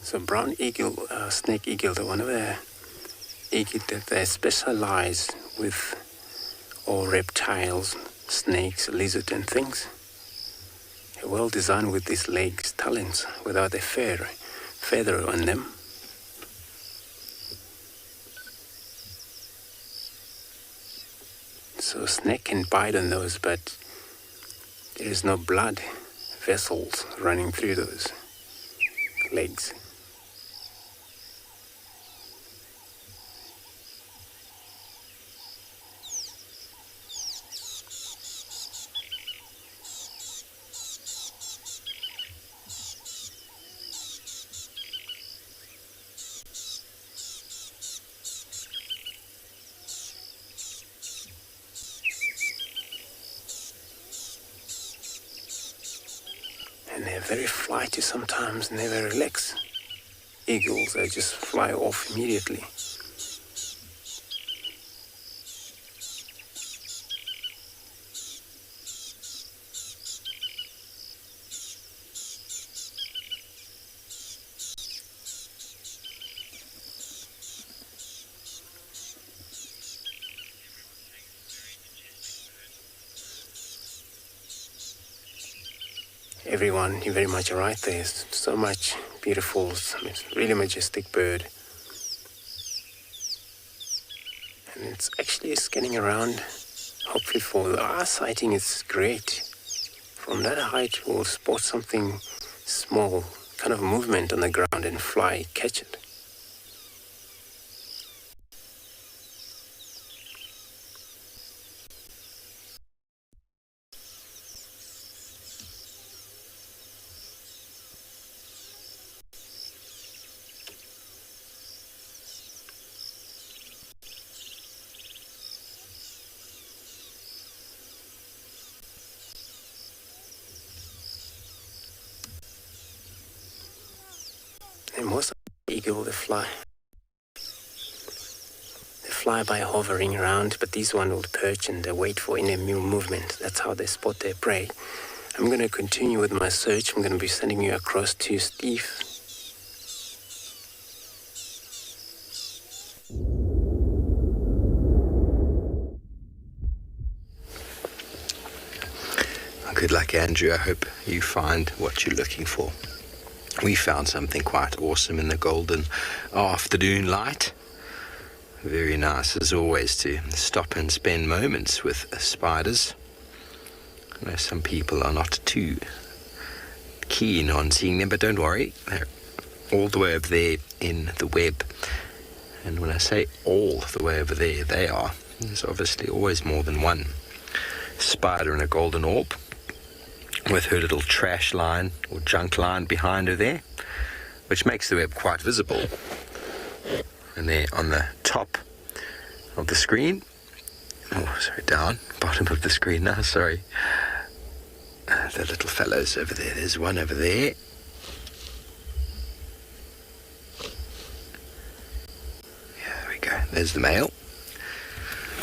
So brown eagle, snake eagle, one of the eagle that they specialize with all reptiles, snakes, lizards and things. They're well designed with these legs, talons, without a feather on them. So a snake can bite on those, but there is no blood vessels running through those legs. And they're very flighty sometimes, never relax. Eagles, they just fly off immediately. Everyone, you're very much right. There's so much beautiful, it's a really majestic bird. And it's actually scanning around. Hopefully for the eye sighting, it's great. From that height, we'll spot something small, kind of movement on the ground and fly, catch it. And most of the eagle, they fly by hovering around, but these one will perch and they wait for any movement. That's how they spot their prey. I'm going to continue with my search. I'm going to be sending you across to Steve. Good luck, Andrew. I hope you find what you're looking for. We found something quite awesome in the golden afternoon light. Very nice, as always, to stop and spend moments with spiders. I know some people are not too keen on seeing them, but don't worry. They're all the way over there in the web. And when I say all the way over there, they are. There's obviously always more than one spider in a golden orb, with her little trash line or junk line behind her there, which makes the web quite visible. And there on the top of the screen, down, bottom of the screen now, sorry. The little fellows over there, there's one over there. Yeah, there we go, there's the male.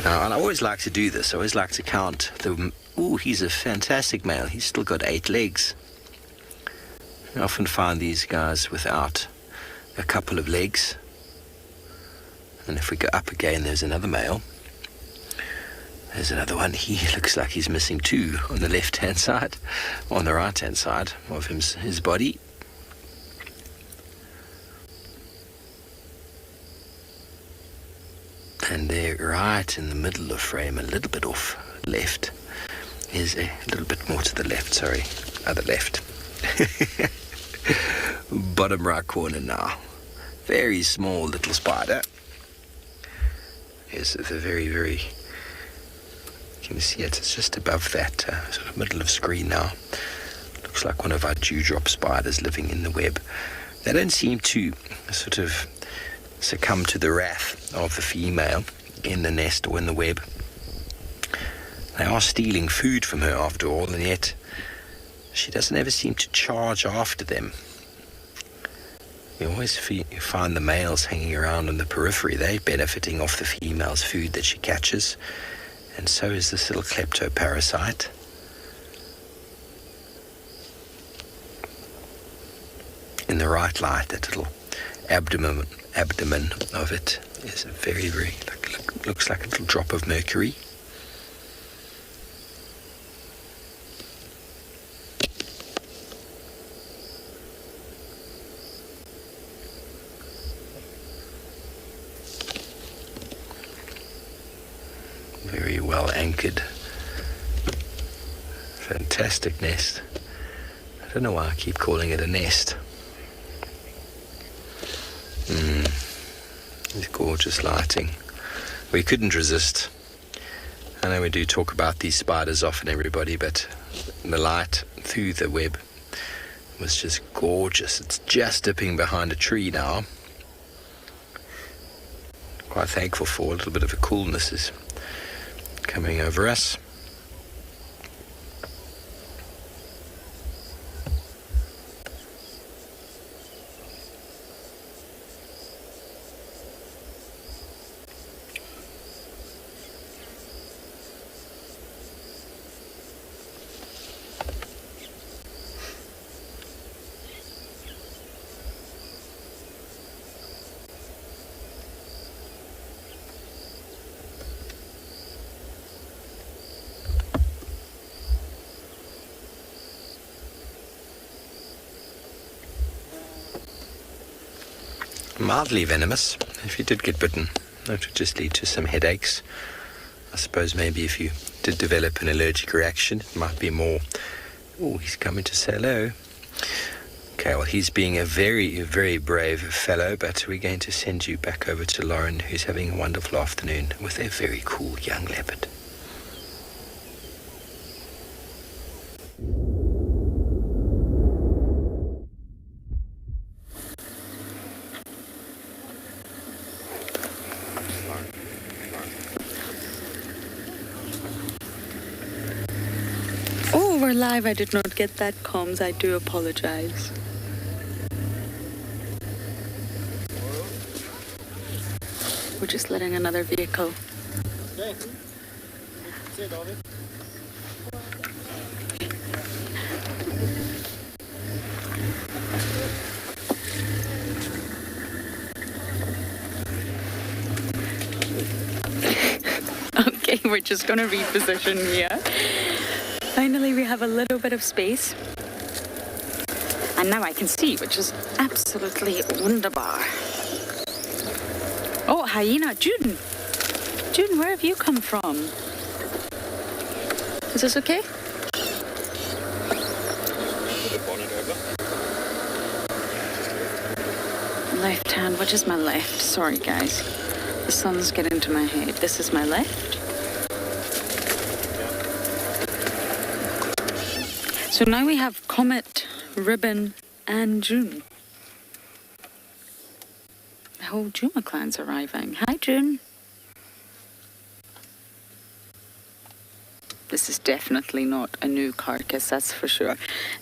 Now, and I always like to do this, I always like to count the... Ooh, he's a fantastic male. He's still got 8 legs. I often find these guys without a couple of legs. And if we go up again, there's another male. There's another one. He looks like he's missing 2 on the left-hand side, on the right-hand side of his body. And there, right in the middle of frame, a little bit off left, is a little bit more to the left, sorry, other left. Bottom right corner now. Very small little spider. Is the very, very, can you see it? It's just above that sort of middle of screen now. Looks like one of our dewdrop spiders living in the web. They don't seem to sort of succumb to the wrath of the female in the nest or in the web. They are stealing food from her after all, and yet she doesn't ever seem to charge after them. You always find the males hanging around on the periphery. They're benefiting off the female's food that she catches, and so is this little kleptoparasite. In the right light, that little abdomen of it is a very, very, looks like a little drop of mercury. Very well anchored. Fantastic nest. I don't know why I keep calling it a nest. It's gorgeous lighting. We couldn't resist. I know we do talk about these spiders often, everybody, but the light through the web was just gorgeous. It's just dipping behind a tree now. Quite thankful for a little bit of a coolness is coming over us. mildly venomous. If you did get bitten, that would just lead to some headaches. I suppose maybe if you did develop an allergic reaction, it might be more... Oh, he's coming to say hello. Okay, well, he's being a very, very brave fellow, but we're going to send you back over to Lauren, who's having a wonderful afternoon with a very cool young leopard. Oh, we're live. I did not get that comms. I do apologize. We're just letting another vehicle. Okay, we're just gonna reposition here. Finally, we have a little bit of space. And now I can see, which is absolutely wunderbar. Oh, hyena, June. June, where have you come from? Is this okay? Left hand, which is my left? Sorry, guys. The sun's getting to my head. This is my left. So now we have Comet, Ribbon, and June. The whole Juma clan's arriving. Hi, June. This is definitely not a new carcass, that's for sure.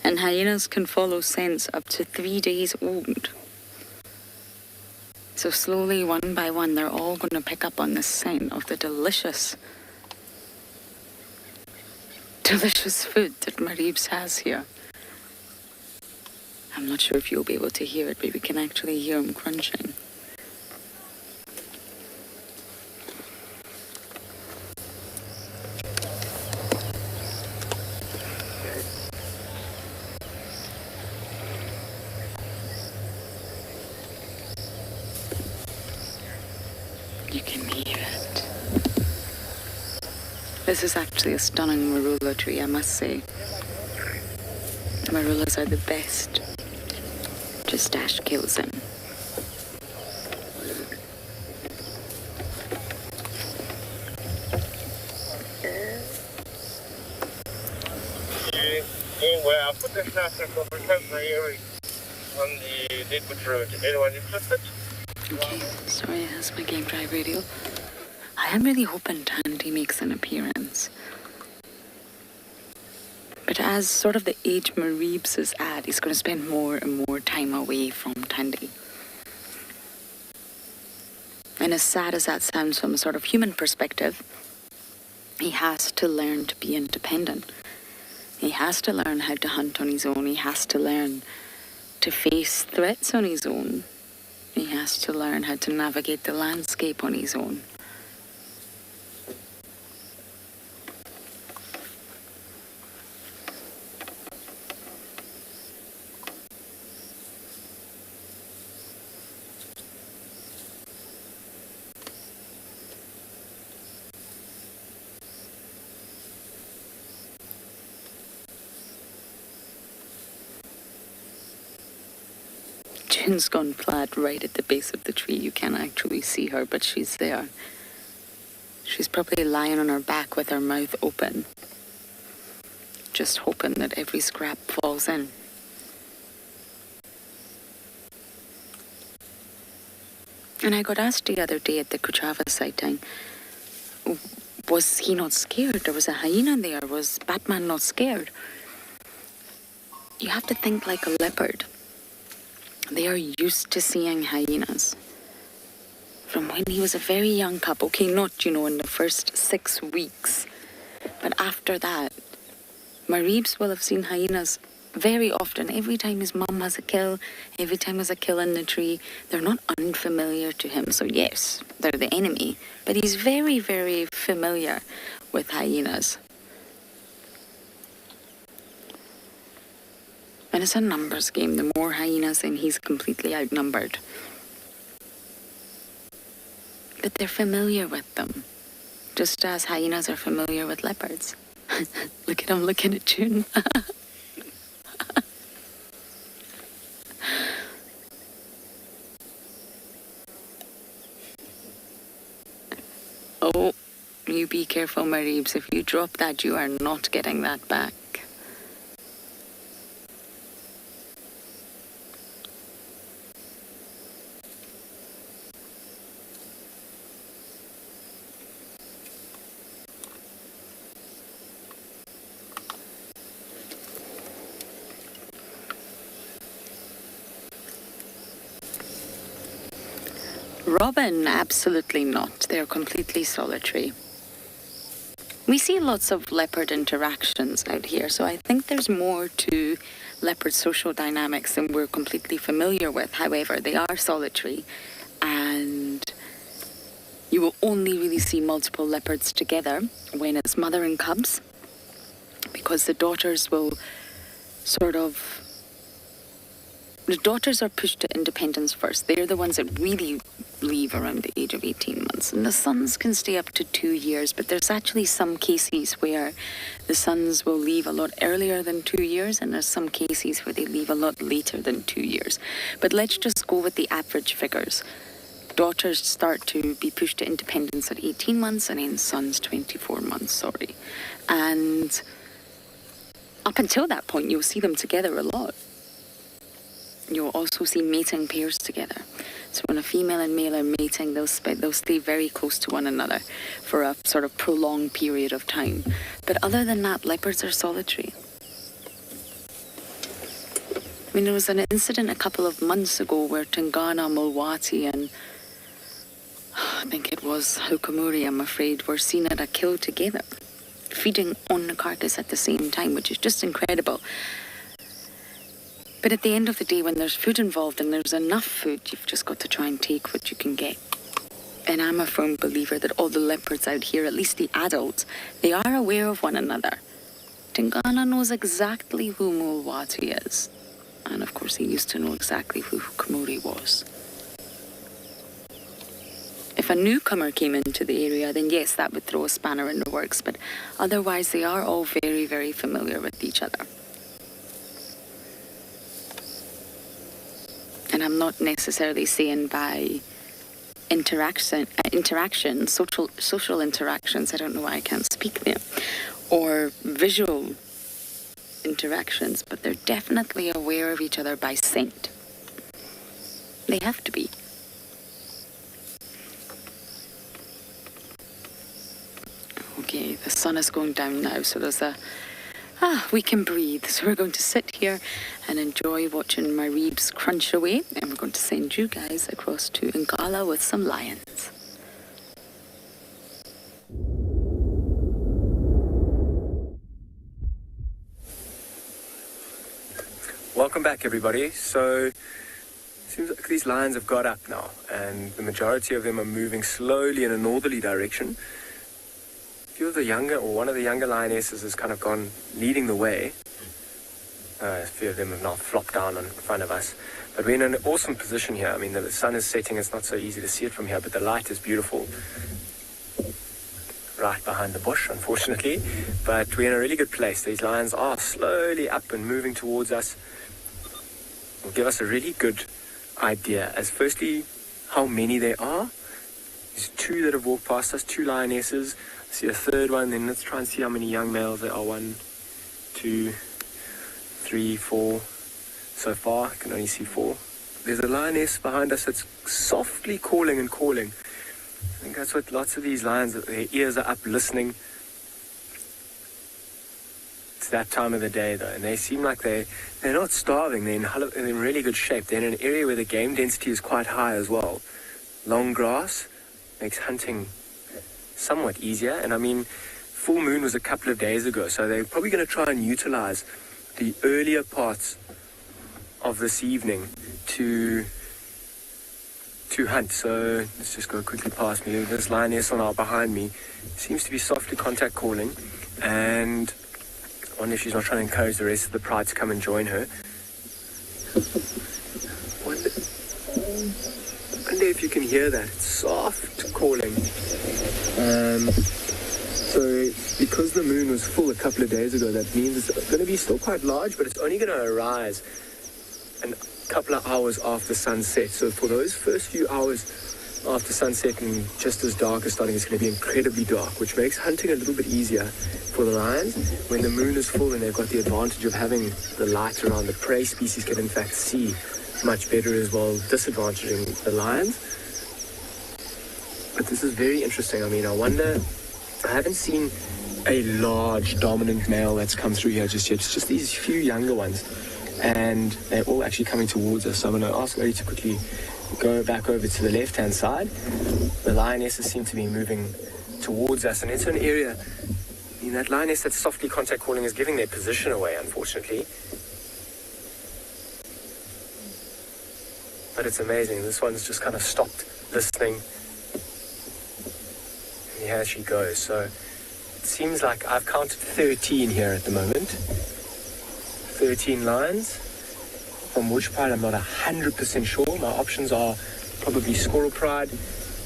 And hyenas can follow scents up to 3 days old. So slowly, one by one, they're all going to pick up on the scent of the delicious food that Maribs has here. I'm not sure if you'll be able to hear it, but we can actually hear him crunching. You can hear it. This is actually a stunning marula tree, I must say. Marulas are the best. Just Dash kills him. Well, I'll put this out there for recovery on the Deadwood Road. Anyone interested? Okay, sorry, that's my game drive radio. I am really hoping Tandy makes an appearance. But as sort of the age Mareebs is at, he's going to spend more and more time away from Tandy. And as sad as that sounds from a sort of human perspective, he has to learn to be independent. He has to learn how to hunt on his own. He has to learn to face threats on his own. He has to learn how to navigate the landscape on his own. June's gone flat right at the base of the tree. You can't actually see her, but she's there. She's probably lying on her back with her mouth open, just hoping that every scrap falls in. And I got asked the other day at the Kuchava sighting, was he not scared? There was a hyena there. Was Batman not scared? You have to think like a leopard. They are used to seeing hyenas. From when he was a very young cub, okay, not, in the first 6 weeks, but after that, Mareebs will have seen hyenas very often. Every time his mum has a kill, every time there's a kill in the tree, they're not unfamiliar to him. So yes, they're the enemy, but he's very, very familiar with hyenas. And it's a numbers game. The more hyenas, then he's completely outnumbered. But they're familiar with them, just as hyenas are familiar with leopards. Look at him looking at June. Oh, you be careful, Mareebs. If you drop that, you are not getting that back. Robin, absolutely not. They're completely solitary. We see lots of leopard interactions out here, so I think there's more to leopard social dynamics than we're completely familiar with. However, they are solitary, and you will only really see multiple leopards together when it's mother and cubs, because the daughters will the daughters are pushed to independence first. They're the ones that really leave around the age of 18 months. And the sons can stay up to 2 years, but there's actually some cases where the sons will leave a lot earlier than 2 years, and there's some cases where they leave a lot later than 2 years. But let's just go with the average figures. Daughters start to be pushed to independence at 18 months, and then sons 24 months, And up until that point, you'll see them together a lot. You'll also see mating pairs together. So when a female and male are mating, they'll stay very close to one another for a sort of prolonged period of time. But other than that, leopards are solitary. I mean, there was an incident a couple of months ago where Tingana, Mulwati, and I think it was Hukamuri, I'm afraid, were seen at a kill together, feeding on the carcass at the same time, which is just incredible. But at the end of the day, when there's food involved and there's enough food, you've just got to try and take what you can get. And I'm a firm believer that all the leopards out here, at least the adults, they are aware of one another. Tingana knows exactly who Mulwati is. And of course, he used to know exactly who Hukamuri was. If a newcomer came into the area, then yes, that would throw a spanner in the works. But otherwise, they are all very, very familiar with each other. And I'm not necessarily saying by social interactions, I don't know why I can't speak there, or visual interactions, but they're definitely aware of each other by scent. They have to be. Okay, the sun is going down now, so there's we can breathe. So we're going to sit here and enjoy watching Mareebs crunch away, and we're going to send you guys across to Ngala with some lions. Welcome back, everybody. So it seems like these lions have got up now, and the majority of them are moving slowly in a northerly direction. One of the younger lionesses has kind of gone leading the way. A few of them have now flopped down in front of us. But we're in an awesome position here. I mean, the sun is setting. It's not so easy to see it from here, but the light is beautiful. Right behind the bush, unfortunately. But we're in a really good place. These lions are slowly up and moving towards us. Will give us a really good idea as firstly how many there are. There's 2 that have walked past us, 2 lionesses. See a third one, then let's try and see how many young males there are. 1, 2, 3, 4. So far, I can only see 4. There's a lioness behind us that's softly calling and calling. I think that's what lots of these lions, their ears are up listening. It's that time of the day though, and they seem like they're not starving. They're in really good shape. They're in an area where the game density is quite high as well. Long grass makes hunting somewhat easier, and I mean, full moon was a couple of days ago, so they're probably going to try and utilize the earlier parts of this evening to hunt. So let's just go quickly past me. This lioness on our behind me seems to be softly contact calling, and I wonder if she's not trying to encourage the rest of the pride to come and join her. I wonder if you can hear that. It's soft calling. So because the moon was full a couple of days ago, that means it's going to be still quite large, but it's only going to arise a couple of hours after sunset. So for those first few hours after sunset and just as dark as starting, it's going to be incredibly dark, which makes hunting a little bit easier for the lions. When the moon is full and they've got the advantage of having the light around, the prey species can in fact see much better as well, disadvantaging the lions. But this is very interesting. I mean, I wonder, I haven't seen a large dominant male that's come through here just yet. It's just these few younger ones, and they're all actually coming towards us. So I'm going to ask Odie to quickly go back over to the left-hand side. The lionesses seem to be moving towards us, and it's an area, I mean, that lioness that's softly contact calling is giving their position away, unfortunately. But it's amazing. This one's just kind of stopped listening. And here she goes. So it seems like I've counted 13 here at the moment. 13 lions. From which pride I'm not 100% sure. My options are probably Squirrel Pride,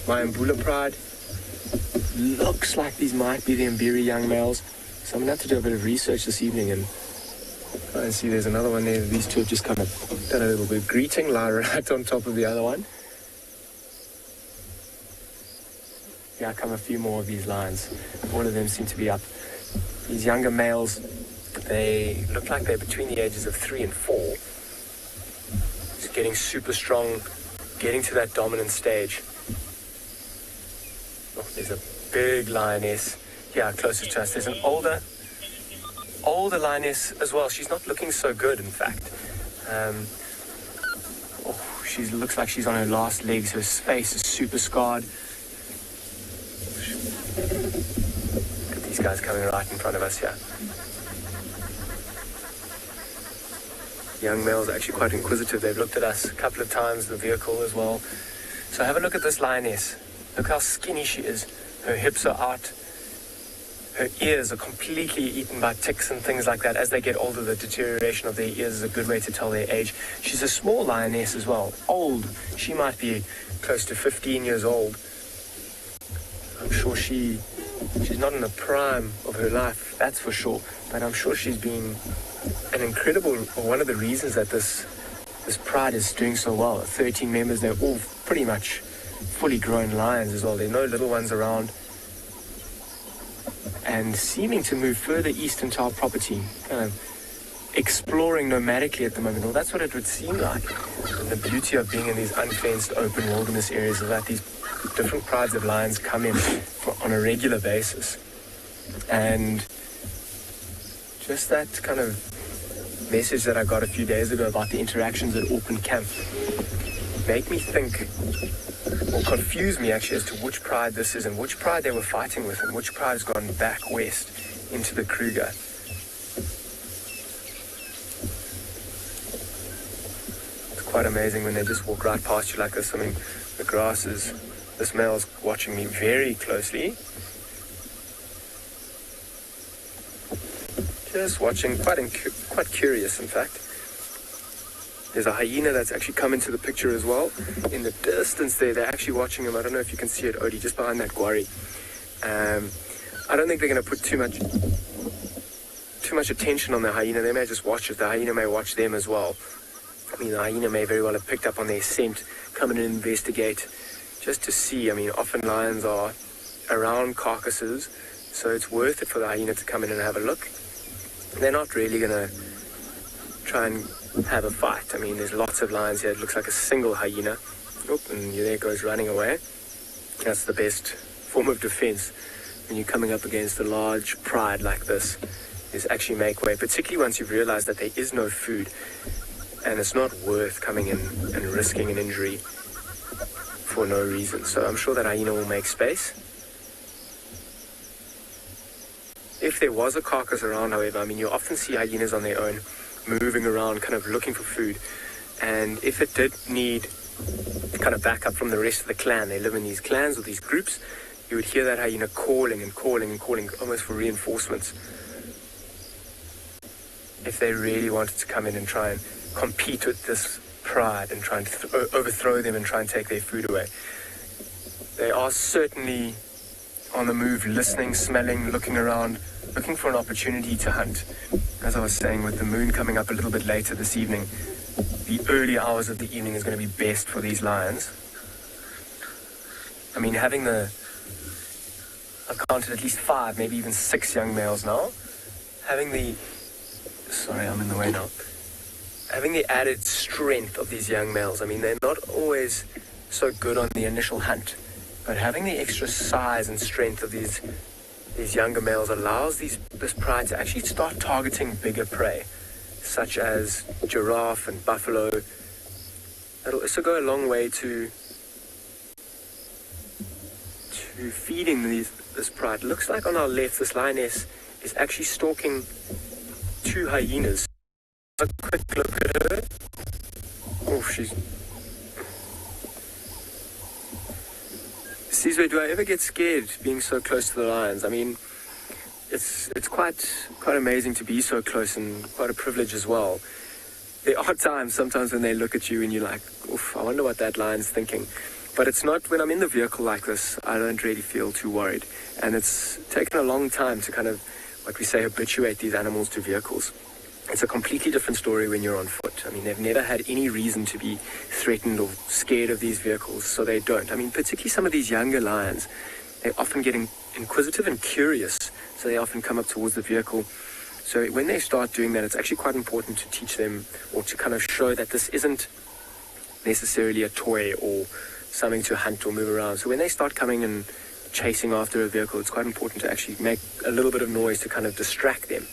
Mayambula Pride. Looks like these might be the Mbiri young males. So I'm going to have to do a bit of research this evening and try and see. There's another one there. These two have just kind of done a little bit of greeting, lie right on top of the other one. Here come a few more of these lions. All of them seem to be up. These younger males, they look like they're between the ages of 3 and 4. Just getting super strong, getting to that dominant stage. Oh, there's a big lioness here closest to us. There's an older lioness as well. She's not looking so good, in fact. She looks like she's on her last legs. Her face is super scarred. Look at these guys coming right in front of us here. Young males are actually quite inquisitive. They've looked at us a couple of times, the vehicle as well. So have a look at this lioness. Look how skinny she is. Her hips are out. Her ears are completely eaten by ticks and things like that. As they get older, the deterioration of their ears is a good way to tell their age. She's a small lioness as well. Old. She might be close to 15 years old. I'm sure she's not in the prime of her life, that's for sure. But I'm sure she's been an incredible, one of the reasons that this pride is doing so well. 13 members, they're all pretty much fully grown lions as well. There are no little ones around. And seeming to move further east into our property, kind of exploring nomadically at the moment. Well, that's what it would seem like. And the beauty of being in these unfenced open wilderness areas is that these different prides of lions come in on a regular basis. And just that kind of message that I got a few days ago about the interactions at Auckland Camp made me think, or confuse me actually, as to which pride this is and which pride they were fighting with and which pride has gone back west into the Kruger. It's quite amazing when they just walk right past you like this. I mean, the grass is, this male's watching me very closely. Just watching, quite curious in fact. There's a hyena that's actually come into the picture as well. In the distance there, they're actually watching him. I don't know if you can see it, Odie, just behind that quarry. I don't think they're going to put too much attention on the hyena. They may just watch it. The hyena may watch them as well. I mean, the hyena may very well have picked up on their scent, come in and investigate, just to see. I mean, often lions are around carcasses, so it's worth it for the hyena to come in and have a look. They're not really going to try and have a fight. I mean, there's lots of lions here. It looks like a single hyena. Oh, and there it goes running away. That's the best form of defense when you're coming up against a large pride like this, is actually make way, particularly once you've realized that there is no food and it's not worth coming in and risking an injury for no reason. So I'm sure that hyena will make space. If there was a carcass around, however, I mean, you often see hyenas on their own, moving around, kind of looking for food. And if it did need kind of backup from the rest of the clan, they live in these clans or these groups, you would hear that hyena calling and calling and calling, almost for reinforcements. If they really wanted to come in and try and compete with this pride and try and overthrow them and try and take their food away. They are certainly on the move, listening, smelling, looking around, looking for an opportunity to hunt. As I was saying, with the moon coming up a little bit later this evening, the early hours of the evening is going to be best for these lions. I mean, I've counted at least 5, maybe even 6 young males now. Sorry, I'm in the way now. Having the added strength of these young males, I mean, they're not always so good on the initial hunt, but having the extra size and strength of these younger males allows this pride to actually start targeting bigger prey, such as giraffe and buffalo. It'll also go a long way to feeding this pride. Looks like on our left, this lioness is actually stalking 2 hyenas. A quick look at her. Oh, do I ever get scared being so close to the lions? I mean, it's quite amazing to be so close, and quite a privilege as well. There are times sometimes when they look at you and you're like, oof, I wonder what that lion's thinking. But it's not, when I'm in the vehicle like this, I don't really feel too worried. And it's taken a long time to kind of, what we say, habituate these animals to vehicles. It's a completely different story when you're on foot. I mean, they've never had any reason to be threatened or scared of these vehicles, so they don't. I mean, particularly some of these younger lions, they often get inquisitive and curious, so they often come up towards the vehicle. So when they start doing that, it's actually quite important to teach them, or to kind of show that this isn't necessarily a toy or something to hunt or move around. So when they start coming and chasing after a vehicle, it's quite important to actually make a little bit of noise to kind of distract them.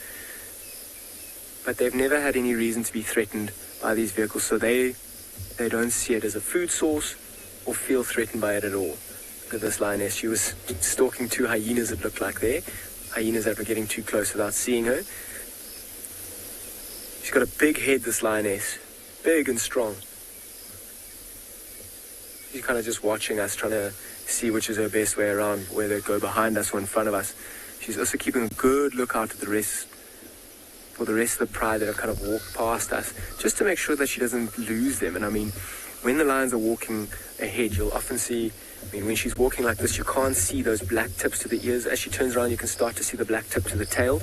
But they've never had any reason to be threatened by these vehicles, so they don't see it as a food source or feel threatened by it at all. Look at this lioness. She was stalking 2 hyenas, it looked like there. Hyenas that were getting too close without seeing her. She's got a big head, this lioness. Big and strong. She's kind of just watching us, trying to see which is her best way around, whether it go behind us or in front of us. She's also keeping a good lookout at the rest of the pride that have kind of walked past us, just to make sure that she doesn't lose them. And I mean, when the lions are walking ahead, you'll often see, I mean, when she's walking like this, you can't see those black tips to the ears. As she turns around, you can start to see the black tip to the tail.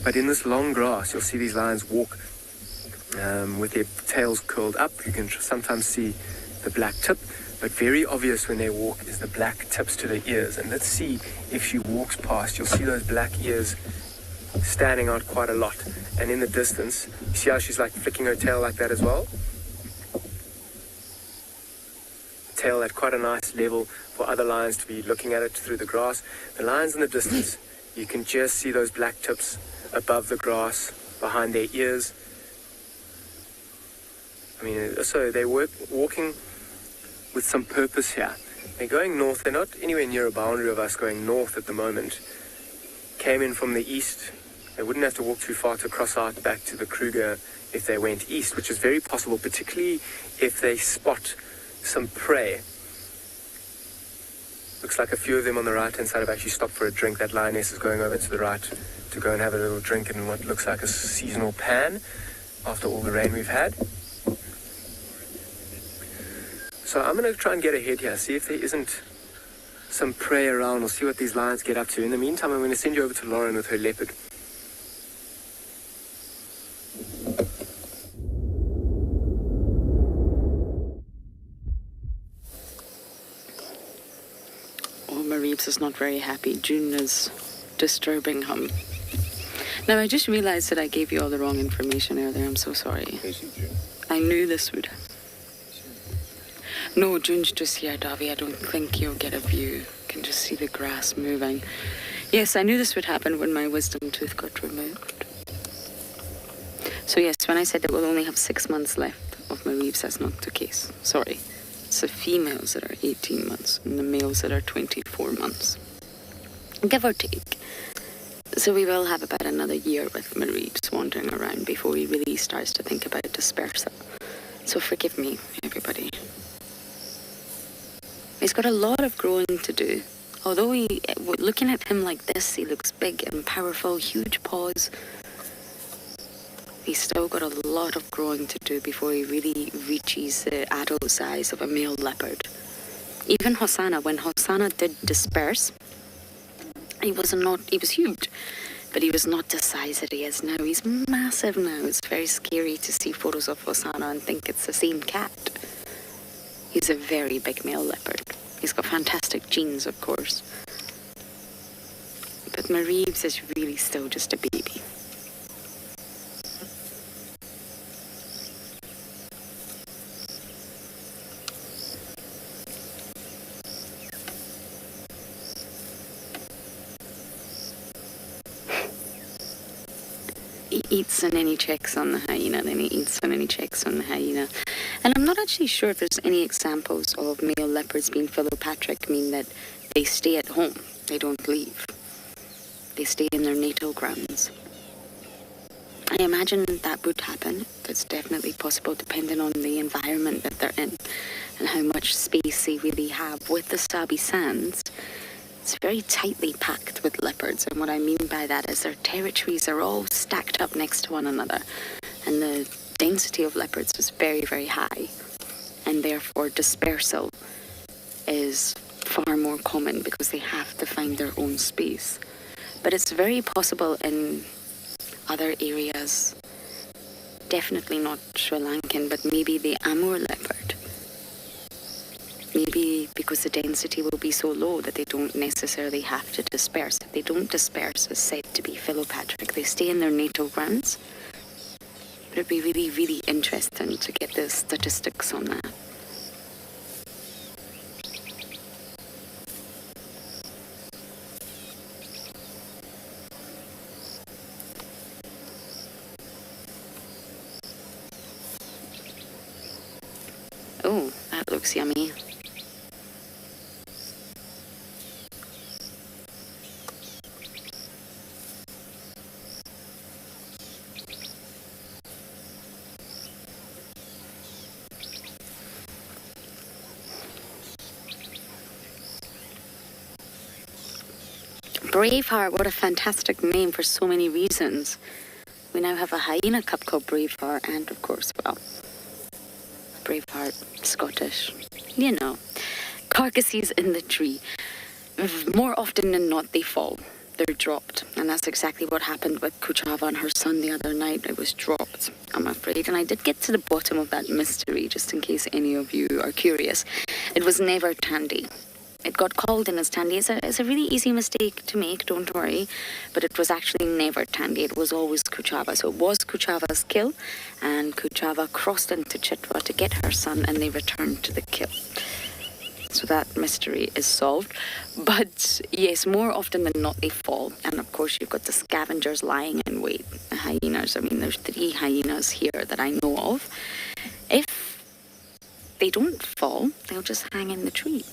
But in this long grass, you'll see these lions walk with their tails curled up. You can sometimes see the black tip, but very obvious when they walk is the black tips to the ears. And let's see if she walks past, you'll see those black ears standing out quite a lot. And in the distance, you see how she's like flicking her tail like that as well? Tail at quite a nice level for other lions to be looking at it through the grass. The lions in the distance, you can just see those black tips above the grass, behind their ears. I mean, so they're walking with some purpose here. They're going north. They're not anywhere near a boundary of us going north at the moment. Came in from the east. They wouldn't have to walk too far to cross out back to the Kruger if they went east, which is very possible, particularly if they spot some prey. Looks like a few of them on the right-hand side have actually stopped for a drink. That lioness is going over to the right to go and have a little drink in what looks like a seasonal pan after all the rain we've had. So I'm going to try and get ahead here, see if there isn't some prey around. We'll see what these lions get up to. In the meantime, I'm going to send you over to Lauren with her leopard. Reeves is not very happy. June is disturbing him. Now, I just realized that I gave you all the wrong information earlier. I'm so sorry. I knew this would. No, June's just here, Davy. I don't think you'll get a view. You can just see the grass moving. Yes, I knew this would happen when my wisdom tooth got removed. So yes, when I said that we'll only have 6 months left of my Reeves, that's not the case. Sorry. It's the females that are 18 months and the males that are 24 months. Give or take. So we will have about another year with Mareebs wandering around before he really starts to think about dispersal. So forgive me, everybody. He's got a lot of growing to do. Although looking at him like this, he looks big and powerful, huge paws. He's still got a lot of growing to do before he really reaches the adult size of a male leopard. Even Hosanna, when Hosanna did disperse, he was huge, but he was not the size that he is now. He's massive now. It's very scary to see photos of Hosanna and think it's the same cat. He's a very big male leopard. He's got fantastic genes, of course. But Mareeves is really still just a baby. He eats and then he checks on the hyena, then he eats and then he checks on the hyena. And I'm not actually sure if there's any examples of male leopards being philopatric, mean that they stay at home, they don't leave. They stay in their natal grounds. I imagine that would happen. It's definitely possible depending on the environment that they're in and how much space they really have. With the Sabi Sands, it's very tightly packed with leopards, and what I mean by that is their territories are all stacked up next to one another, and the density of leopards is very, very high, and therefore dispersal is far more common because they have to find their own space. But it's very possible in other areas, definitely not Sri Lankan, but maybe the Amur leopard. Maybe because the density will be so low that they don't necessarily have to disperse. If they don't disperse, it's said to be philopatric. They stay in their natal grounds. But it'd be really, really interesting to get the statistics on that. Oh, that looks yummy. Braveheart, what a fantastic name for so many reasons. We now have a hyena cup called Braveheart, and of course, well, Braveheart, Scottish, you know. Carcasses in the tree. More often than not, they fall. They're dropped. And that's exactly what happened with Kuchava and her son the other night. It was dropped, I'm afraid. And I did get to the bottom of that mystery, just in case any of you are curious. It was never Tandy. It got called in as Tandy. It's a really easy mistake to make, don't worry. But it was actually never Tandy. It was always Kuchava. So it was Kuchava's kill, and Kuchava crossed into Chitwa to get her son, and they returned to the kill. So that mystery is solved. But yes, more often than not, they fall. And of course, you've got the scavengers lying in wait. The hyenas. I mean, there's 3 hyenas here that I know of. If they don't fall, they'll just hang in the tree.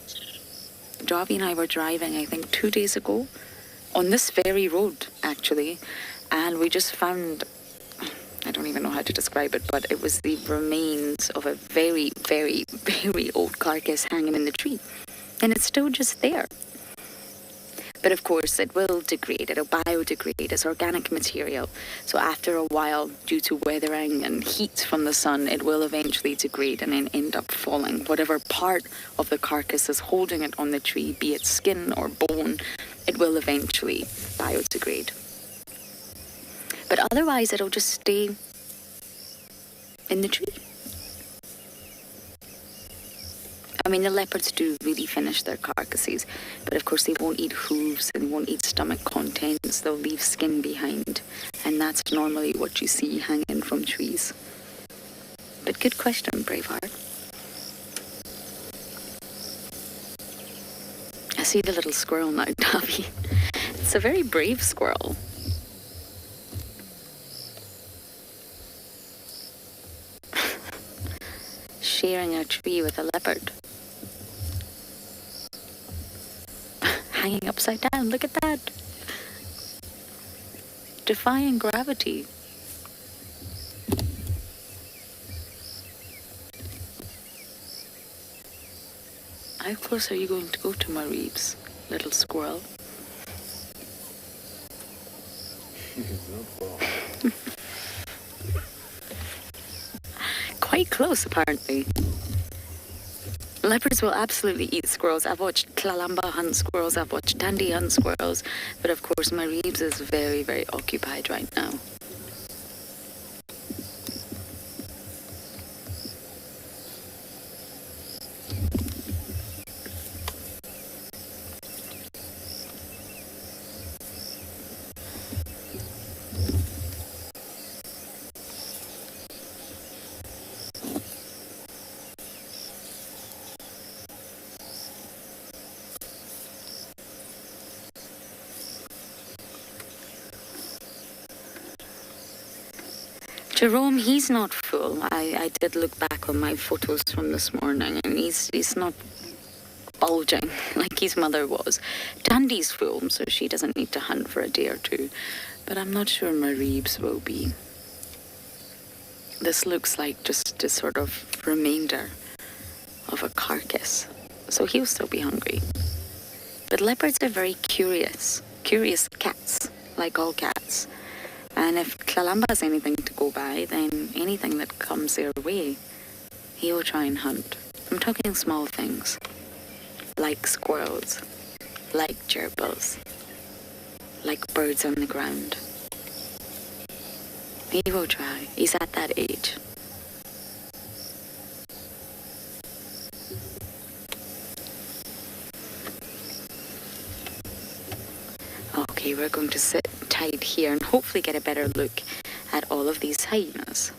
Javi and I were driving, I think, 2 days ago on this very road, actually, and we just found, I don't even know how to describe it, but it was the remains of a very, very, very old carcass hanging in the tree, and it's still just there. But of course, it will degrade, it'll biodegrade, it's organic material. So after a while, due to weathering and heat from the sun, it will eventually degrade and then end up falling. Whatever part of the carcass is holding it on the tree, be it skin or bone, it will eventually biodegrade. But otherwise, it'll just stay in the tree. I mean, the leopards do really finish their carcasses, but of course they won't eat hooves and they won't eat stomach contents. They'll leave skin behind, and that's normally what you see hanging from trees. But good question, Braveheart. I see the little squirrel now, Davi. It's a very brave squirrel. Sharing a tree with a leopard. Hanging upside down, look at that. Defying gravity. How close are you going to go to Mareeves, little squirrel? Quite close, apparently. Leopards will absolutely eat squirrels. I've watched Kalamba hunt squirrels, I've watched Dandy hunt squirrels, but of course my Reeves is very, very occupied right now. Jerome, he's not full. I did look back on my photos from this morning, and he's not bulging like his mother was. Dandy's full, so she doesn't need to hunt for a day or two. But I'm not sure Mareeb's will be. This looks like just a sort of remainder of a carcass. So he'll still be hungry. But leopards are very curious cats, like all cats. And if Kalamba's anything to go by, then anything that comes their way, he'll try and hunt. I'm talking small things, like squirrels, like gerbils, like birds on the ground. He will try. He's at that age. Okay, we're going to sit tight here and hopefully get a better look at all of these hyenas.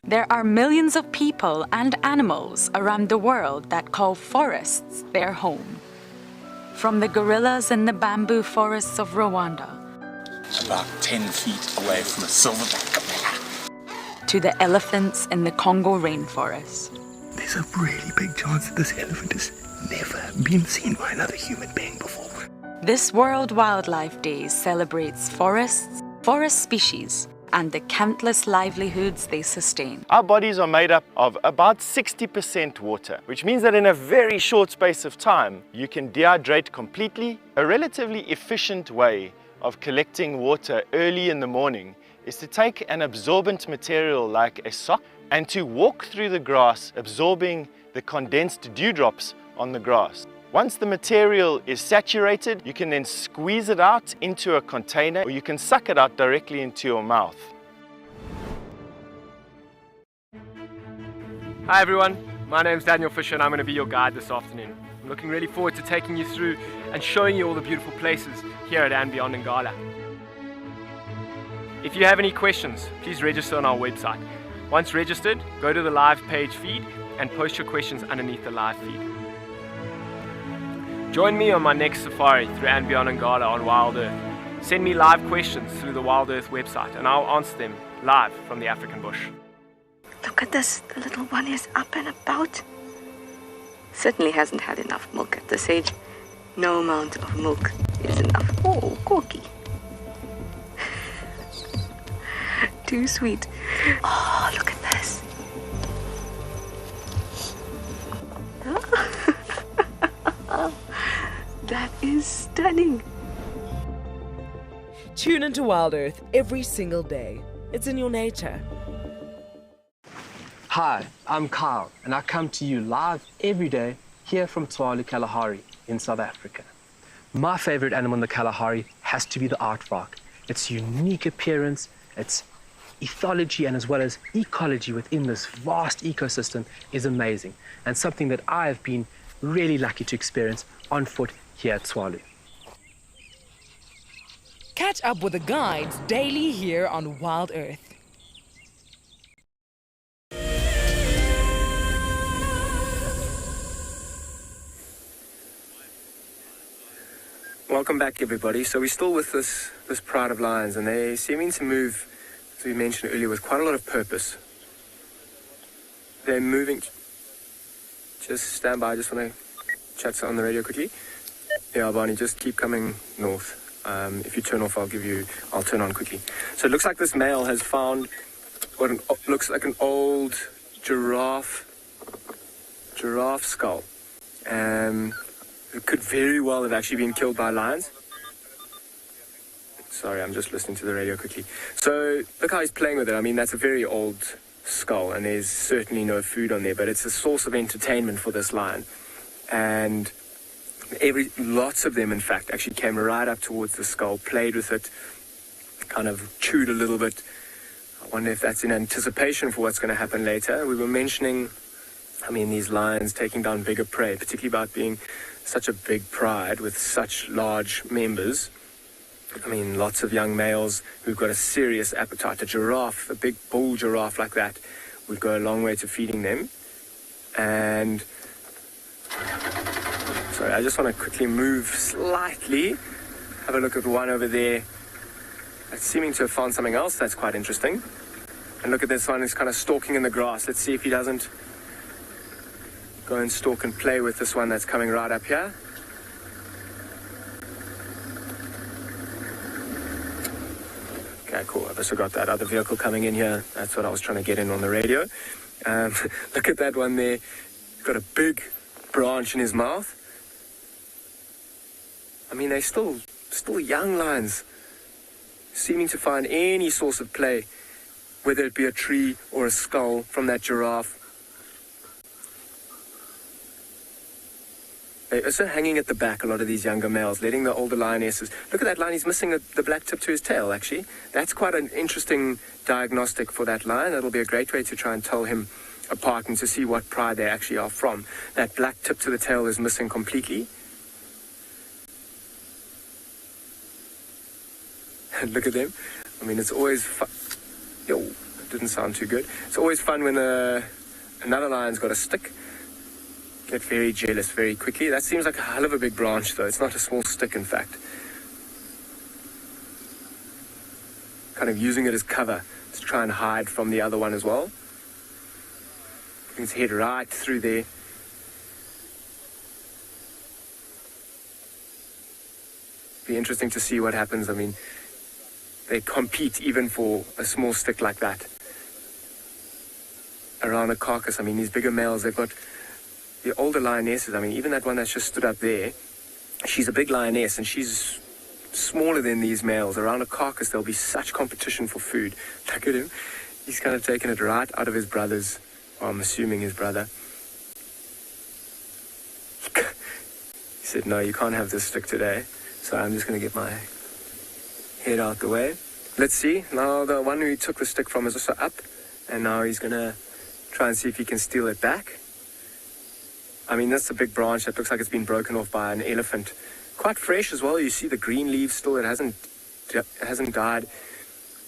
There are millions of people and animals around the world that call forests their home. From the gorillas in the bamboo forests of Rwanda, about 10 feet away from a silverback to the elephants in the Congo rainforest. There's a really big chance that this elephant has never been seen by another human being before. This World Wildlife Day celebrates forests, forest species, and the countless livelihoods they sustain. Our bodies are made up of about 60% water, which means that in a very short space of time, you can dehydrate completely. A relatively efficient way of collecting water early in the morning is to take an absorbent material like a sock and to walk through the grass, absorbing the condensed dewdrops on the grass. Once the material is saturated, you can then squeeze it out into a container, or you can suck it out directly into your mouth. Hi everyone, my name's Daniel Fisher and I'm going to be your guide this afternoon. I'm looking really forward to taking you through and showing you all the beautiful places here at and beyond Ngala. If you have any questions, please register on our website. Once registered, go to the live page feed and post your questions underneath the live feed. Join me on my next safari through and beyond Ngala on Wild Earth. Send me live questions through the Wild Earth website and I'll answer them live from the African bush. Look at this, the little one is up and about. Certainly hasn't had enough milk at this age. No amount of milk is enough. Oh, Corky. Too sweet. Oh, look at this. That is stunning. Tune into Wild Earth every single day. It's in your nature. Hi, I'm Kyle, and I come to you live every day here from Tswalu Kalahari in South Africa. My favorite animal in the Kalahari has to be the aardvark. Its unique appearance, its ethology, and as well as ecology within this vast ecosystem is amazing, and something that I have been really lucky to experience on foot here at Tswalu. Catch up with the guides daily here on Wild Earth. Welcome back everybody. So we're still with this pride of lions and they're seeming to move, as we mentioned earlier, with quite a lot of purpose. They're moving. Just stand by, I just want to chat on the radio quickly. Yeah, Barney, just keep coming north. If you turn off, I'll turn on quickly. So it looks like this male has found what looks like an old giraffe skull. It could very well have actually been killed by lions. Sorry, I'm just listening to the radio quickly. So look how he's playing with it. I mean, that's a very old skull, and there's certainly no food on there, but it's a source of entertainment for this lion. And lots of them, in fact, actually came right up towards the skull, played with it, kind of chewed a little bit. I wonder if that's in anticipation for what's going to happen later. We were mentioning, I mean, these lions taking down bigger prey, particularly about being such a big pride with such large members. I mean, lots of young males who've got a serious appetite. A giraffe, a big bull giraffe like that, would go a long way to feeding them. And sorry, I just want to quickly move slightly. Have a look at one over there. It's seeming to have found something else that's quite interesting. And look at this one, he's kind of stalking in the grass. Let's see if he doesn't go and stalk and play with this one that's coming right up here. Okay, cool. I've also got that other vehicle coming in here. That's what I was trying to get in on the radio. Look at that one there. He's got a big branch in his mouth. I mean, they're still young lions, seeming to find any source of play, whether it be a tree or a skull from that giraffe. They're also hanging at the back, a lot of these younger males, letting the older lionesses... Look at that lion, he's missing the black tip to his tail, actually. That's quite an interesting diagnostic for that lion. That'll be a great way to try and tell him apart and to see what pride they actually are from. That black tip to the tail is missing completely. And look at them. I mean, it's always fun. Yo, that didn't sound too good. It's always fun when another lion's got a stick. Get very jealous very quickly. That seems like a hell of a big branch, though. It's not a small stick, in fact. Kind of using it as cover to try and hide from the other one as well. Putting his head right through there. Be interesting to see what happens. I mean, they compete even for a small stick like that around a carcass. I mean, these bigger males, they've got the older lionesses. I mean, even that one that's just stood up there, she's a big lioness and she's smaller than these males. Around a carcass, there'll be such competition for food. Look at him. He's kind of taken it right out of his brother's, or I'm assuming his brother. He said, no, you can't have this stick today. So I'm just going to get my head out the way. Let's see. Now the one who he took the stick from is also up. And now he's going to try and see if he can steal it back. I mean, that's a big branch that looks like it's been broken off by an elephant. Quite fresh as well. You see the green leaves still. It hasn't died.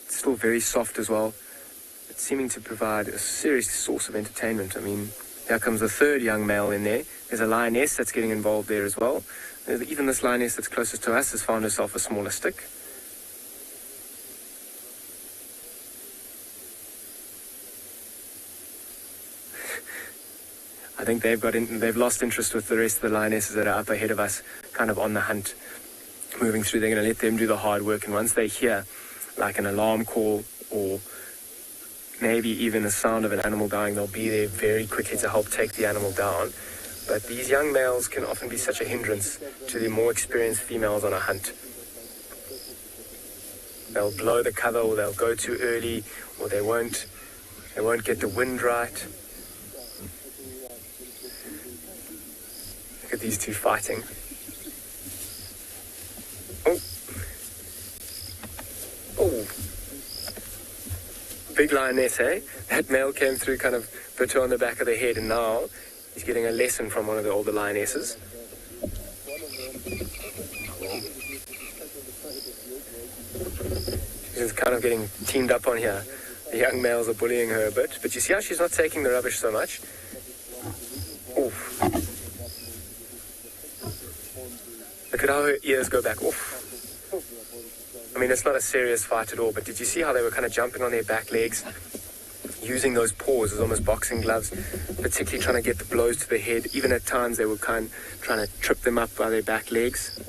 It's still very soft as well. It's seeming to provide a serious source of entertainment. I mean, here comes the third young male in there. There's a lioness that's getting involved there as well. Even this lioness that's closest to us has found herself a smaller stick. I think they've lost interest with the rest of the lionesses that are up ahead of us, kind of on the hunt, moving through. They're going to let them do the hard work, and once they hear like an alarm call or maybe even the sound of an animal dying, they'll be there very quickly to help take the animal down. But these young males can often be such a hindrance to the more experienced females on a hunt. They'll blow the cover, or they'll go too early, or they won't get the wind right. Look at these two fighting. Oh. Big lioness, eh? That male came through, kind of bit her on the back of the head, and now he's getting a lesson from one of the older lionesses. She's kind of getting teamed up on here. The young males are bullying her a bit, but you see how she's not taking the rubbish so much? Oof. Look at how her ears go back. Oof. I mean, it's not a serious fight at all, but did you see how they were kind of jumping on their back legs, using those paws as almost boxing gloves, particularly trying to get the blows to the head. Even at times they were kind of trying to trip them up by their back legs.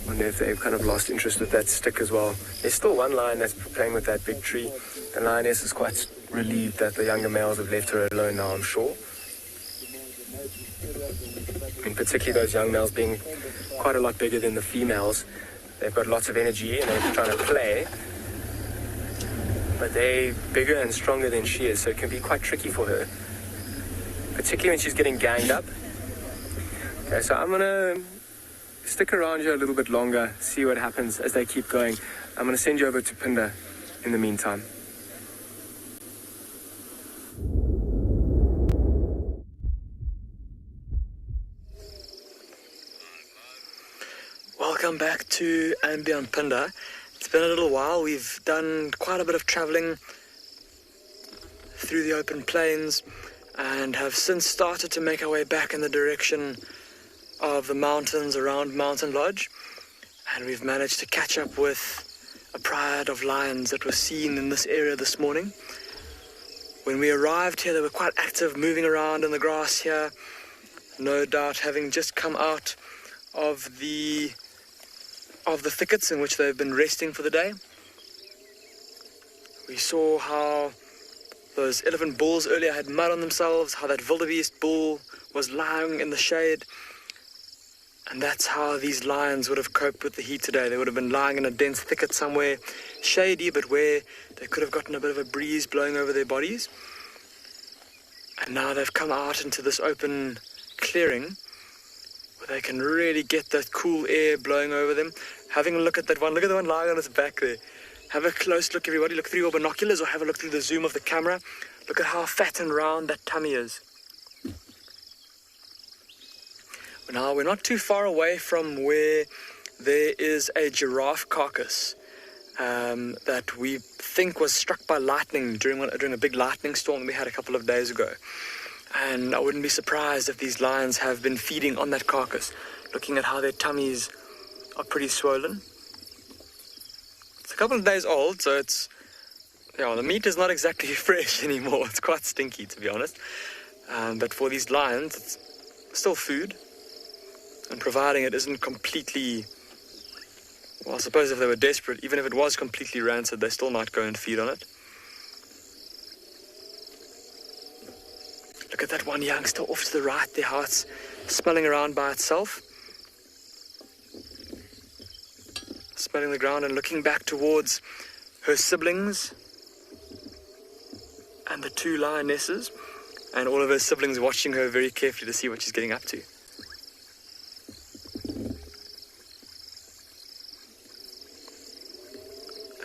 Wonder if they've kind of lost interest with that stick as well. There's still one lion that's playing with that big tree. The lioness is quite relieved that the younger males have left her alone now, I'm sure. I mean, particularly those young males being quite a lot bigger than the females. They've got lots of energy and they're trying to play. But they're bigger and stronger than she is, so it can be quite tricky for her. Particularly when she's getting ganged up. Okay, so I'm gonna stick around here a little bit longer, see what happens as they keep going. I'm gonna send you over to Pinda in the meantime. Welcome back to Ambient Pinda. It's been a little while. We've done quite a bit of traveling through the open plains and have since started to make our way back in the direction of the mountains around Mountain Lodge. And we've managed to catch up with a pride of lions that was seen in this area this morning. When we arrived here, they were quite active, moving around in the grass here. No doubt having just come out of the thickets in which they've been resting for the day. We saw how those elephant bulls earlier had mud on themselves, how that wildebeest bull was lying in the shade. And that's how these lions would have coped with the heat today. They would have been lying in a dense thicket somewhere, shady, but where they could have gotten a bit of a breeze blowing over their bodies. And now they've come out into this open clearing where they can really get that cool air blowing over them. Having a look at that one, look at the one lying on its back there. Have a close look, everybody. Look through your binoculars or have a look through the zoom of the camera. Look at how fat and round that tummy is. Now, we're not too far away from where there is a giraffe carcass that we think was struck by lightning during a big lightning storm we had a couple of days ago. And I wouldn't be surprised if these lions have been feeding on that carcass, looking at how their tummies are pretty swollen. It's a couple of days old, so the meat is not exactly fresh anymore. It's quite stinky, to be honest. But for these lions, it's still food. And providing it isn't completely, well, I suppose if they were desperate, even if it was completely rancid, they still might go and feed on it. Look at that one youngster off to the right there, how it's smelling around by itself. Smelling the ground and looking back towards her siblings and the two lionesses, and all of her siblings watching her very carefully to see what she's getting up to.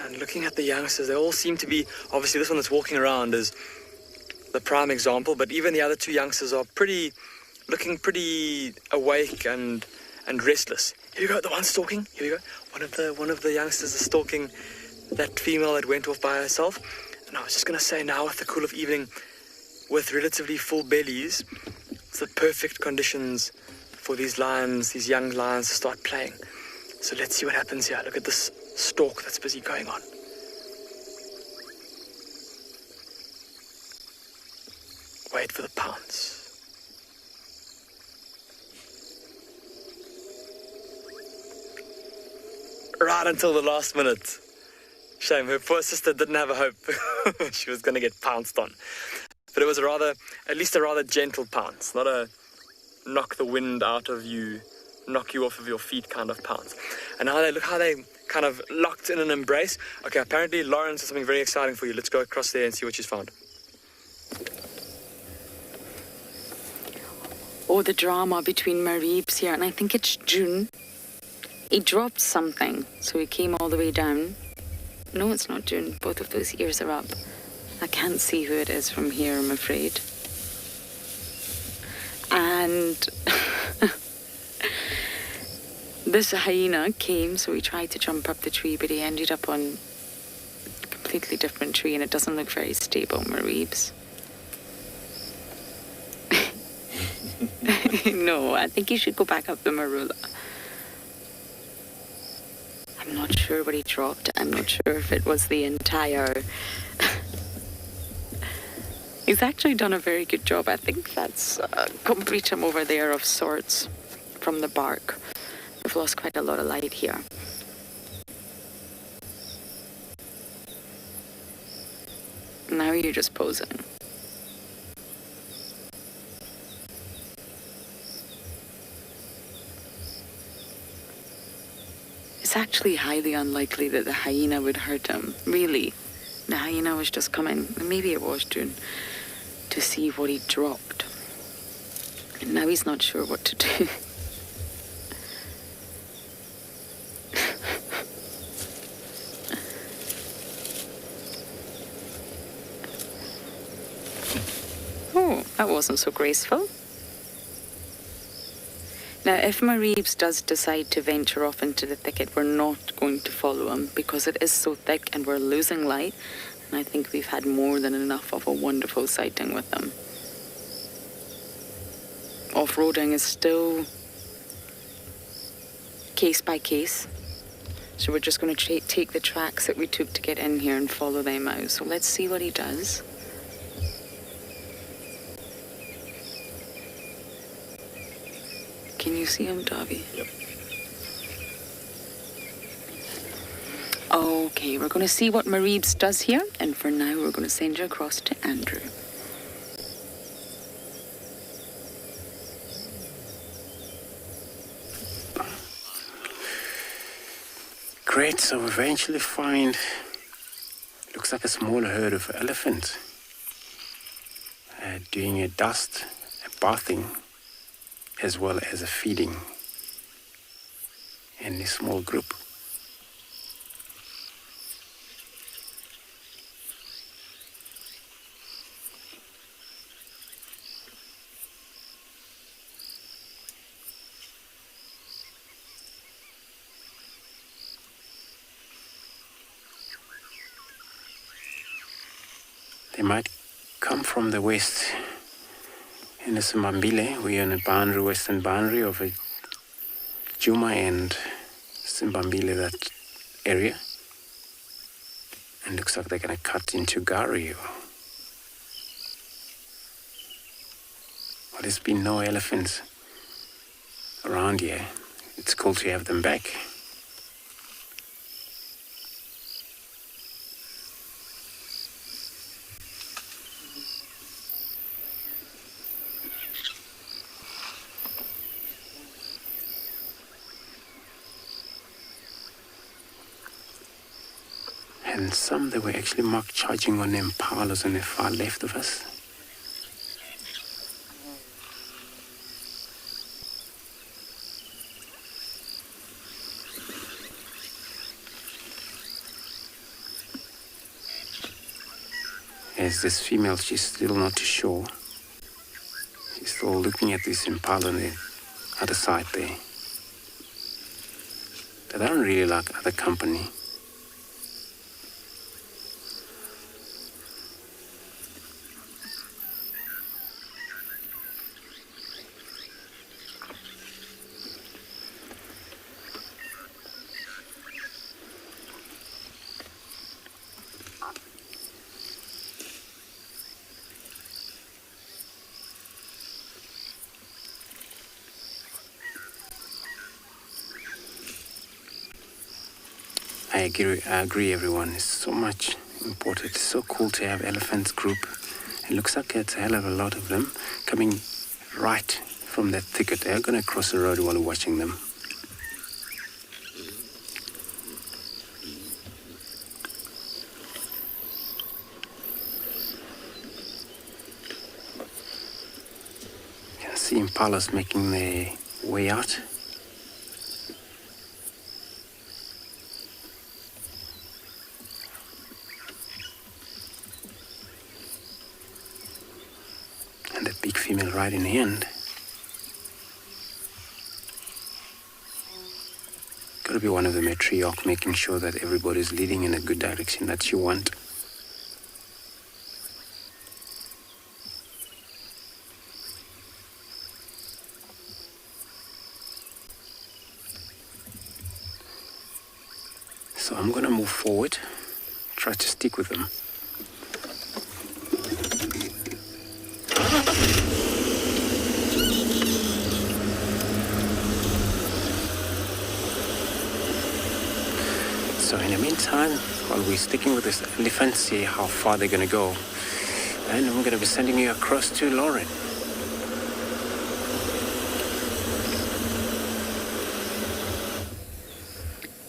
And looking at the youngsters, they all seem to be, obviously this one that's walking around is the prime example, but even the other two youngsters are looking pretty awake and restless. Here we go, the one stalking. Here we go. One of the youngsters is stalking that female that went off by herself. And I was just going to say now, with the cool of evening, with relatively full bellies, it's the perfect conditions for these lions, these young lions, to start playing. So let's see what happens here. Look at this stalk that's busy going on. Wait for the pounce. Right until the last minute. Shame, her poor sister didn't have a hope. She was going to get pounced on. But it was at least a rather gentle pounce, not a knock the wind out of you, knock you off of your feet kind of pounce. And now look how they kind of locked in an embrace. Okay, apparently Lawrence has something very exciting for you. Let's go across there and see what she's found. Oh, the drama between Marib's here, and I think it's June. He dropped something, so he came all the way down. No, it's not June. Both of those ears are up. I can't see who it is from here, I'm afraid. And this hyena came, so he tried to jump up the tree, but he ended up on a completely different tree, and it doesn't look very stable, Marib's. No, I think you should go back up the Marula. I'm not sure what he dropped. I'm not sure if it was the entire... He's actually done a very good job. I think that's completum over there of sorts from the bark. We've lost quite a lot of light here. Now you're just posing. It's actually highly unlikely that the hyena would hurt him, really. The hyena was just coming, maybe it was June, to see what he dropped. And now he's not sure what to do. Oh, that wasn't so graceful. Now, if Mareebs does decide to venture off into the thicket, we're not going to follow him because it is so thick and we're losing light. And I think we've had more than enough of a wonderful sighting with them. Off-roading is still case by case. So we're just going to take the tracks that we took to get in here and follow them out. So let's see what he does. Can you see him, Davy? Yep. Okay, we're going to see what Mareebs does here, and for now we're going to send you across to Andrew. Great, so we eventually find, looks like a small herd of elephants doing a dust, a bathing, as well as a feeding in a small group. They might come from the west. In the Simbambile, we are on the boundary, western boundary of Juma and Simbambile, that area. And looks like they're going to cut into Gari. Well, there's been no elephants around here. It's cool to have them back. And some, they were actually marked charging on the impalas on the far left of us. As this female, she's still not too sure. She's still looking at this impala on the other side there. They don't really like other company. I agree, everyone. It's so much important. It's so cool to have elephants group. It looks like it's a hell of a lot of them coming right from that thicket. They're going to cross the road while we're watching them. You can see impalas making their way out. Female right in the end. Gotta be one of the matriarch, making sure that everybody's leading in a good direction that you want. So I'm gonna move forward, try to stick with them. So in the meantime, while we're sticking with this elephant, see how far they're going to go. And I'm going to be sending you across to Lauren.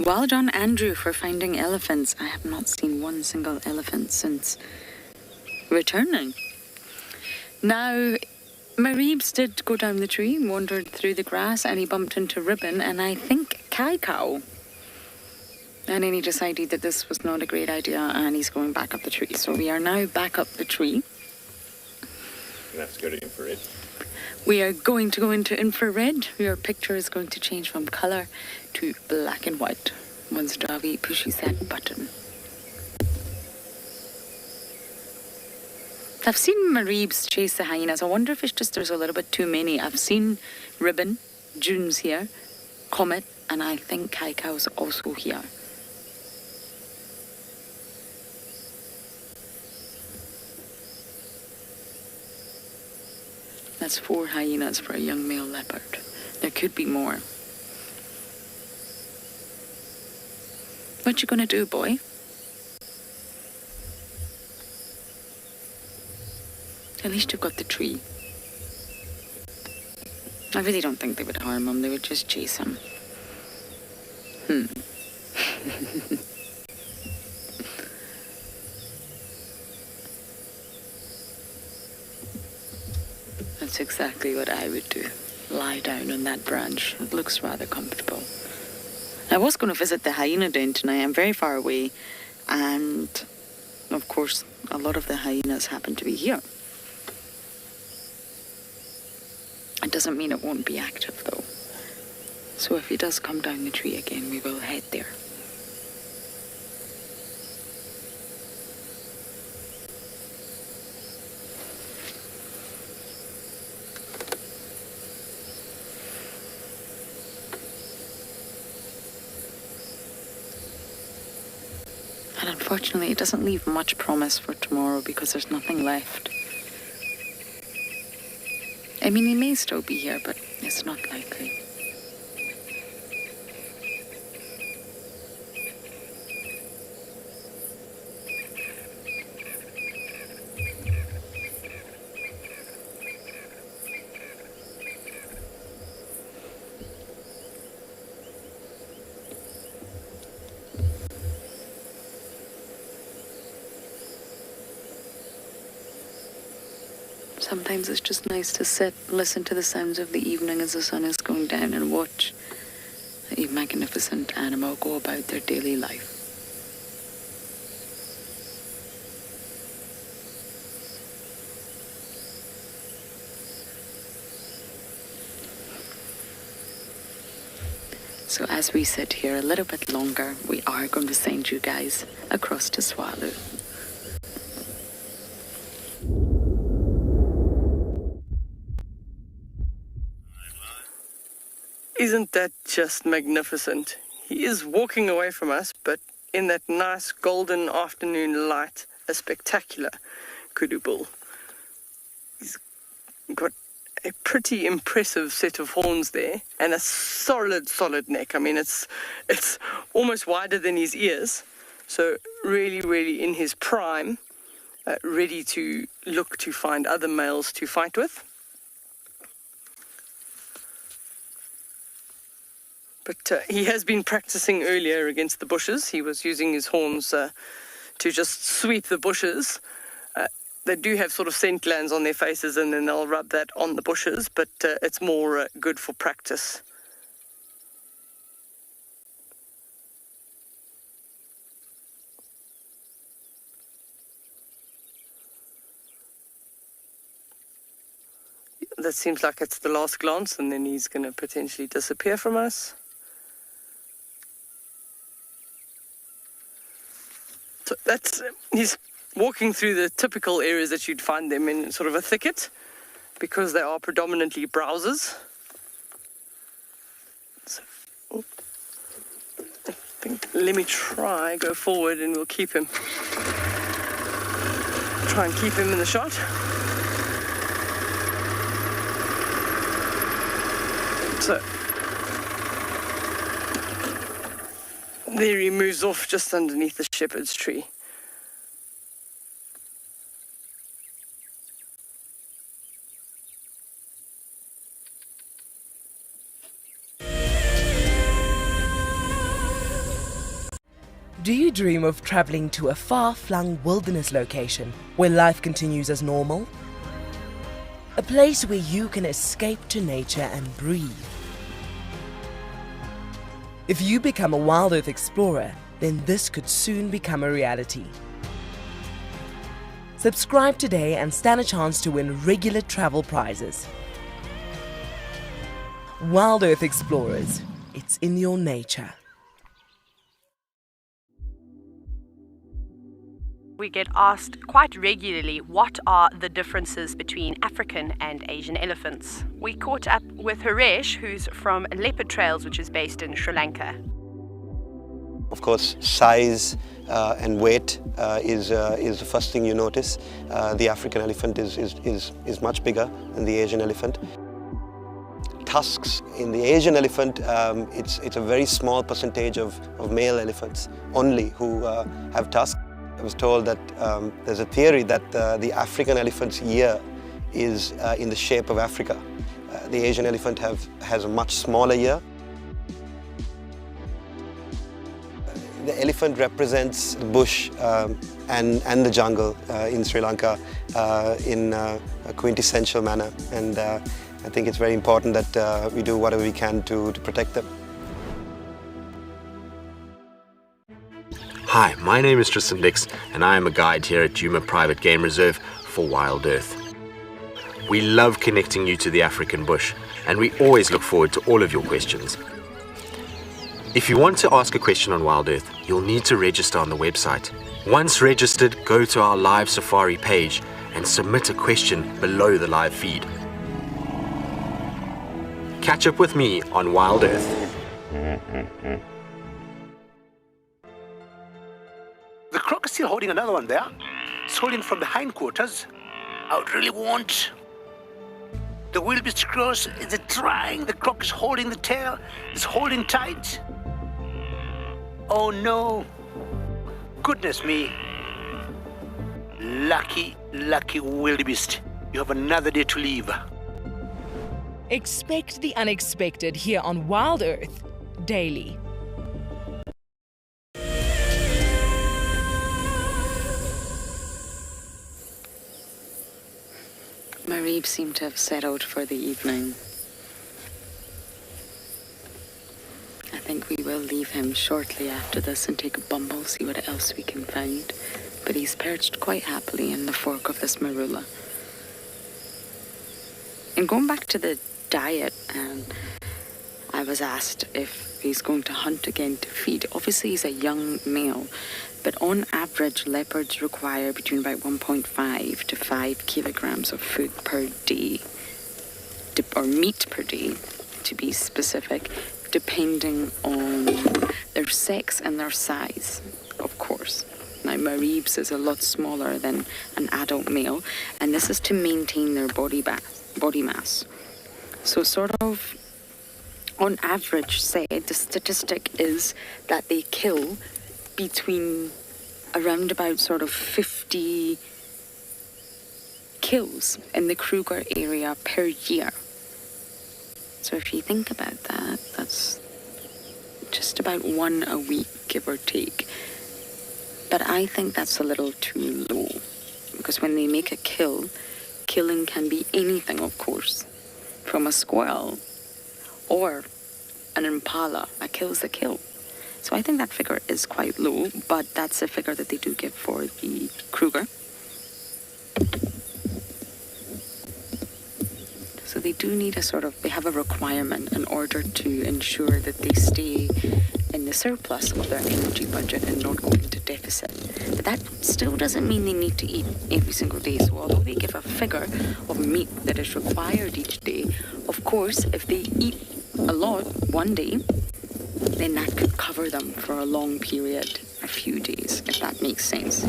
Well done, Andrew, for finding elephants. I have not seen one single elephant since returning. Now, Mareebs did go down the tree, wandered through the grass, and he bumped into Ribbon, and I think Kai-Cow. And then he decided that this was not a great idea, and he's going back up the tree. So we are now back up the tree. You have to go to infrared. We are going to go into infrared. Your picture is going to change from color to black and white once Davi pushes that button. I've seen Mareebs chase the hyenas. I wonder if it's just there's a little bit too many. I've seen Ribbon, June's here, Comet, and I think Kai-Cow's also here. That's 4 hyenas for a young male leopard. There could be more. What you gonna do, boy? At least you've got the tree. I really don't think they would harm him. They would just chase him. That's exactly what I would do. Lie down on that branch. It looks rather comfortable. I was going to visit the hyena den tonight. I'm very far away. And, of course, a lot of the hyenas happen to be here. It doesn't mean it won't be active, though. So if he does come down the tree again, we will head there. And unfortunately, it doesn't leave much promise for tomorrow because there's nothing left. I mean, he may still be here, but it's not likely. Sometimes it's just nice to sit, listen to the sounds of the evening as the sun is going down and watch a magnificent animal go about their daily life. So as we sit here a little bit longer, we are going to send you guys across to Tswalu. Isn't that just magnificent? He is walking away from us, but in that nice golden afternoon light, a spectacular kudu bull. He's got a pretty impressive set of horns there and a solid neck. I mean, it's almost wider than his ears, so really in his prime, ready to look to find other males to fight with. But he has been practicing earlier against the bushes. He was using his horns to just sweep the bushes. They do have sort of scent glands on their faces, and then they'll rub that on the bushes, but it's more good for practice. That seems like it's the last glance, and then he's going to potentially disappear from us. So he's walking through the typical areas that you'd find them in, sort of a thicket, because they are predominantly browsers. So, I think, let me go forward and we'll keep him. Try and keep him in the shot. So, there he moves off just underneath the shepherd's tree. Do you dream of traveling to a far-flung wilderness location where life continues as normal? A place where you can escape to nature and breathe. If you become a Wild Earth explorer, then this could soon become a reality. Subscribe today and stand a chance to win regular travel prizes. Wild Earth Explorers, it's in your nature. We get asked quite regularly what are the differences between African and Asian elephants. We caught up with Haresh, who's from Leopard Trails, which is based in Sri Lanka. Of course, size and weight is the first thing you notice. The African elephant is much bigger than the Asian elephant. Tusks in the Asian elephant, it's a very small percentage of male elephants only who have tusks. I was told that there's a theory that the African elephant's ear is in the shape of Africa. The Asian elephant has a much smaller ear. The elephant represents the bush and the jungle in Sri Lanka in a quintessential manner, and I think it's very important that we do whatever we can to protect them. Hi, my name is Tristan Dix, and I am a guide here at Djuma Private Game Reserve for Wild Earth. We love connecting you to the African bush, and we always look forward to all of your questions. If you want to ask a question on Wild Earth, you'll need to register on the website. Once registered, go to our live safari page and submit a question below the live feed. Catch up with me on Wild Earth. The croc is still holding another one there. It's holding from the hindquarters. I would really want. The wildebeest cross is trying. The croc is holding the tail. It's holding tight. Oh no. Goodness me. Lucky, lucky wildebeest. You have another day to live. Expect the unexpected here on Wild Earth daily. Mareeb seemed to have settled for the evening. I think we will leave him shortly after this and take a bumble, see what else we can find. But he's perched quite happily in the fork of this marula. And going back to the diet, I was asked if he's going to hunt again to feed. Obviously, he's a young male, but on average, leopards require between about 1.5 to 5 kilograms of food per day, or meat per day, to be specific, depending on their sex and their size, of course. Now, Mareeb's is a lot smaller than an adult male, and this is to maintain their body mass. So sort of, on average, say, the statistic is that they kill between around about sort of 50 kills in the Kruger area per year. So if you think about that, that's just about one a week, give or take. But I think that's a little too low, because when they make a kill, killing can be anything, of course, from a squirrel or an impala. A kill's a kill. So I think that figure is quite low, but that's a figure that they do give for the Kruger. So they do need they have a requirement in order to ensure that they stay in the surplus of their energy budget and not go into deficit. But that still doesn't mean they need to eat every single day. So although they give a figure of meat that is required each day, of course, if they eat a lot one day, then that could cover them for a long period, a few days, if that makes sense.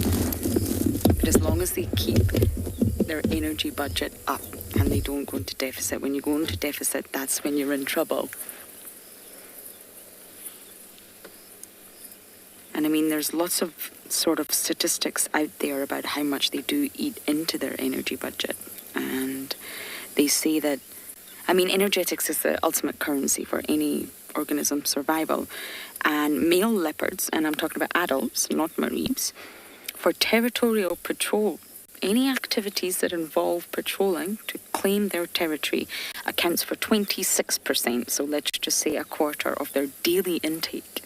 But as long as they keep their energy budget up and they don't go into deficit, when you go into deficit, that's when you're in trouble. And I mean, there's lots of sort of statistics out there about how much they do eat into their energy budget. And they say that, I mean, energetics is the ultimate currency for any organism survival. And male leopards, and I'm talking about adults, not mareebs, for territorial patrol, any activities that involve patrolling to claim their territory accounts for 26%. So let's just say a quarter of their daily intake.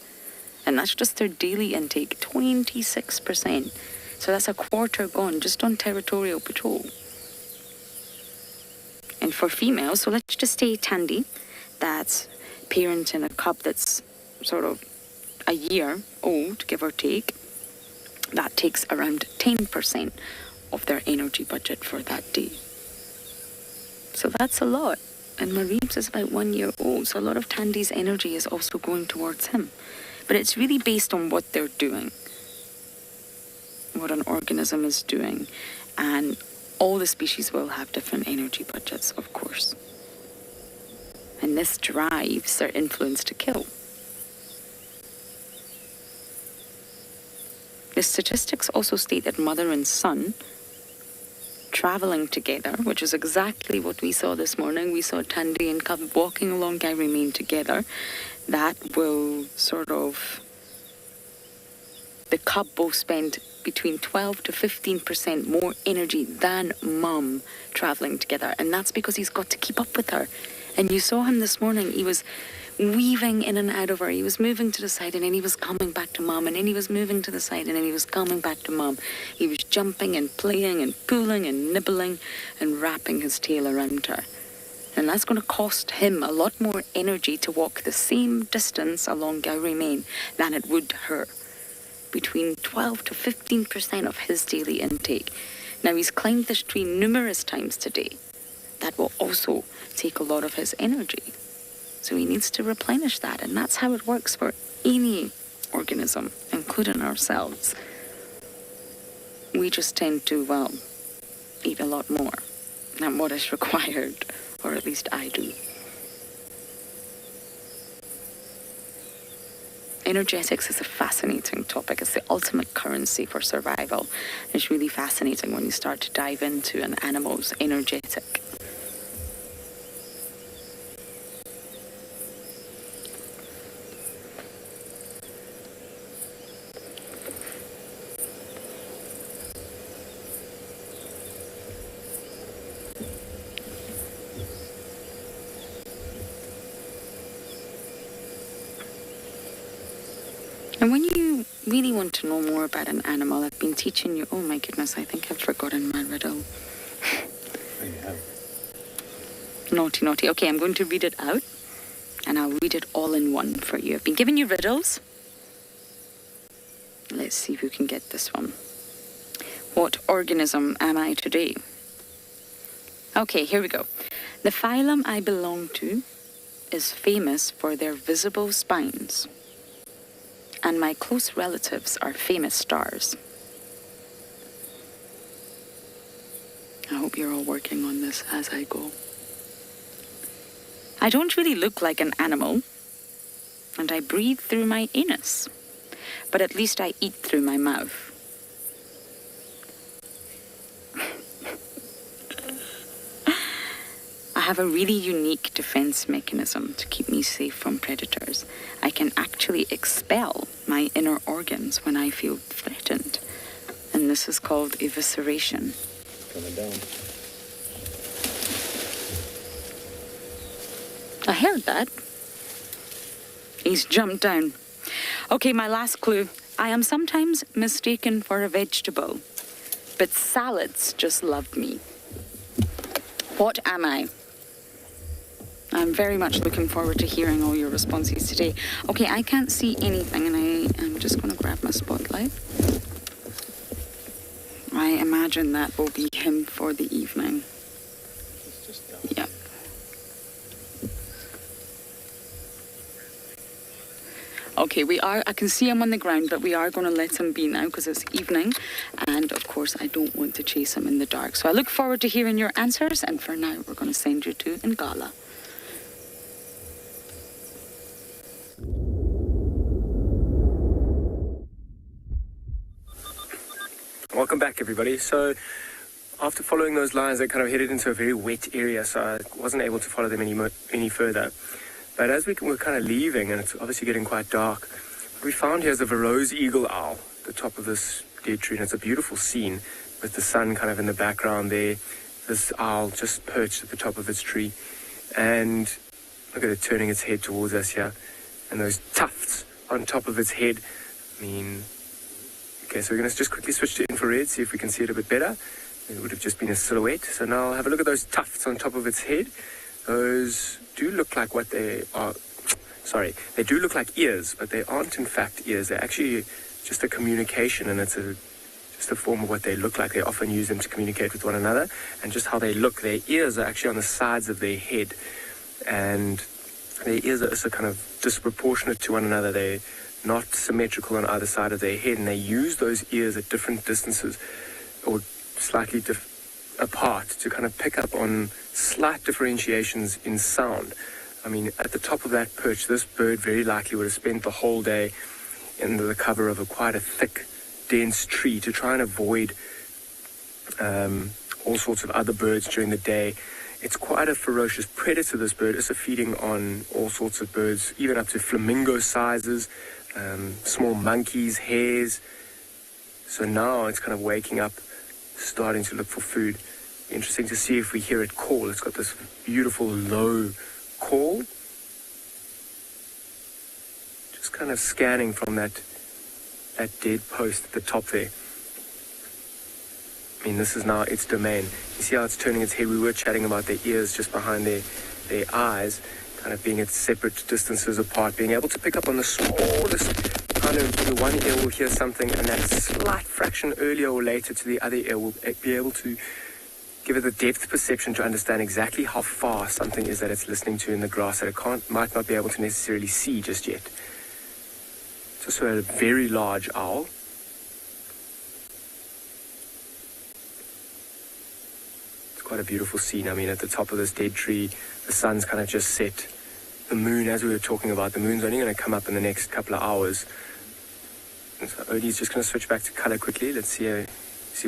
And that's just their daily intake, 26%. So that's a quarter gone just on territorial patrol. And for females, so let's just say Tandy, that's parenting a cub that's sort of a year old, give or take, that takes around 10% of their energy budget for that day. So that's a lot. And Mareeb's is about 1 year old, so a lot of Tandy's energy is also going towards him. But it's really based on what they're doing, what an organism is doing. And all the species will have different energy budgets, of course. And this drives their influence to kill. The statistics also state that mother and son traveling together, which is exactly what we saw this morning. We saw Tandy and cub walking along Gowrie Main together. That will sort of... The cub will spend between 12 to 15% more energy than mum traveling together. And that's because he's got to keep up with her. And you saw him this morning. He was weaving in and out of her. He was moving to the side and then he was coming back to mum, and then he was moving to the side and then he was coming back to mum. He was jumping and playing and pulling and nibbling and wrapping his tail around her. And that's going to cost him a lot more energy to walk the same distance along Gowrie Main than it would her. Between 12 to 15% of his daily intake. Now, he's climbed this tree numerous times today. That will also take a lot of his energy. So he needs to replenish that, and that's how it works for any organism, including ourselves. We just tend to, well, eat a lot more than what is required, or at least I do. Energetics is a fascinating topic. It's the ultimate currency for survival. It's really fascinating when you start to dive into an animal's energetic. And when you really want to know more about an animal, I've been teaching you... Oh my goodness, I think I've forgotten my riddle. Oh, you have. Naughty, naughty. Okay, I'm going to read it out, and I'll read it all in one for you. I've been giving you riddles. Let's see if you can get this one. What organism am I today? Okay, here we go. The phylum I belong to is famous for their visible spines. And my close relatives are famous stars. I hope you're all working on this as I go. I don't really look like an animal, and I breathe through my anus, but at least I eat through my mouth. I have a really unique defense mechanism to keep me safe from predators. I can actually expel my inner organs when I feel threatened. And this is called evisceration. Coming down. I heard that. He's jumped down. Okay, my last clue. I am sometimes mistaken for a vegetable, but salads just love me. What am I? I'm very much looking forward to hearing all your responses today. Okay, I can't see anything, and I'm just going to grab my spotlight. I imagine that will be him for the evening. Yeah. Okay, I can see him on the ground, but we are going to let him be now because it's evening. And of course, I don't want to chase him in the dark. So I look forward to hearing your answers. And for now, we're going to send you to Ngala. Welcome back, everybody. So after following those lines, I kind of headed into a very wet area, so I wasn't able to follow them any further. But as we're kind of leaving, and it's obviously getting quite dark, what we found here is a Verreaux's eagle owl at the top of this dead tree, and it's a beautiful scene with the sun kind of in the background there. This owl just perched at the top of its tree, and look at it turning its head towards us here, and those tufts on top of its head. I mean, okay, so we're going to just quickly switch to infrared, see if we can see it a bit better. It would have just been a silhouette. So now have a look at those tufts on top of its head. Those do look like what they are. Sorry, they do look like ears, but they aren't in fact ears. They're actually just a communication, and it's just a form of what they look like. They often use them to communicate with one another, and just how they look. Their ears are actually on the sides of their head, and their ears are also kind of disproportionate to one another. They're not symmetrical on either side of their head, and they use those ears at different distances or slightly apart to kind of pick up on slight differentiations in sound. I mean, at the top of that perch, this bird very likely would have spent the whole day in the cover of quite a thick, dense tree to try and avoid all sorts of other birds during the day. It's quite a ferocious predator, this bird. It's feeding on all sorts of birds, even up to flamingo sizes, small monkeys, hares. So now it's kind of waking up, starting to look for food. Interesting to see if we hear it call. It's got this beautiful low call. Just kind of scanning from that dead post at the top there. I mean, this is now its domain. You see how it's turning its head? We were chatting about their ears just behind their eyes, kind of being at separate distances apart, being able to pick up on the smallest kind of, one ear will hear something, and that slight fraction earlier or later to the other ear will be able to give it the depth perception to understand exactly how far something is that it's listening to in the grass that it might not be able to necessarily see just yet. It's also a very large owl. Quite a beautiful scene. I mean, at the top of this dead tree, the sun's kind of just set. The moon, as we were talking about, the moon's only going to come up in the next couple of hours. And so Odie's just going to switch back to color quickly. Let's see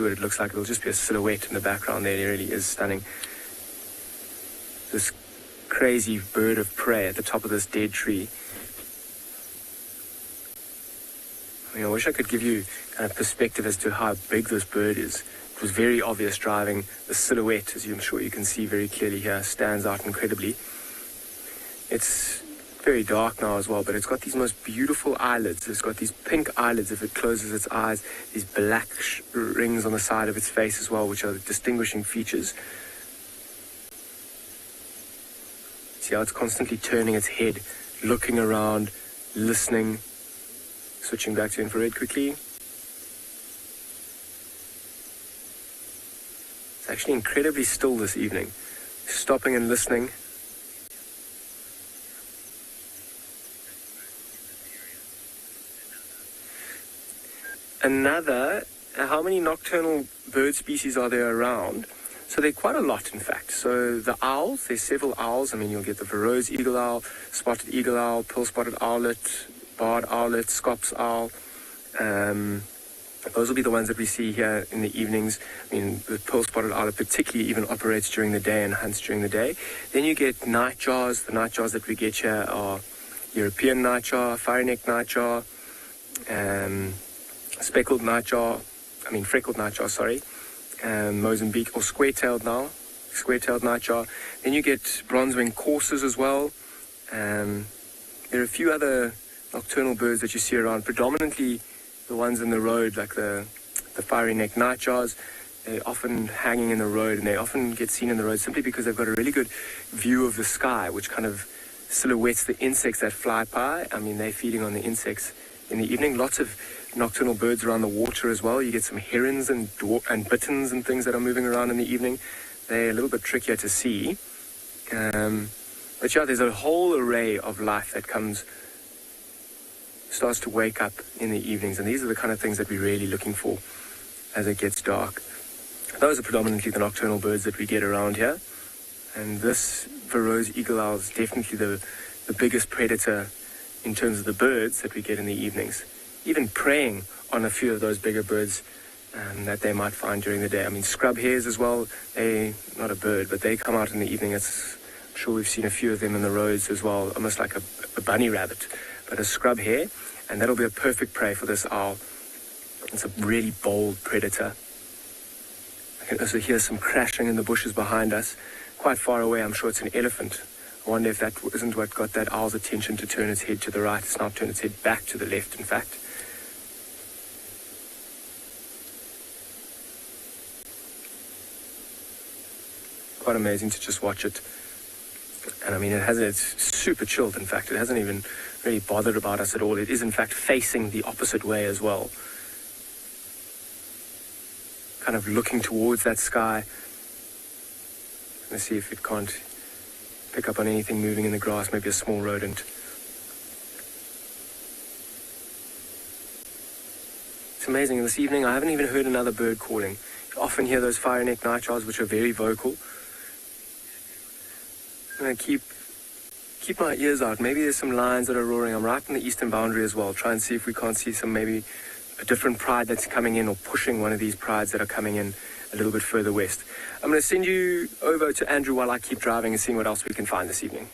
what it looks like. It'll just be a silhouette in the background there. It really is stunning. This crazy bird of prey at the top of this dead tree. I mean, I wish I could give you kind of perspective as to how big this bird is. It was very obvious driving. The silhouette, as I'm sure you can see very clearly here, stands out incredibly. It's very dark now as well, but it's got these most beautiful eyelids. It's got these pink eyelids if it closes its eyes, these black rings on the side of its face as well, which are the distinguishing features. See how it's constantly turning its head, looking around, listening. Switching back to infrared quickly. It's actually incredibly still this evening. Stopping and listening. How many nocturnal bird species are there around? So there are quite a lot, in fact. So the owls, there's several owls. I mean, you'll get the Verreaux's eagle owl, spotted eagle owl, pearl-spotted owlet, barred owlet, Scops owl. Those will be the ones that we see here in the evenings. I mean, the pearl-spotted owlet particularly even operates during the day and hunts during the day. Then you get nightjars. The nightjars that we get here are European nightjar, fiery-necked nightjar, freckled nightjar, Mozambique, or square-tailed nightjar. Then you get bronze-winged coursers as well. There are a few other nocturnal birds that you see around, predominantly the ones in the road, like the fiery-necked nightjars. They're often hanging in the road, and they often get seen in the road simply because they've got a really good view of the sky, which kind of silhouettes the insects that fly by. I mean, they're feeding on the insects in the evening. Lots of nocturnal birds around the water as well. You get some herons and bitterns and things that are moving around in the evening. They're a little bit trickier to see. But yeah, there's a whole array of life that starts to wake up in the evenings, and these are the kind of things that we're really looking for as it gets dark. Those are predominantly the nocturnal birds that we get around here, and this Verreaux's eagle owl is definitely the biggest predator in terms of the birds that we get in the evenings, even preying on a few of those bigger birds that they might find during the day. I mean, scrub hares as well, they're not a bird, but they come out in the evening. It's I'm sure we've seen a few of them in the roads as well, almost like a bunny rabbit, but a scrub hare, and that'll be a perfect prey for this owl. It's a really bold predator. I can also hear some crashing in the bushes behind us. Quite far away, I'm sure it's an elephant. I wonder if that isn't what got that owl's attention to turn its head to the right. It's now turned its head back to the left, in fact. Quite amazing to just watch it. And I mean, it's super chilled, in fact. It hasn't even really bothered about us at all. It is, in fact, facing the opposite way as well. Kind of looking towards that sky. Let's see if it can't pick up on anything moving in the grass, maybe a small rodent. It's amazing. This evening, I haven't even heard another bird calling. You often hear those fire-neck nightjars, which are very vocal. I'm going to keep my ears out. Maybe there's some lions that are roaring. I'm right on the eastern boundary as well. Try and see if we can't see some, maybe a different pride that's coming in or pushing one of these prides that are coming in a little bit further west. I'm going to send you over to Andrew while I keep driving and seeing what else we can find this evening.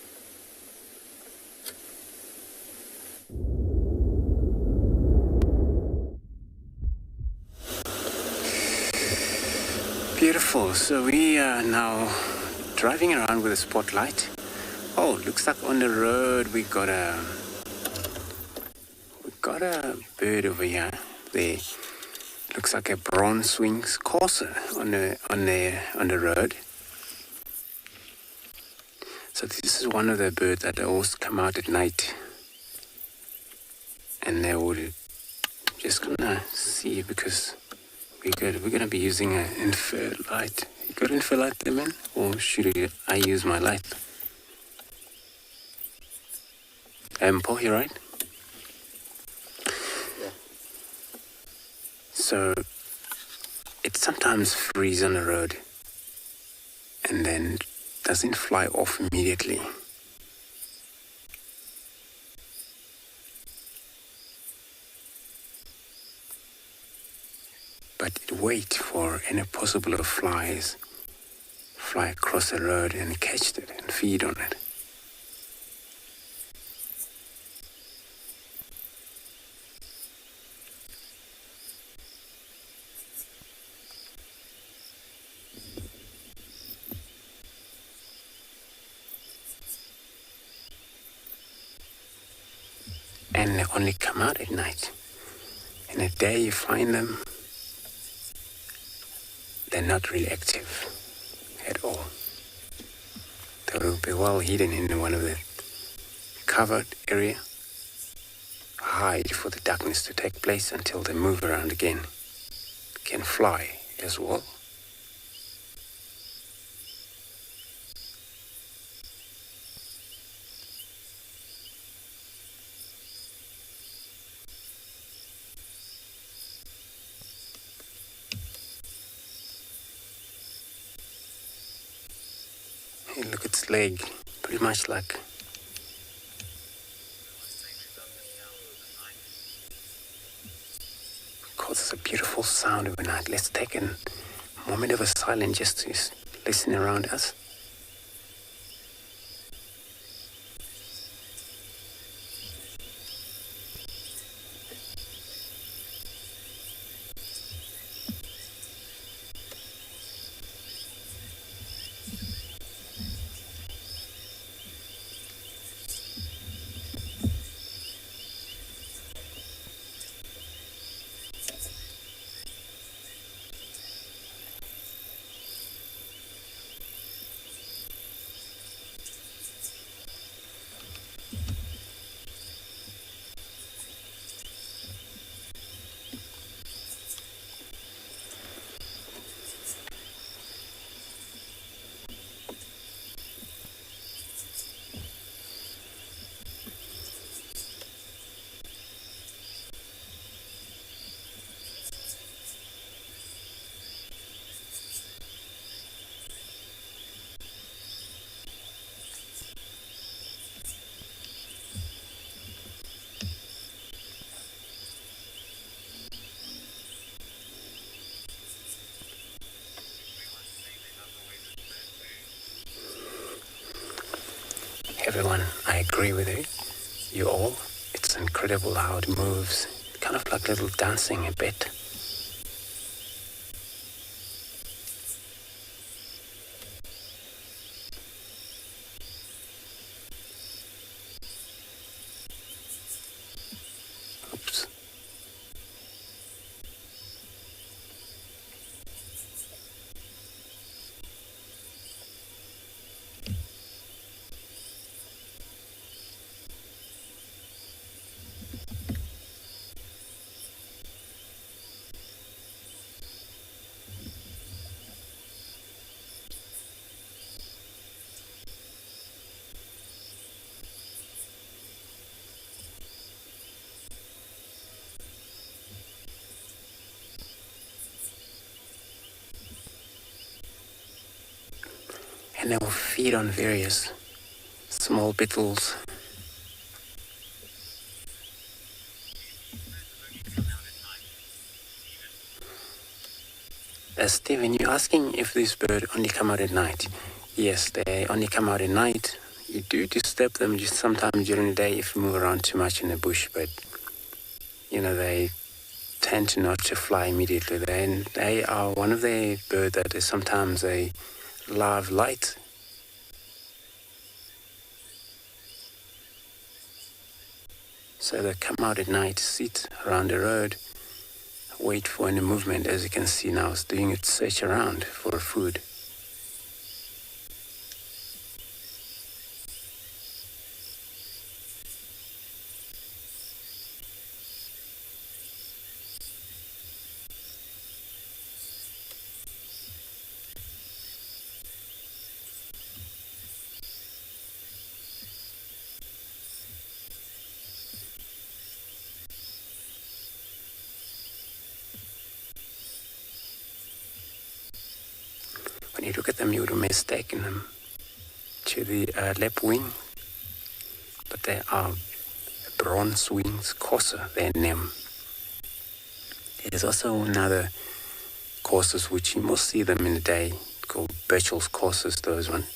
Beautiful. So we are now driving around with a spotlight. Oh, looks like on the road we got a bird over here. There looks like a bronze wings courser on the road. So this is one of the birds that always come out at night, and they would just gonna see, because we're gonna be using an infrared light. You got infrared light there, man? Or should I use my light? Paul, you right? Yeah. So it sometimes freezes on the road and then doesn't fly off immediately. But it waits for any possible of flies fly across the road and catch it and feed on it. And they only come out at night. In the day you find them, they're not really active at all. They will be well hidden in one of the covered area, hide for the darkness to take place until they move around again. Can fly as well. Hey, look at its leg, pretty much like causes a beautiful sound overnight. Let's take a moment of silence just to listen around us. everyone, I agree with you. You all. It's incredible how it moves. Kind of like little dancing a bit. Oops. And they will feed on various small beetles. Stephen, you're asking if this bird only come out at night. Yes, they only come out at night. You do disturb them just sometimes during the day if you move around too much in the bush, but they tend to not to fly immediately. They are one of the birds that is sometimes a live light. So they come out at night, sit around the road, wait for any movement. As you can see now, it's doing its search around for food. When you look at them, you would mistake them to the lapwing, but they are bronze wings corsair, their name. There's also another corsairs which you must see them in the day, called Birchall's corsairs, those ones.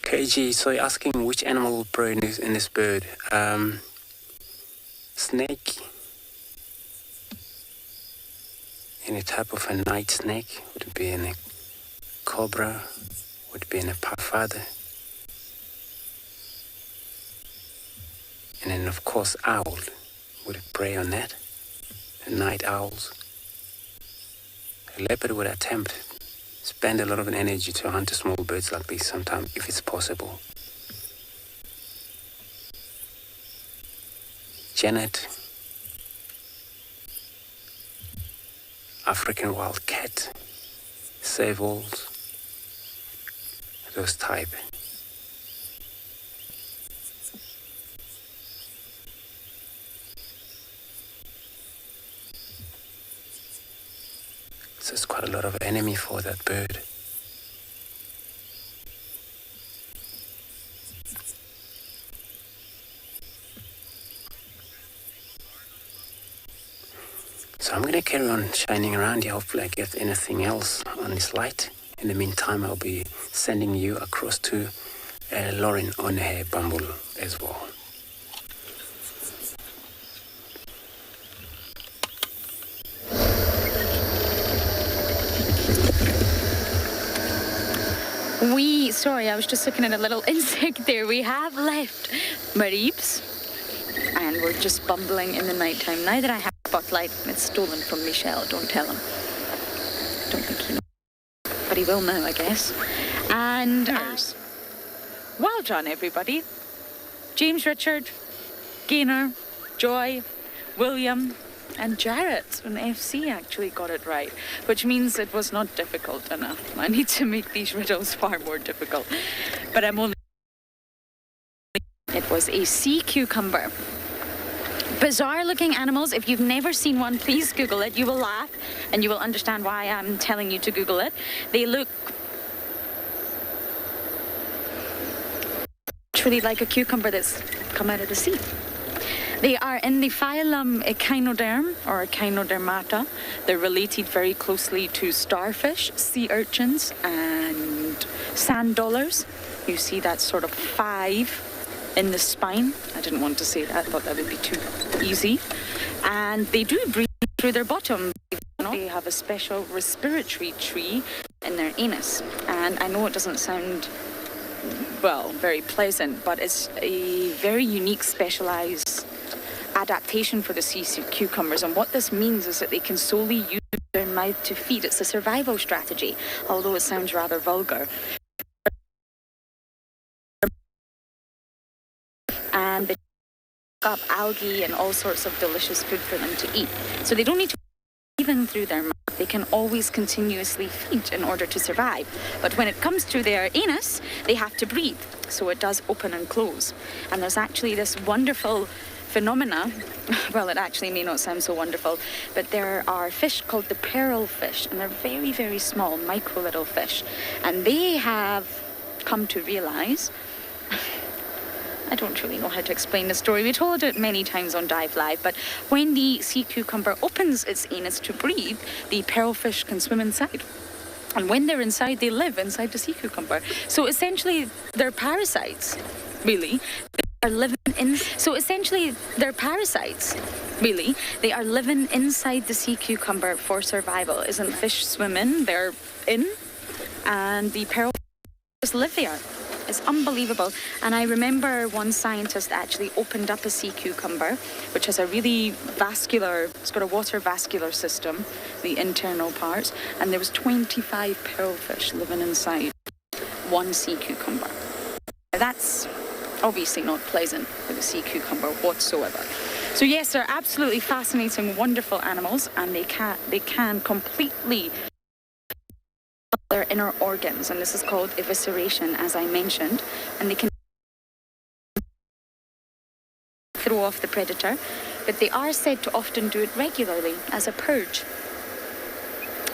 KG, so you're asking which animal will prey in this bird? Snake. Any type of a night snake would be in a cobra, would be in a puffer. And then of course owl would prey on that. The night owls. A leopard would spend a lot of energy to hunt small birds like these sometimes, if it's possible. Genet, African wild cat, save-alls, those type. So it's quite a lot of enemy for that bird. So I'm going to carry on shining around here. Hopefully I get anything else on this light. In the meantime, I'll be sending you across to Lauren on her bumble as well. Sorry, I was just looking at a little insect there. We have left Maribes, and we're just bumbling in the nighttime. Now that I have a spotlight, it's stolen from Michelle. Don't tell him. Don't think he knows, but he will now, I guess. And well done, everybody. James Richard, Gaynor, Joy, William, and Jarrett and FC actually got it right, which means it was not difficult enough. I need to make these riddles far more difficult. But I'm only... It was a sea cucumber. Bizarre looking animals. If you've never seen one, please Google it. You will laugh and you will understand why I'm telling you to Google it. They look truly like a cucumber that's come out of the sea. They are in the phylum Echinoderm or Echinodermata. They're related very closely to starfish, sea urchins, and sand dollars. You see that sort of 5 in the spine. I didn't want to say that. I thought that would be too easy. And they do breathe through their bottom. They have a special respiratory tree in their anus. And I know it doesn't sound, well, very pleasant, but it's a very unique, specialized adaptation for the sea cucumbers. And what this means is that they can solely use their mouth to feed. It's a survival strategy, although it sounds rather vulgar. And they pick up algae and all sorts of delicious food for them to eat. So they don't need to even through their mouth. They can always continuously feed in order to survive. But when it comes to their anus, they have to breathe. So it does open and close. And there's actually this wonderful phenomena. Well, it actually may not sound so wonderful, but there are fish called the pearl fish, and they're very, very small, micro little fish. And they have come to realize, I don't really know how to explain the story. We told it many times on Dive Live, but when the sea cucumber opens its anus to breathe, the pearlfish can swim inside. And when they're inside, they live inside the sea cucumber. So essentially, they're parasites, really. They are living inside the sea cucumber for survival. Isn't fish swimming? They're in, and the pearlfish just live there. It's unbelievable. And I remember one scientist actually opened up a sea cucumber, which has a really vascular, it's got a water vascular system, the internal parts, and there was 25 pearlfish living inside one sea cucumber. That's obviously not pleasant for the sea cucumber whatsoever. So yes, they're absolutely fascinating, wonderful animals, and they can completely their inner organs, and this is called evisceration, as I mentioned, and they can throw off the predator, but they are said to often do it regularly as a purge.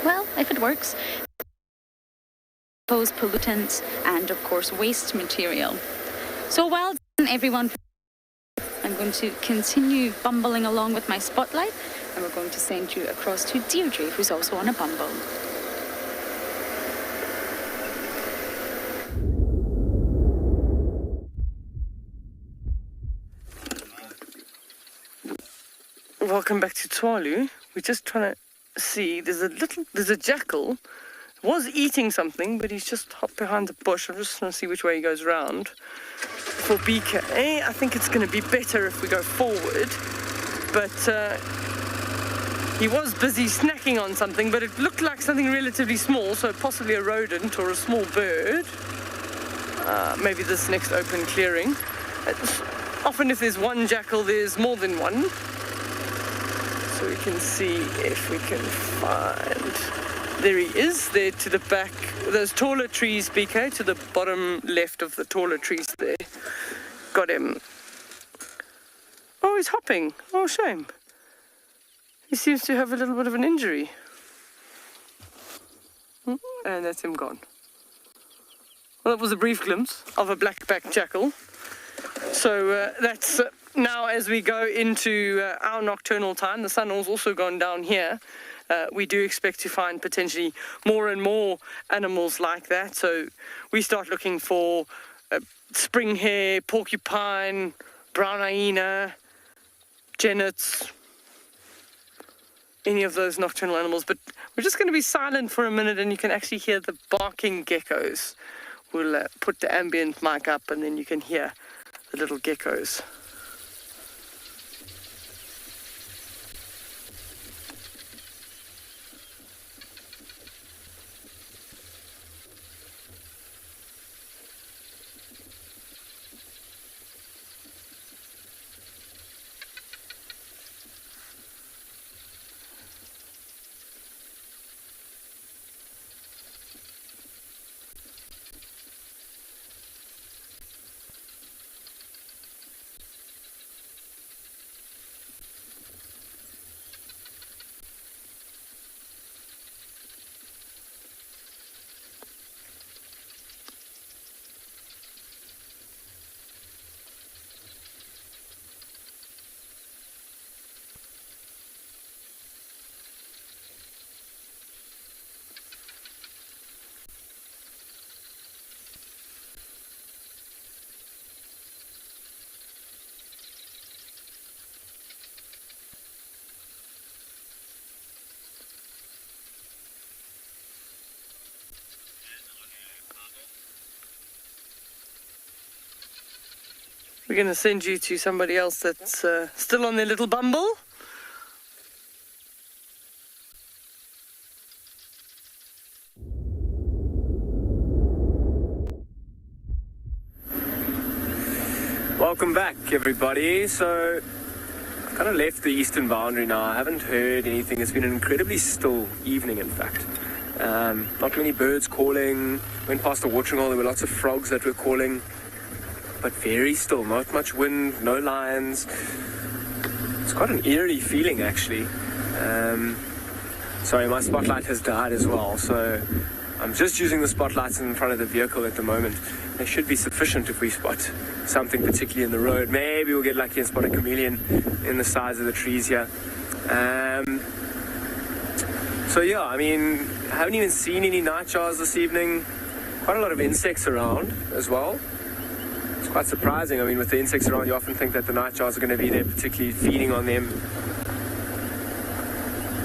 Well, if it works, those pollutants and of course waste material. So well done everyone. I'm going to continue bumbling along with my spotlight, and we're going to send you across to Deirdre, who's also on a bumble. Welcome back to Tswalu. We're just trying to see, there's a jackal, was eating something, but he's just hopped behind the bush. I'm just trying to see which way he goes round. For BK, I think it's going to be better if we go forward, but he was busy snacking on something, but it looked like something relatively small, so possibly a rodent or a small bird. Maybe this next open clearing. Often if there's one jackal, there's more than one. So we can see if we can find... There he is, there to the back. Those taller trees, BK, to the bottom left of the taller trees there. Got him. Oh, he's hopping. Oh, shame. He seems to have a little bit of an injury. And that's him gone. Well, that was a brief glimpse of a black-backed jackal. So that's... Now, as we go into our nocturnal time, the sun has also gone down here. We do expect to find potentially more and more animals like that. So we start looking for spring hare, porcupine, brown hyena, genets, any of those nocturnal animals. But we're just going to be silent for a minute, and you can actually hear the barking geckos. We'll put the ambient mic up, and then you can hear the little geckos. We're going to send you to somebody else that's still on their little bumble. Welcome back, everybody. So I've kind of left the eastern boundary now. I haven't heard anything. It's been an incredibly still evening, in fact. Not many birds calling. Went past the watering hole, there were lots of frogs that were calling, but very still. Not much wind, no lions. It's quite an eerie feeling, actually. Sorry, my spotlight has died as well, so I'm just using the spotlights in front of the vehicle at the moment. They should be sufficient if we spot something particularly in the road. Maybe we'll get lucky and spot a chameleon in the sides of the trees here. So yeah, I mean, I haven't even seen any nightjars this evening. Quite a lot of insects around as well. It's quite surprising. I mean, with the insects around, you often think that the nightjars are going to be there, particularly feeding on them.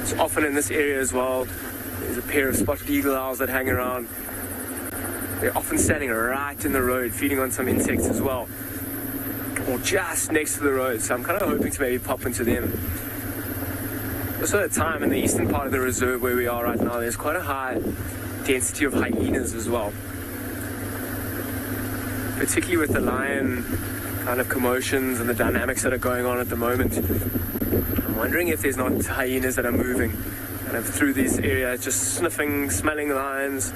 It's often in this area as well. There's a pair of spotted eagle owls that hang around. They're often standing right in the road, feeding on some insects as well, or just next to the road. So I'm kind of hoping to maybe pop into them. Also at the time in the eastern part of the reserve where we are right now, there's quite a high density of hyenas as well. Particularly with the lion kind of commotions and the dynamics that are going on at the moment. I'm wondering if there's not hyenas that are moving kind of through these areas, just sniffing, smelling lions,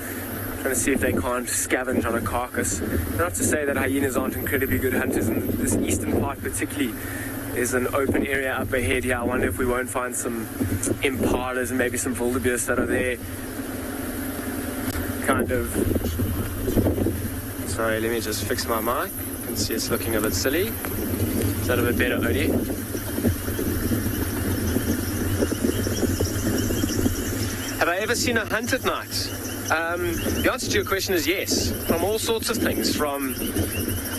trying to see if they can't scavenge on a carcass. Not to say that hyenas aren't incredibly good hunters, in this eastern part particularly. There's an open area up ahead here. I wonder if we won't find some impalas and maybe some wildebeest that are there. Kind of... Sorry, let me just fix my mic. You can see it's looking a bit silly. Is that a bit better, Odie? Have I ever seen a hunt at night? The answer to your question is yes, from all sorts of things, from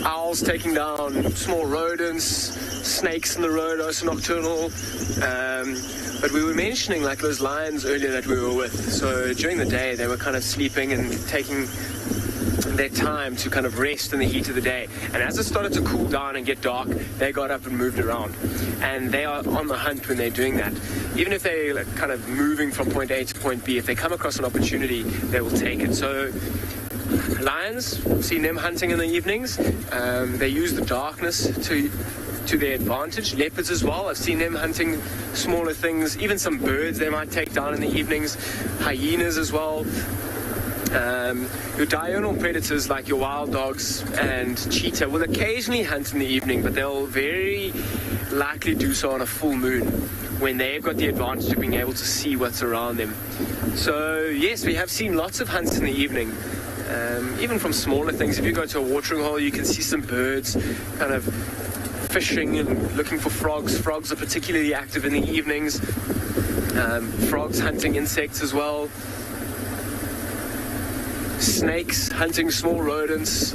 owls taking down small rodents, snakes in the road, also nocturnal, but we were mentioning like those lions earlier that we were with. So during the day they were kind of sleeping and taking their time to kind of rest in the heat of the day, and as it started to cool down and get dark, they got up and moved around, and they are on the hunt when they're doing that. Even if they're like kind of moving from point A to point B, if they come across an opportunity, they will take it. So lions, I've seen them hunting in the evenings. They use the darkness to their advantage. Leopards as well, I've seen them hunting smaller things, even some birds they might take down in the evenings. Hyenas as well. Your diurnal predators like your wild dogs and cheetah will occasionally hunt in the evening, but they'll very likely do so on a full moon when they've got the advantage of being able to see what's around them. So yes, we have seen lots of hunts in the evening, even from smaller things. If you go to a watering hole, you can see some birds kind of fishing and looking for frogs. Frogs are particularly active in the evenings. Frogs hunting insects as well. Snakes hunting small rodents.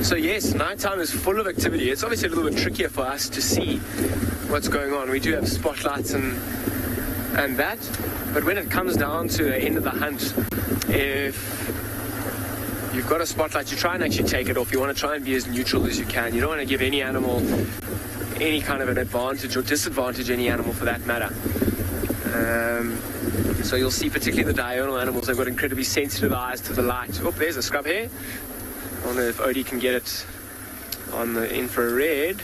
So yes, nighttime is full of activity. It's obviously a little bit trickier for us to see what's going on. We do have spotlights and that, but when it comes down to the end of the hunt, if you've got a spotlight, you try and actually take it off. You want to try and be as neutral as you can. You don't want to give any animal any kind of an advantage or disadvantage any animal for that matter. So you'll see particularly the diurnal animals, they've got incredibly sensitive eyes to the light. Oh, there's a scrub hare. I wonder if Odie can get it on the infrared.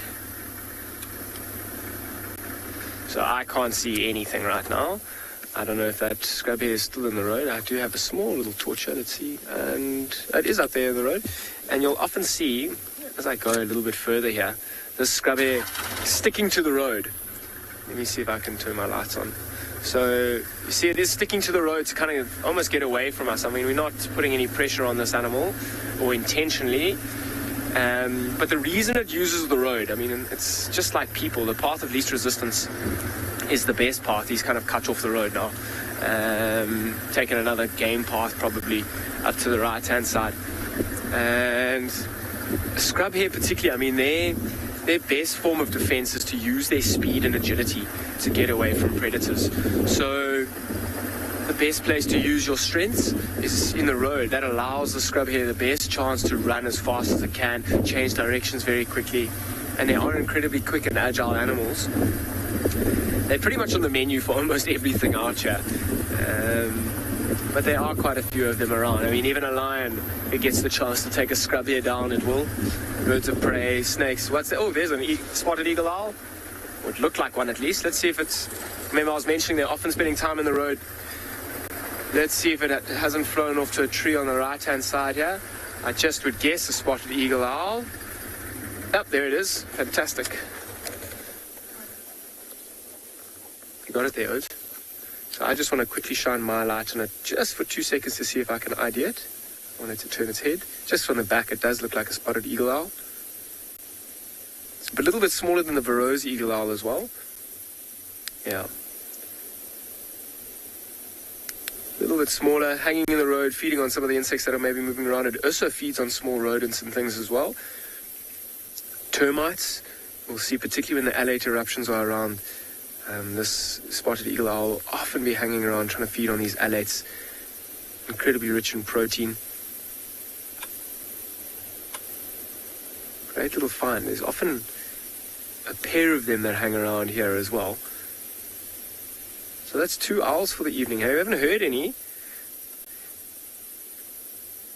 So I can't see anything right now. I don't know if that scrub hare is still in the road. I do have a small little torch here, let's see. And it is up there in the road. And you'll often see, as I go a little bit further here, this scrub hare sticking to the road. Let me see if I can turn my lights on. So you see it is sticking to the road to kind of almost get away from us. I mean, we're not putting any pressure on this animal or intentionally. But the reason it uses the road, I mean, it's just like people. The path of least resistance is the best path. He's kind of cut off the road now. Taken another game path probably up to the right-hand side. And a scrub hare particularly, I mean, their best form of defense is to use their speed and agility to get away from predators. So the best place to use your strengths is in the road. That allows the scrub hare the best chance to run as fast as it can, change directions very quickly, and they are incredibly quick and agile animals. They're pretty much on the menu for almost everything out here. But there are quite a few of them around. I mean, even a lion, it gets the chance to take a scrub hare down, it will. Birds of prey, snakes. What's that? Oh, there's a spotted eagle owl. Would look like one at least. Let's see if it's... Remember, I was mentioning they're often spending time in the road. Let's see if it hasn't flown off to a tree on the right-hand side here. I just would guess a spotted eagle owl. Oh, there it is. Fantastic. You got it there, Oz. So I just want to quickly shine my light on it just for 2 seconds to see if I can ID it. I want it to turn its head. Just from the back, it does look like a spotted eagle owl. It's a little bit smaller than the Varro's eagle owl as well. Yeah. A little bit smaller, hanging in the road, feeding on some of the insects that are maybe moving around. It also feeds on small rodents and things as well. Termites, we'll see particularly when the alate eruptions are around. This spotted eagle owl will often be hanging around trying to feed on these alates. Incredibly rich in protein. Great little find. There's often a pair of them that hang around here as well. So that's 2 owls for the evening. Hey, we haven't heard any.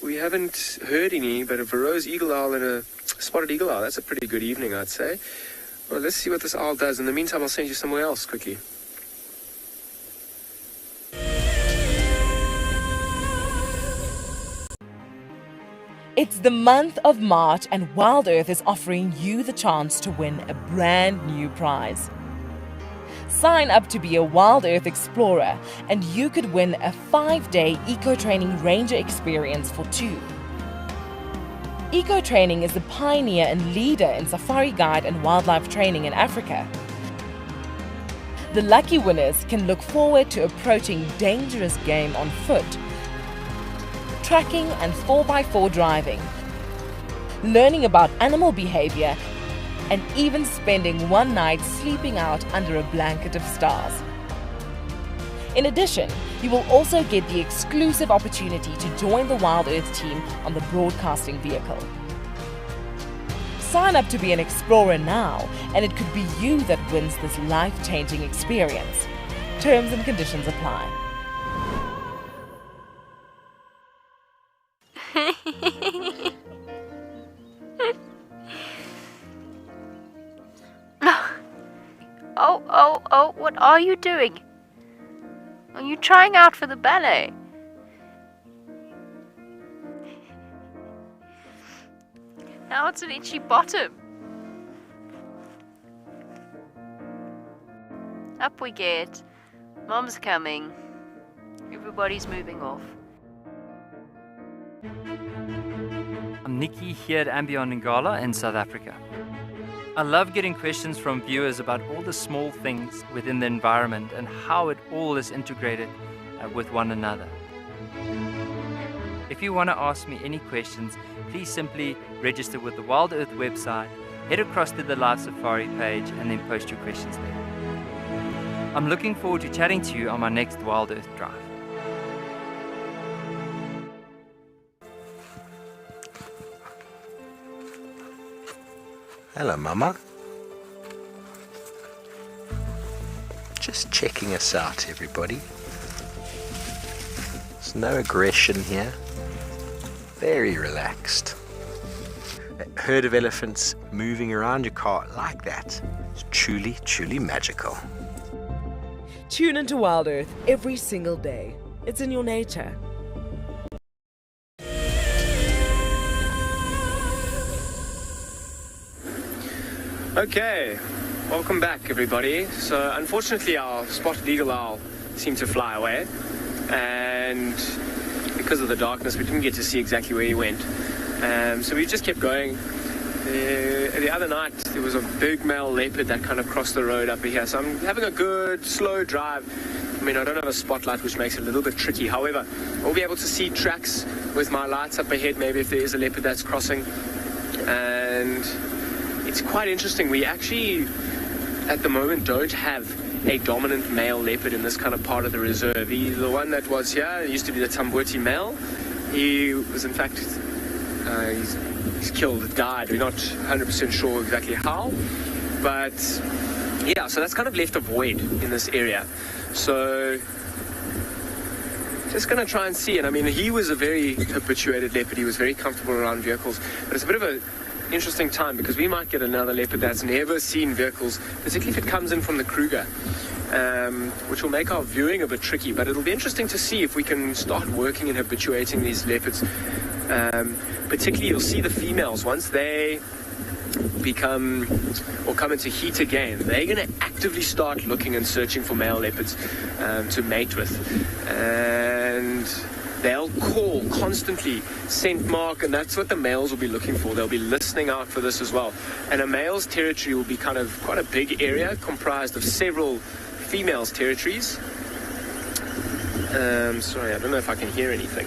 We haven't heard any, but a Varro's eagle owl and a spotted eagle owl, that's a pretty good evening, I'd say. Well, let's see what this owl does. In the meantime, I'll send you somewhere else quickly. It's the month of March and Wild Earth is offering you the chance to win a brand new prize. Sign up to be a Wild Earth Explorer and you could win a 5-day eco-training ranger experience for 2. Eco-training is the pioneer and leader in safari guide and wildlife training in Africa. The lucky winners can look forward to approaching dangerous game on foot, tracking and 4x4 driving, learning about animal behavior, and even spending one night sleeping out under a blanket of stars. In addition, you will also get the exclusive opportunity to join the Wild Earth team on the broadcasting vehicle. Sign up to be an explorer now, and it could be you that wins this life-changing experience. Terms and conditions apply. Oh, what are you doing? Are you trying out for the ballet? Now it's an itchy bottom. Up we get. Mom's coming. Everybody's moving off. I'm Nikki here at Ambion Ngala in South Africa. I love getting questions from viewers about all the small things within the environment and how it all is integrated with one another. If you want to ask me any questions, please simply register with the Wild Earth website, head across to the Live Safari page and then post your questions there. I'm looking forward to chatting to you on my next Wild Earth drive. Hello, Mama. Just checking us out, everybody. There's no aggression here. Very relaxed. A herd of elephants moving around your car like that is truly, truly magical. Tune into Wild Earth every single day. It's in your nature. Okay, welcome back everybody. So unfortunately our spotted eagle owl seemed to fly away, and because of the darkness we didn't get to see exactly where he went. So we just kept going. The other night there was a big male leopard that kind of crossed the road up here, so I'm having a good slow drive. I mean, I don't have a spotlight, which makes it a little bit tricky. However, I'll be able to see tracks with my lights up ahead, maybe if there is a leopard that's crossing. And it's quite interesting. We actually, at the moment, don't have a dominant male leopard in this kind of part of the reserve. The one that was here used to be the Tamboti male. He was in fact, he's killed, died. We're not 100% sure exactly how, but yeah, so that's kind of left a void in this area. So just going to try and see it. I mean, he was a very habituated leopard. He was very comfortable around vehicles, but it's a bit of an interesting time because we might get another leopard that's never seen vehicles, particularly if it comes in from the Kruger, which will make our viewing a bit tricky, but it'll be interesting to see if we can start working and habituating these leopards. Particularly, you'll see the females, once they become or come into heat again, they're going to actively start looking and searching for male leopards to mate with, and they'll call constantly, scent mark, and that's what the males will be looking for. They'll be listening out for this as well. And a male's territory will be kind of quite a big area comprised of several females' territories. Sorry, I don't know if I can hear anything.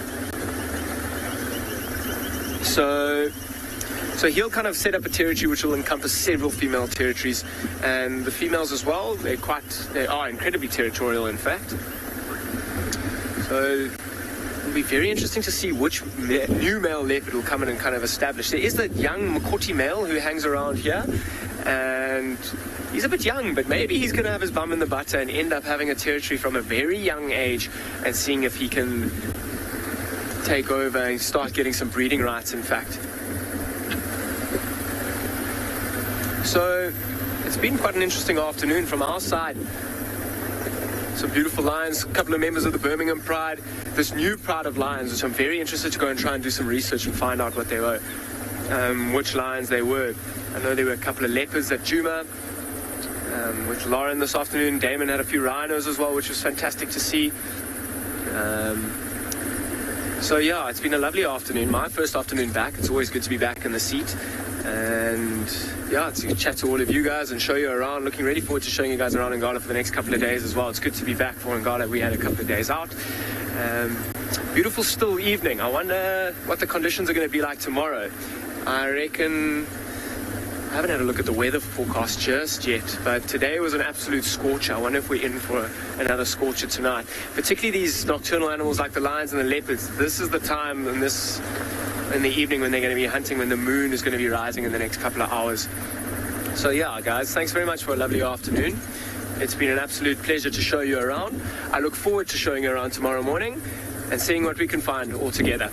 So he'll kind of set up a territory which will encompass several female territories, and the females as well, they are incredibly territorial, in fact. So it'll be very interesting to see which new male leopard will come in and kind of establish. There is that young Makoti male who hangs around here, and he's a bit young, but maybe he's going to have his bum in the butter and end up having a territory from a very young age and seeing if he can take over and start getting some breeding rights, in fact. So it's been quite an interesting afternoon from our side. Some beautiful lions, a couple of members of the Birmingham Pride, this new pride of lions, which I'm very interested to go and try and do some research and find out what they were, which lions they were. I know there were a couple of leopards at Juma, with Lauren this afternoon. Damon had a few rhinos as well, which was fantastic to see. So yeah, it's been a lovely afternoon, my first afternoon back. It's always good to be back in the seat, and yeah, to chat to all of you guys and show you around. Looking really forward to showing you guys around Ngala for the next couple of days as well. It's good to be back for Ngala. We had a couple of days out. Beautiful still evening. I wonder what the conditions are going to be like tomorrow. I reckon, I haven't had a look at the weather forecast just yet, but today was an absolute scorcher. I wonder if we're in for another scorcher tonight. Particularly these nocturnal animals like the lions and the leopards. This is the time in the evening when they're going to be hunting, when the moon is going to be rising in the next couple of hours. So yeah, guys, thanks very much for a lovely afternoon. It's been an absolute pleasure to show you around. I look forward to showing you around tomorrow morning and seeing what we can find all together.